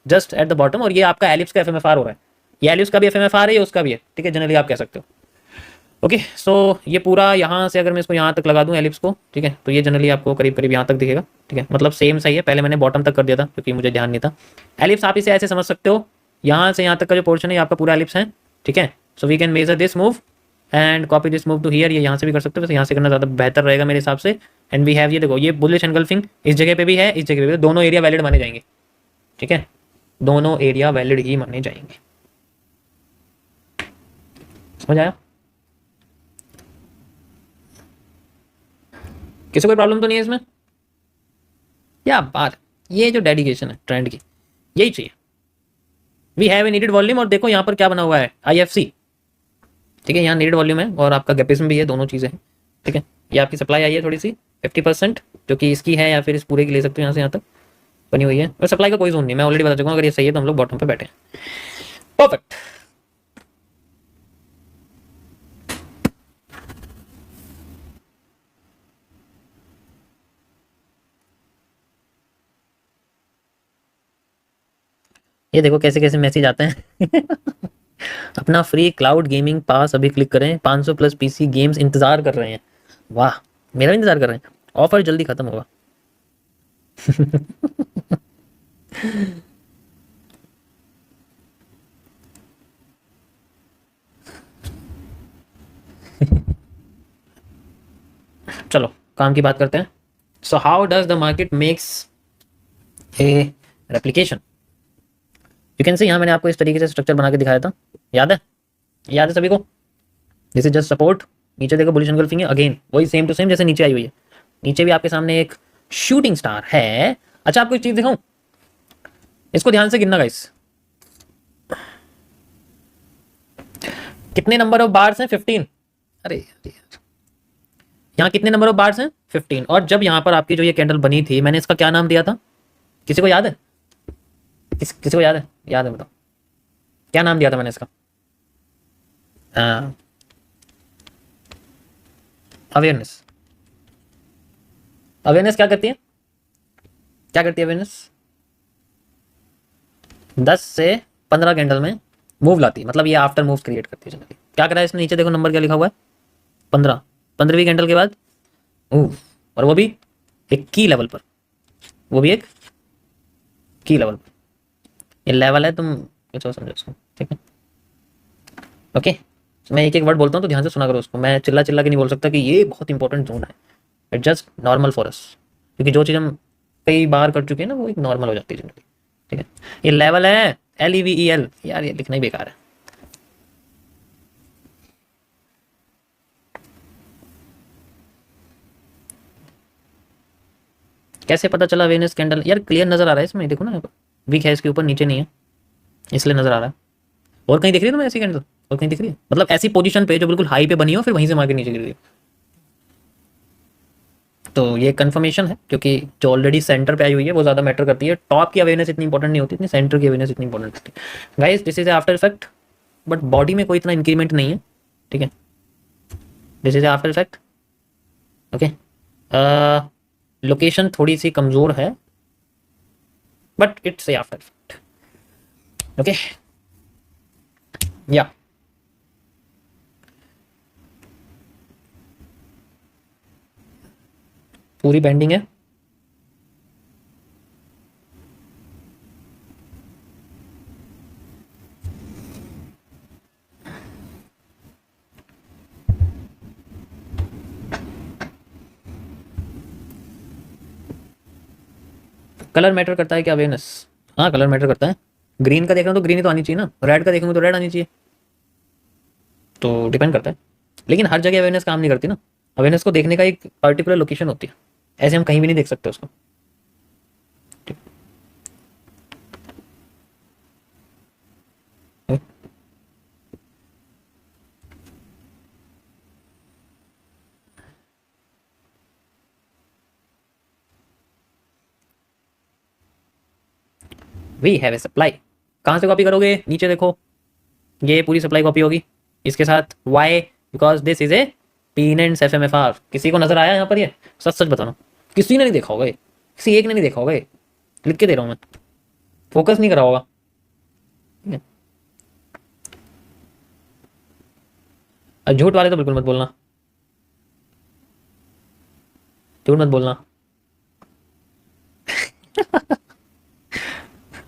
जस्ट एट द बॉटम। और ये आपका एलिप्स का एफएमएफआर हो रहा है, ये एलिप्स का भी एफएमएफआर है, ये उसका भी है, ठीक है, जनरली आप कह सकते हो। ओके, सो ये पूरा यहाँ से अगर मैं इसको यहाँ तक लगा दूँ एलिप्स को, ठीक है, तो ये जनरली आपको करीब करीब यहाँ तक दिखेगा, ठीक है, मतलब सेम सही है। पहले मैंने बॉटम तक कर दिया था क्योंकि मुझे ध्यान नहीं था। एलिप्स आप इसे ऐसे समझ सकते हो, यहाँ से यहाँ तक का जो पोर्शन है आपका पूरा एलिप्स है, ठीक है। So we can measure this move and copy this move to here, ये यहाँ से भी कर सकते हो, वैसे यहाँ से करना ज़्यादा बेहतर रहेगा मेरे हिसाब से। एंड वी हैव, ये देखो ये बुलिश एनगल्फिंग इस जगह पे भी है, इस जगह पे भी, दोनों एरिया वैलिड माने जाएंगे, ठीक है, दोनों एरिया वैलिड ही माने जाएंगे। समझ आया? किसी कोई प्रॉब्लम तो नहीं है इसमें? क्या बात, ये जो डेडिकेशन है ट्रेंड की, यही चाहिए। We have a needed volume, और देखो यहाँ पर क्या बना हुआ है, IFC, ठीक है, यहाँ नीडेड वॉल्यूम है और आपका गैपिज्म भी है, दोनों चीज़ें हैं, ठीक है। ये आपकी सप्लाई आई है थोड़ी सी 50%, जो कि इसकी है, या फिर इस पूरे की ले सकते हो, यहाँ से यहाँ तक बनी हुई है। और सप्लाई का कोई जोन नहीं, मैं ऑलरेडी बता चुका हूँ, अगर ये सही है तो हम लोग बॉटम पे बैठे हैं। परफेक्ट। ये देखो कैसे कैसे मैसेज आते हैं। अपना फ्री क्लाउड गेमिंग पास अभी क्लिक करें, 500 प्लस PC गेम्स इंतजार कर रहे हैं। वाह, मेरा भी इंतजार कर रहे हैं, ऑफर जल्दी खत्म होगा। काम की बात करते हैं। So how does the market makes a replication. You can सी, यहाँ मैंने आपको इस तरीके से स्ट्रक्चर बना के दिखाया था, याद है? याद है सभी को? दिस इज जस्ट सपोर्ट, नीचे देखो बुलिश एंगल्फिंग है, अगेन वही सेम टू सेम जैसे नीचे आई हुई है। नीचे भी आपके सामने एक शूटिंग स्टार है। अच्छा, आपको एक चीज दिखाऊं, इसको ध्यान से गिनना गाइस। कितने नंबर ऑफ बार्स हैं? 15। अरे यार, यहाँ कितने नंबर ऑफ बार्स हैं? 15। और जब यहाँ पर आपकी जो ये कैंडल बनी थी, मैंने इसका क्या नाम दिया था? किसी को याद है? किसी को याद है? याद है बताओ, क्या नाम दिया था मैंने इसका? अवेयरनेस। अवेयरनेस क्या करती है? क्या करती है अवेयरनेस? 10 से 15 कैंडल में मूव लाती है, मतलब ये आफ्टर मूव क्रिएट करती है जनरली। क्या करा है इसने? नीचे देखो नंबर क्या लिखा हुआ है, 15। 15वीं कैंडल के बाद मूव, और वो भी एक की लेवल पर, वो भी एक की लेवल पर। ये लेवल है, तुम कुछ और समझो उसको, ठीक है? ओके, मैं एक एक वर्ड बोलता हूँ तो ध्यान से सुना करो उसको। मैं चिल्ला चिल्ला के नहीं बोल सकता कि ये बहुत इंपॉर्टेंट जोन है। It just normal for us, क्योंकि जो चीज़ हम कई बार कर चुके हैं ना, वो एक नॉर्मल हो जाती है जनरली, ठीक है? ये लेवल है, LEVEL। यार ये लिखना ही बेकार है। कैसे पता चला वेनस कैंडल? यार क्लियर नजर आ रहा है इसमें, देखो ना, वीक है इसके ऊपर, नीचे नहीं है, इसलिए नजर आ रहा है। और कहीं दिख रही है तुम्हें ऐसी कैंडल? और कहीं दिख रही है? मतलब ऐसी पोजीशन पे जो बिल्कुल हाई पे बनी हो, फिर वहीं से मार्केट नीचे गिर रही है। तो ये कंफर्मेशन है, क्योंकि जो ऑलरेडी सेंटर पे आई हुई है वो ज़्यादा मैटर करती है। टॉप की अवेयरनेस इतनी इंपॉर्टेंट नहीं होती, इतनी सेंटर की अवेयरनेस इतनी इंपॉर्टेंट होती है। Guys this is after effect, but body में कोई इतना इंक्रीमेंट नहीं है, ठीक है? This is after effect, okay? Location थोड़ी सी कमज़ोर है, but it's A after effect, okay? या पूरी बेंडिंग है। कलर मैटर करता है क्या अवेयरनेस? हाँ कलर मैटर करता है। ग्रीन का देख रहा हूँ तो ग्रीन ही तो आनी चाहिए ना, रेड का देखूंगा तो रेड आनी चाहिए, तो डिपेंड करता है। लेकिन हर जगह अवेयरनेस काम नहीं करती ना। अवेयरनेस को देखने का एक पर्टिकुलर लोकेशन होती है, ऐसे हम कहीं भी नहीं देख सकते उसको। We have a supply. कहाँ से कॉपी करोगे? नीचे देखो, ये पूरी सप्लाई कॉपी होगी इसके साथ। Why? Because this is a pennants FMFR। किसी को नजर आया यहाँ पर? ये सच सच बताना, किसी ने नहीं देखा होगा, किसी एक ने नहीं देखा होगा। लिख के दे रहा हूँ मैं, फोकस नहीं करा होगा, ठीक है? और झूठ वाले तो बिल्कुल मत बोलना, झूठ मत बोलना।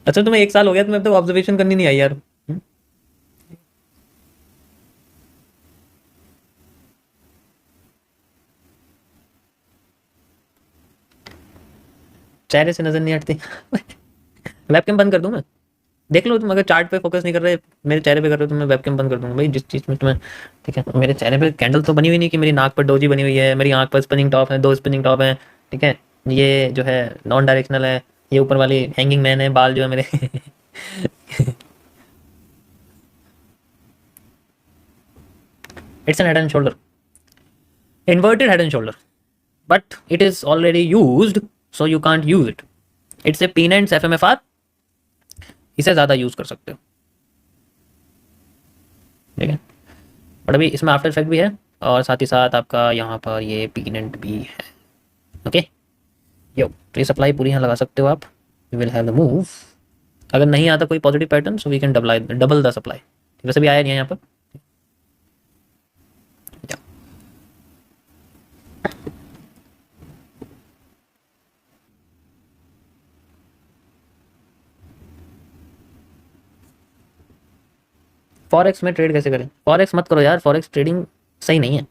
अच्छा तुम्हें 1 साल हो गया, तुम्हें अब तक ऑब्जर्वेशन करनी नहीं आई यार? चेहरे से नजर नहीं हटती। वेबकैम बंद कर दूं मैं? देख लो तुम, अगर चार्ट पे फोकस नहीं कर रहे, मेरे चेहरे पे कर रहे हो, तो मैं वेबकैम बंद कर दूंगा भाई, जिस चीज़ में तुम्हें, ठीक है? मेरे चेहरे पे कैंडल तो बनी हुई नहीं कि मेरी नाक पर डोजी बनी हुई है, मेरी आंख पर स्पिनिंग टॉप है, 2 स्पिनिंग टॉप है, ठीक है? ये जो है नॉन डायरेक्शनल है, ये ऊपर वाली हैंगिंग मैन है, बाल जो है मेरे। It's an head and shoulder, inverted head and shoulder, but it is already used, so you can't use it. It's a pennants FMFR, इसे ज़्यादा यूज़ कर सकते हो, ठीक है? बट अभी इसमें आफ्टर इफेक्ट भी है, और साथ ही साथ आपका यहाँ पर ये पीनेंट भी है, ओके? यो, तो ये सप्लाई पूरी यहाँ लगा सकते हो आप। We will have the move. अगर नहीं आता कोई positive pattern, so we can double the supply. वैसे भी आया नहीं है यहाँ पर। फॉरेक्स में ट्रेड कैसे करें? फॉरेक्स मत करो यार, फॉरेक्स ट्रेडिंग सही नहीं है।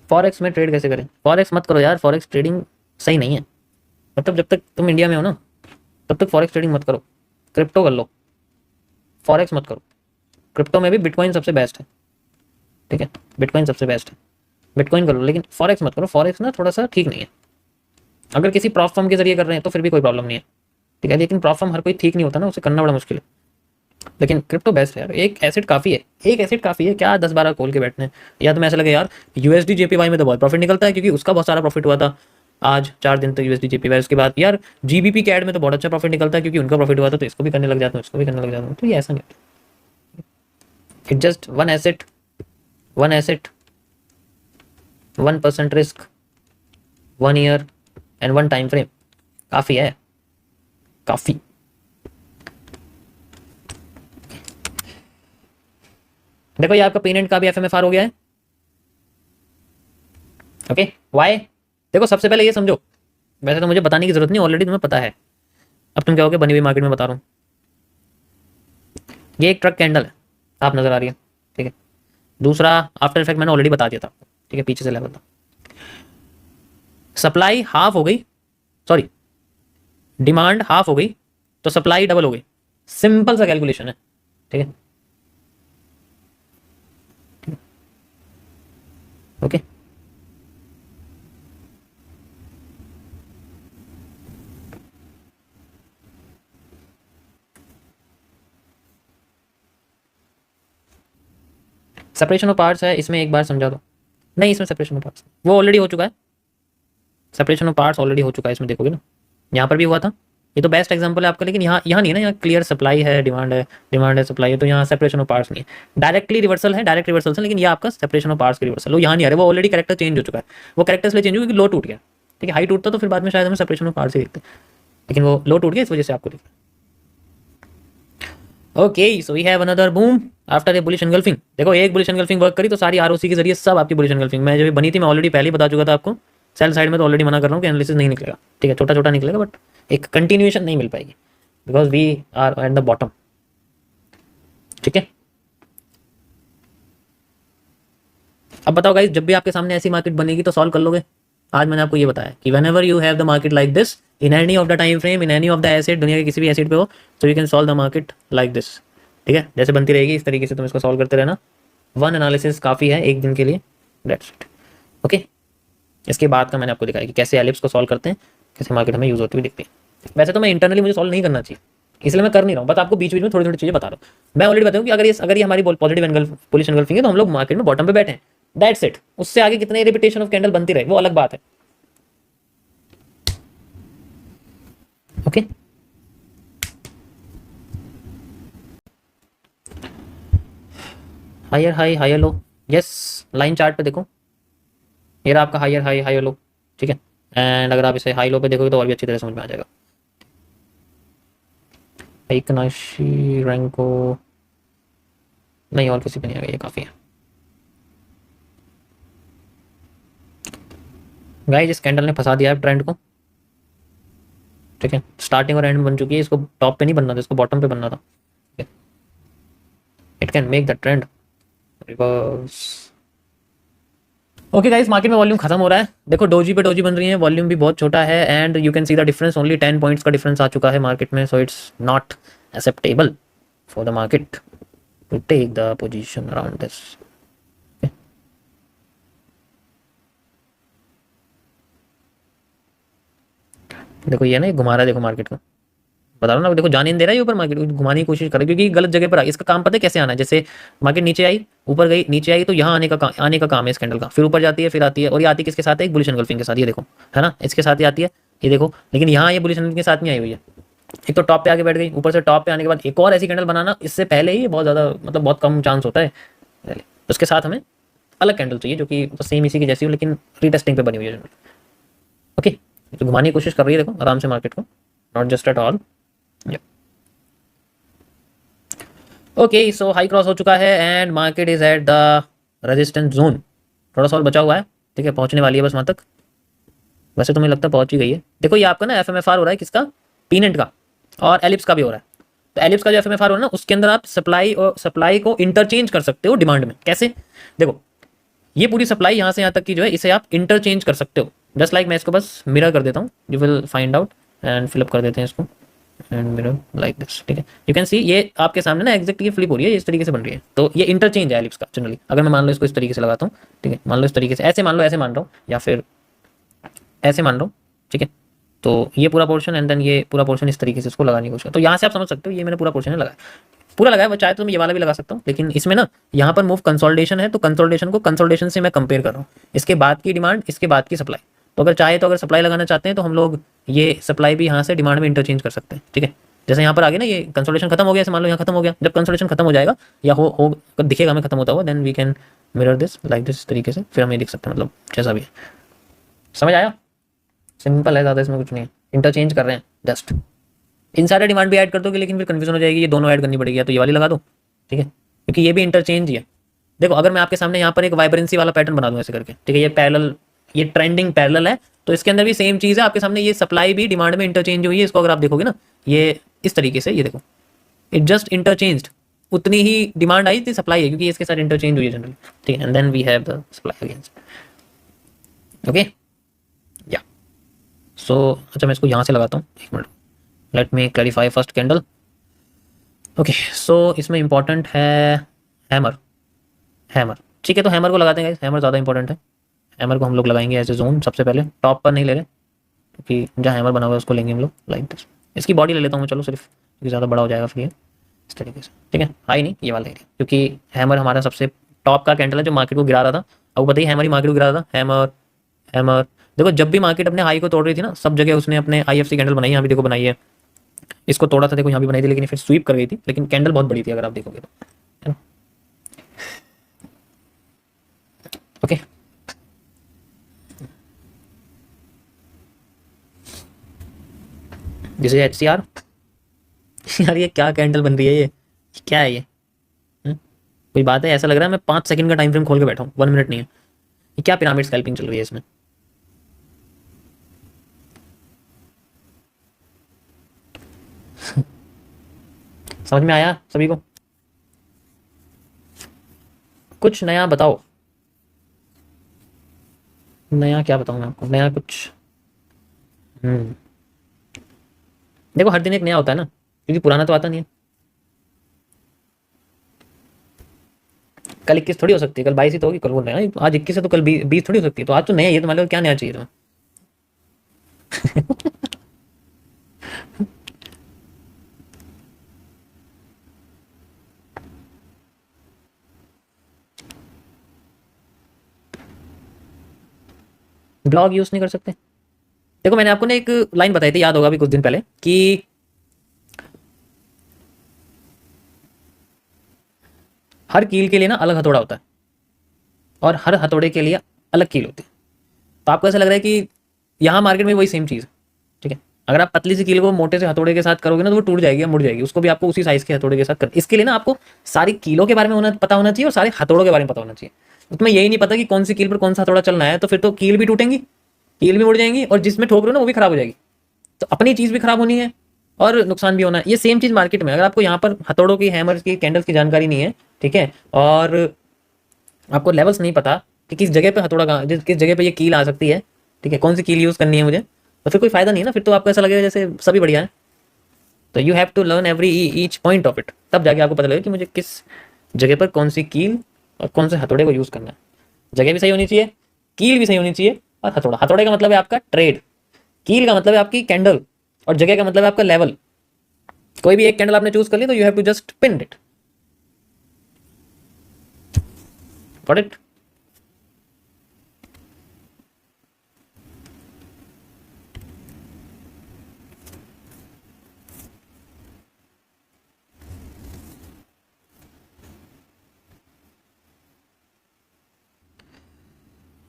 फॉरेक्स में ट्रेड कैसे करें? फॉरेक्स मत करो यार, फॉरेक्स ट्रेडिंग सही नहीं है। मतलब जब तक तुम इंडिया में हो ना तब तक फॉरेक्स ट्रेडिंग मत करो, क्रिप्टो कर लो, फॉरेक्स मत करो। क्रिप्टो में भी बिटकॉइन सबसे बेस्ट है, ठीक है, बिटकॉइन सबसे बेस्ट है, बिटकॉइन कर लो, लेकिन फॉरेक्स मत करो। फॉरेक्स ना थोड़ा सा ठीक नहीं है। अगर किसी प्रॉप फर्म के जरिए कर रहे हैं तो फिर भी कोई प्रॉब्लम नहीं है, ठीक है, लेकिन प्रॉप फर्म हर कोई ठीक नहीं होता ना, उसे करना बड़ा मुश्किल है। लेकिन क्रिप्टो बेस्ट है यार, एक एसेट काफ़ी है, एक एसेट काफ़ी है, क्या 10-12 खोल के बैठने हैं। या तो मैं ऐसा लगे यार यूएसडी जेपीवाई में तो बहुत प्रॉफिट निकलता है क्योंकि उसका बहुत सारा प्रॉफिट हुआ था आज 4 दिन तो यूएसडी जेपीवाई। उसके बाद यार जीबीपी कैड में तो बहुत अच्छा प्रॉफिट निकलता है क्योंकि उनका प्रॉफिट हुआ था, तो इसको भी करने लग जाता हूँ, इसको भी करने लग जाता हूँ। तो ये ऐसा नहीं, it just one asset, one asset, 1% risk, 1 year and 1 time frame, काफ़ी है, काफ़ी। देखो ये आपका पेनेंट का भी एफएमएफआर हो गया है, ओके। वाई? देखो सबसे पहले ये समझो, वैसे तो मुझे बताने की जरूरत नहीं, ऑलरेडी तुम्हें पता है। अब तुम कहोगे बनी हुई मार्केट में बता रहा हूँ। ये एक ट्रक कैंडल है, आप नजर आ रही है, ठीक है। दूसरा आफ्टर इफेक्ट मैंने ऑलरेडी बता दिया था, ठीक है, पीछे से लेवल था। सप्लाई हाफ हो गई, सॉरी डिमांड हाफ हो गई तो सप्लाई डबल हो गई, सिंपल सा कैलकुलेशन है, ठीक है, ओके। सेपरेशन ऑफ पार्ट्स है इसमें, एक बार समझा दो। नहीं इसमें सेपरेशन ऑफ पार्ट्स वो ऑलरेडी हो चुका है, सेपरेशन ऑफ पार्ट्स ऑलरेडी हो चुका है, इसमें देखोगे ना, यहाँ पर भी हुआ था। ये तो बेस्ट एग्जांपल है आपका, लेकिन यहाँ नहीं है ना, यहाँ क्लियर सप्लाई है, डिमांड है सप्लाई है, तो यहाँ सेपरेशन ऑफ पार्ट्स नहीं है, डायरेक्टली रिवर्सल है, डायरेक्ट रिवर्सल है, लेकिन ये आपका सेपरेशन ऑफ पार्ट्स की रिवर्सल हो यहाँ नहीं आ रहा, वो ऑलरेडी कैरेक्टर चेंज हो चुका है। वो कैरेक्टर इसलिए चेंज हुआ क्योंकि लो टूट गया, ठीक है, हाई टूटता तो फिर बाद में शायद हमें सेपरेशन ऑफ पार्ट्स ही दिखते, लेकिन वो लो टूट गया इस वजह से आपको दिखता। Okay so we have another boom after a bullish engulfing. देखो एक बुलिश एनगल्फिंग वर्क करी तो सारी आरओसी के जरिए सब आपकी बुलिश एनगल्फिंग में जब बनी थी, मैं ऑलरेडी पहले ही बता चुका था आपको। सेल साइड में तो ऑलरेडी मना कर रहा हूँ कि एनालिसिस नहीं निकलेगा, ठीक है, छोटा छोटा निकलेगा बट एक कंटिन्यूएशन नहीं मिल पाएगी because we are at the bottom, ठीक है। अब बताओ गाइस, जब भी आपके सामने ऐसी मार्केट बनेगी तो सॉल्व कर लोगे। आज मैंने आपको ये बताया कि whenever you have the market like this in any of the time frame, in any of the asset, दुनिया के किसी भी एसेट पे हो, तो you can solve the market like this, ठीक है। जैसे बनती रहेगी इस तरीके से तुम इसको सॉल्व करते रहना, वन एनालिसिस काफ़ी है एक दिन के लिए, दैट्स इट, ओके। इसके बाद का मैंने आपको दिखाया कि कैसे एलिप्स को सॉल्व करते हैं, कैसे मार्केट हमें यूज होती हुई दिखती है। वैसे तो मैं इंटरनली मुझे सॉल्व नहीं करना चाहिए, इसलिए मैं कर नहीं रहा हूँ, बट आपको बीच बीच में थोड़ी थोड़ी चीज़ें बता रहा हूँ। मैं ऑलरेडी बताऊँ कि अगर ये हमारी पॉजिटिव एंगल पोजिशन एंगल्फिंग है तो हम लोग मार्केट में बॉटम पे बैठे हैं, दैट्स इट। उससे आगे कितने रिपीटेशन ऑफ कैंडल बनती रहे वो अलग बात है, okay. Higher high higher low, yes, line chart पे देखो, ये रहा आपका हायर हाई हायर लो, ठीक है। एंड अगर आप इसे हाई लो पे देखोगे तो और भी अच्छी तरह समझ में आ जाएगा। इकनाशी रैंको नहीं, और किसी पे नहीं आएगा, ये काफ़ी है गाइस। इस कैंडल ने फंसा दिया है ट्रेंड को, ठीक है, स्टार्टिंग और एंड बन चुकी है, इसको टॉप पे नहीं बनना था, इसको बॉटम पे बनना था। It can make the trend reverse. Okay guys, market में वॉल्यूम खत्म हो रहा है, देखो डोजी पे डोजी बन रही है, वॉल्यूम भी बहुत छोटा है and you can see the difference, only 10 points का डिफरेंस आ चुका है मार्केट में, so it's not acceptable for the market to take the position around this. देखो ये ना, ये घुमा रहा है, देखो मार्केट को बता रहा हूँ ना, देखो जाने नहीं दे रहा है ऊपर, मार्केट घुमाने की कोशिश कर रहा है क्योंकि गलत जगह पर आ। इसका काम पता है कैसे आना है, जैसे मार्केट नीचे आई, ऊपर गई, नीचे आई, तो यहाँ आने का काम है इस कैंडल का, फिर ऊपर जाती है, फिर आती है, और ये आती किसके साथ है, एक बुलिश एनगल्फिंग के साथ, ये देखो है ना, इसके साथ ही आती है, ये देखो। लेकिन यहाँ ये बुलिश एनगल्फिंग के साथ नहीं आई हुई है, एक तो टॉप पे आके बैठ गई, ऊपर से टॉप पे आने के बाद एक और ऐसी कैंडल बनाना इससे पहले ही बहुत ज़्यादा, मतलब बहुत कम चांस होता है। उसके साथ हमें अलग कैंडल चाहिए जो कि सेम इसी की जैसी हो लेकिन रीटेस्टिंग पे बनी हुई है, ओके। तो घुमाने की कोशिश कर रही है, देखो आराम से मार्केट को, not just at all. Okay so high cross हो चुका है and market is at the resistance zone, थोड़ा सा और बचा हुआ है, ठीक है, पहुंचने वाली है बस वहां तक, वैसे तो मुझे लगता है पहुंच ही गई है। देखो ये आपका ना एफएमएफआर हो रहा है किसका, पीनेंट का, और एलिप्स का भी हो रहा है। तो एलिप्स का जो एफएमएफआर हो रहा है ना, उसके अंदर आप सप्लाई को इंटरचेंज कर सकते हो डिमांड में, कैसे? देखो ये पूरी सप्लाई यहाँ से यहाँ तक की जो है इसे आप इंटरचेंज कर सकते हो। जस्ट लाइक मैं इसको बस मिरर कर देता हूँ, you will find out and fill up कर देते हैं इसको एंड मिरर लाइक दिस, ठीक है। यू कैन सी ये आपके सामने ना एग्जैक्ट ये फ्लिप हो रही है, इस तरीके से बन रही है। तो ये इंटरचेंज है एलिप्स का जनरली। अगर मैं मान लो इसको इस तरीके से लगाता हूँ, ठीक है, मान लो इस तरीके से, ऐसे मान लो, ऐसे मान रहा हूँ या फिर ऐसे मान लो, ठीक है। तो ये पूरा पोर्शन एंड देन ये पूरा पोर्शन इस तरीके से इसको लगाने की कोशिश। तो यहाँ से आप समझ सकते हो ये मैंने पूरा पोर्शन है लगाया, पूरा लगाया। वो चाहे तो मैं ये वाला भी लगा सकता हूँ, लेकिन इसमें ना यहाँ पर मूव कंसोलिडेशन है, तो कंसोलिडेशन को कंसोलिडेशन से मैं कंपेयर कर रहा हूँ। इसके बाद की डिमांड, इसके बाद की सप्लाई। तो अगर चाहे तो अगर सप्लाई लगाना चाहते हैं तो हम लोग ये सप्लाई भी यहाँ से डिमांड में इंटरचेंज कर सकते हैं, ठीक है। जैसे यहाँ पर आगे ना ये कंसोलिडेशन खत्म हो गया, ऐसे मान लो यहाँ खत्म हो गया। जब कंसोलिडेशन खत्म हो जाएगा या हो दिखेगा हमें खत्म होता हुआ, then we can mirror this like this तरीके से, फिर हम ये देख सकते हैं, मतलब जैसा भी है। समझ आया? सिंपल है, ज़्यादा इसमें कुछ नहीं है। इंटरचेंज कर रहे हैं जस्ट। इन सारे डिमांड भी ऐड कर दोगे लेकिन फिर कन्फ्यूजन हो जाएगी, ये दोनों ऐड करनी पड़ेगी, या तो ये वाली लगा दो, ठीक है, क्योंकि ये भी इंटरचेंज ही है। देखो अगर मैं आपके सामने यहाँ पर एक वाइब्रेंसी वाला पैटर्न बना दूँ ऐसे करके, ठीक है, ये पैरेलल, ये ट्रेंडिंग पैरेलल है, तो इसके अंदर भी सेम चीज़ है आपके सामने। ये सप्लाई भी डिमांड में इंटरचेंज हुई है। इसको अगर आप देखोगे ना ये इस तरीके से, ये देखो इट जस्ट इंटरचेंज्ड, उतनी ही डिमांड आई थी, सप्लाई है, क्योंकि इसके साथ इंटरचेंज हुई है जनरली, ठीक है। And then we have the supply against, okay या सो। अच्छा मैं इसको यहाँ से लगाता हूँ, एक minute, let me clarify first candle. Okay so इसमें इंपॉर्टेंट है हैमर, हैमर, ठीक है। तो हैमर को लगाते हैं, हैमर ज़्यादा इंपॉर्टेंट है। हैमर को हम लोग लगाएंगे एज ए जोन, सबसे पहले टॉप पर नहीं ले रहे, क्योंकि जहाँ हैमर बना हुआ है उसको लेंगे हम लोग लाइक दिस। इसकी बॉडी ले लेता हूँ मैं, चलो सिर्फ, क्योंकि ज़्यादा बड़ा हो जाएगा फिर ये, इस तरीके से, ठीक है। हाई नहीं, ये वाला एरिया, क्योंकि हैमर हमारा सबसे टॉप का कैंडल है जो मार्केट को गिरा रहा था। अब बताइए हैमर ही मार्केट को गिरा रहा था, हैमर, हैमर। देखो जब भी मार्केट अपने हाई को तोड़ रही थी ना, सब जगह उसने अपने IFC कैंडल बनाई, यहाँ भी देखो बनाई है। इसको तोड़ा था, देखो यहाँ भी बनाई थी, लेकिन फिर स्वीप कर गई थी, लेकिन कैंडल बहुत बड़ी थी अगर आप देखोगे तो, है ना। Okay this is HCR। यार ये क्या कैंडल बन रही है, ये क्या है ये? कोई बात है? ऐसा लग रहा है मैं 5 सेकंड का टाइम फ्रेम खोल के बैठा हूँ, 1 मिनट नहीं है। ये क्या पिरामिड स्कैल्पिंग चल रही है इसमें? समझ में आया सभी को? कुछ नया बताओ, नया क्या बताऊँ मैं आपको, नया कुछ। देखो हर दिन एक नया होता है ना, क्योंकि पुराना तो आता नहीं है। कल 21 थोड़ी हो सकती है, कल 22 ही तो होगी, कल वो नया, आज 21 है तो कल 20 थोड़ी हो सकती है। तो आज तो नया, ये तो मान लो क्या नया चाहिए तुम्हें? ब्लॉग यूज नहीं कर सकते? देखो मैंने आपको ना एक लाइन बताई थी, याद होगा अभी कुछ दिन पहले, कि हर कील के लिए ना अलग हथौड़ा होता है और हर हथौड़े के लिए अलग कील होती है। तो आपको ऐसा लग रहा है कि यहाँ मार्केट में वही सेम चीज़ है, ठीक है। अगर आप पतली सी कील को मोटे से हथौड़े के साथ करोगे ना तो वो टूट जाएगी या मुड़ जाएगी, उसको भी आपको उसी साइज के हथौड़े के साथ कर। इसके लिए ना आपको सारी कीलों के बारे में पता होना चाहिए और सारे हथौड़ों के बारे में पता होना चाहिए। तुम्हें यही नहीं पता कि कौन सी कील पर कौन सा हथौड़ा चलना है, तो फिर तो कील भी टूटेंगी, कील भी मुड़ जाएंगी, और जिसमें ठोक रहे हो ना वो भी खराब हो जाएगी। तो अपनी चीज़ भी खराब होनी है और नुकसान भी होना है। ये सेम चीज़ मार्केट में, अगर आपको यहाँ पर हथौड़ों की, हैमर्स की, कैंडल्स की जानकारी नहीं है, ठीक है, और आपको लेवल्स नहीं पता कि किस जगह पे हथौड़ा कहाँ, किस जगह पे ये कील आ सकती है, ठीक है, कौन सी कील यूज़ करनी है मुझे, तो फिर कोई फायदा नहीं है ना। फिर तो आपको ऐसा लगेगा जैसे सभी बढ़िया है। तो you have to learn every each point of it, तब जाके आपको पता लगेगा कि मुझे किस जगह पर कौन सी कील और कौन से हथौड़े को यूज़ करना है। जगह भी सही होनी चाहिए, कील भी सही होनी चाहिए, और हथौड़ा, हथौड़े का मतलब है आपका ट्रेड, कील का मतलब है आपकी कैंडल, और जगह का मतलब है आपका लेवल। कोई भी एक कैंडल आपने चूज कर ली तो you have to just pin it, got it?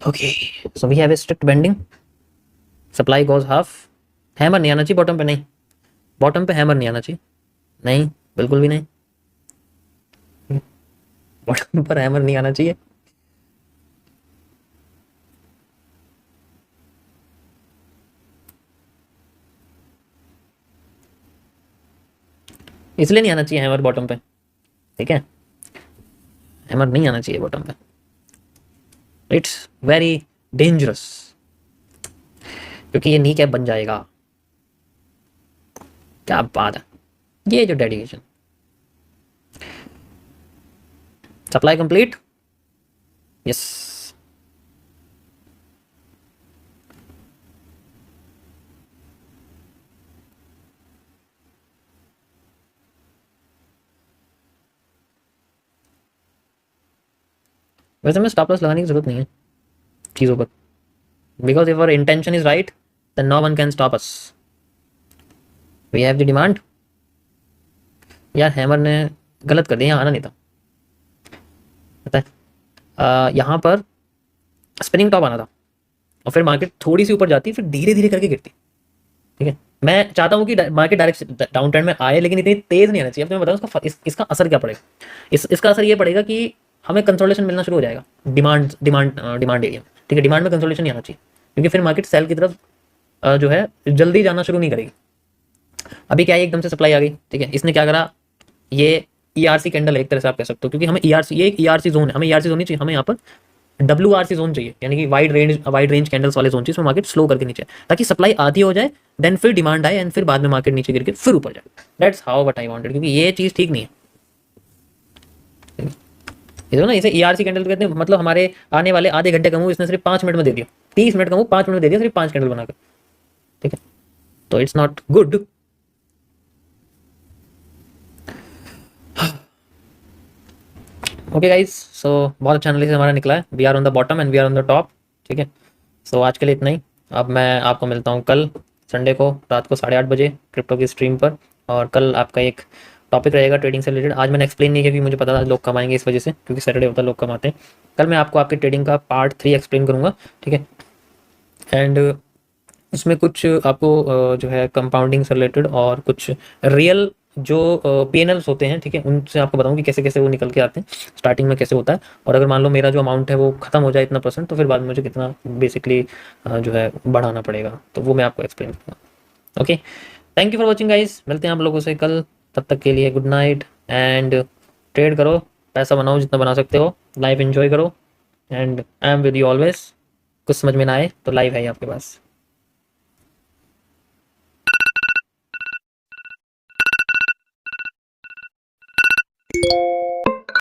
Okay so we have a strict bending, supply goes half. Hammer नहीं आना चाहिए बॉटम पे, नहीं, बॉटम पे हैमर नहीं आना चाहिए, नहीं, बिल्कुल भी नहीं, बॉटम पर हैमर नहीं आना चाहिए। इसलिए नहीं आना चाहिए हैमर बॉटम पे, ठीक है, हैमर नहीं आना चाहिए बॉटम पे। इट्स वेरी डेंजरस, क्योंकि ये नी कैप बन जाएगा। क्या बात है, ये जो डेडिकेशन। Supply complete, yes. वैसे में स्टॉप लॉस लगाने की जरूरत नहीं है चीज़ों पर, because if our intention is right then no one can stop us. We have the demand. यार हैमर ने गलत कर दिया, यहाँ आना नहीं था, पता है। यहाँ पर स्पिनिंग टॉप आना था और फिर मार्केट थोड़ी सी ऊपर जाती, फिर धीरे धीरे करके गिरती। ठीक है, मैं चाहता हूँ कि मार्केट डायरेक्ट डाउन ट्रेंड में आए, लेकिन इतनी तेज नहीं आना चाहिए। अब तो मैं बताऊँ इसका असर क्या पड़ेगा। इसका असर ये पड़ेगा कि हमें कंसोलिडेशन मिलना शुरू हो जाएगा डिमांड एरिया में। ठीक है, डिमांड में कंसोलिडेशन नहीं आना चाहिए, क्योंकि फिर मार्केट सेल की तरफ जो है जल्दी जाना शुरू नहीं करेगी। अभी क्या है, एकदम से सप्लाई आ गई। ठीक है, इसने क्या करा, ये ईआरसी कैंडल है एक तरह से आप कह सकते हो, क्योंकि हमें ईआरसी, ये एक ईआरसी जोन है, हमें ईआरसी जोन नहीं चाहिए, हमें यहाँ पर WRC जोन चाहिए, यानी कि वाइड रेंज कैंडल्स वाले जोन चाहिए, इसमें मार्केट स्लो करके नीचे, ताकि सप्लाई आधी हो जाए, देन फिर डिमांड आए एंड फिर बाद में मार्केट नीचे गिर के फिर ऊपर जाए। That's how what I wanted, क्योंकि ये चीज़ ठीक नहीं है। ये ना, इसे ईआरसी कैंडल कहते हैं, मतलब हमारे आने वाले आधे घंटे का मूव इसने सिर्फ 5 मिनट में दे दिया, 30 मिनट का मूव 5 मिनट में दे दिया, सिर्फ 5 कैंडल बनाकर। ठीक है, तो it's not good. Okay guys, so बहुत अच्छा एनालिसिस हमारा निकला है। We are on the bottom and we are on the top. ठीक है, सो आज के लिए इतना ही। अब मैं आपको मिलता हूँ कल संडे को रात को 8:30 बजे क्रिप्टो की स्ट्रीम पर, और कल आपका एक टॉपिक रहेगा ट्रेडिंग से रिलेटेड। आज मैंने एक्सप्लेन नहीं किया क्योंकि मुझे पता था लोग कमाएंगे इस वजह से, क्योंकि सैटरडे होता है लोग कमाते हैं। कल मैं आपको आपके ट्रेडिंग का पार्ट 3 एक्सप्लेन करूँगा। ठीक है, एंड उसमें कुछ आपको जो है कंपाउंडिंग से रिलेटेड और कुछ रियल जो PNLs होते हैं, ठीक है, उनसे आपको बताऊं कि कैसे कैसे वो निकल के आते हैं, स्टार्टिंग में कैसे होता है, और अगर मान लो मेरा जो अमाउंट है वो खत्म हो जाए इतना परसेंट, तो फिर बाद में मुझे कितना बेसिकली जो है बढ़ाना पड़ेगा, तो वो मैं आपको एक्सप्लेन करूँगा। Okay, thank you for watching guys, मिलते हैं आप लोगों से कल। तब तक के लिए गुड नाइट, एंड ट्रेड करो, पैसा बनाओ जितना बना सकते हो, लाइफ एंजॉय करो, and I am with you always. कुछ समझ में ना आए तो लाइव है ही आपके पास।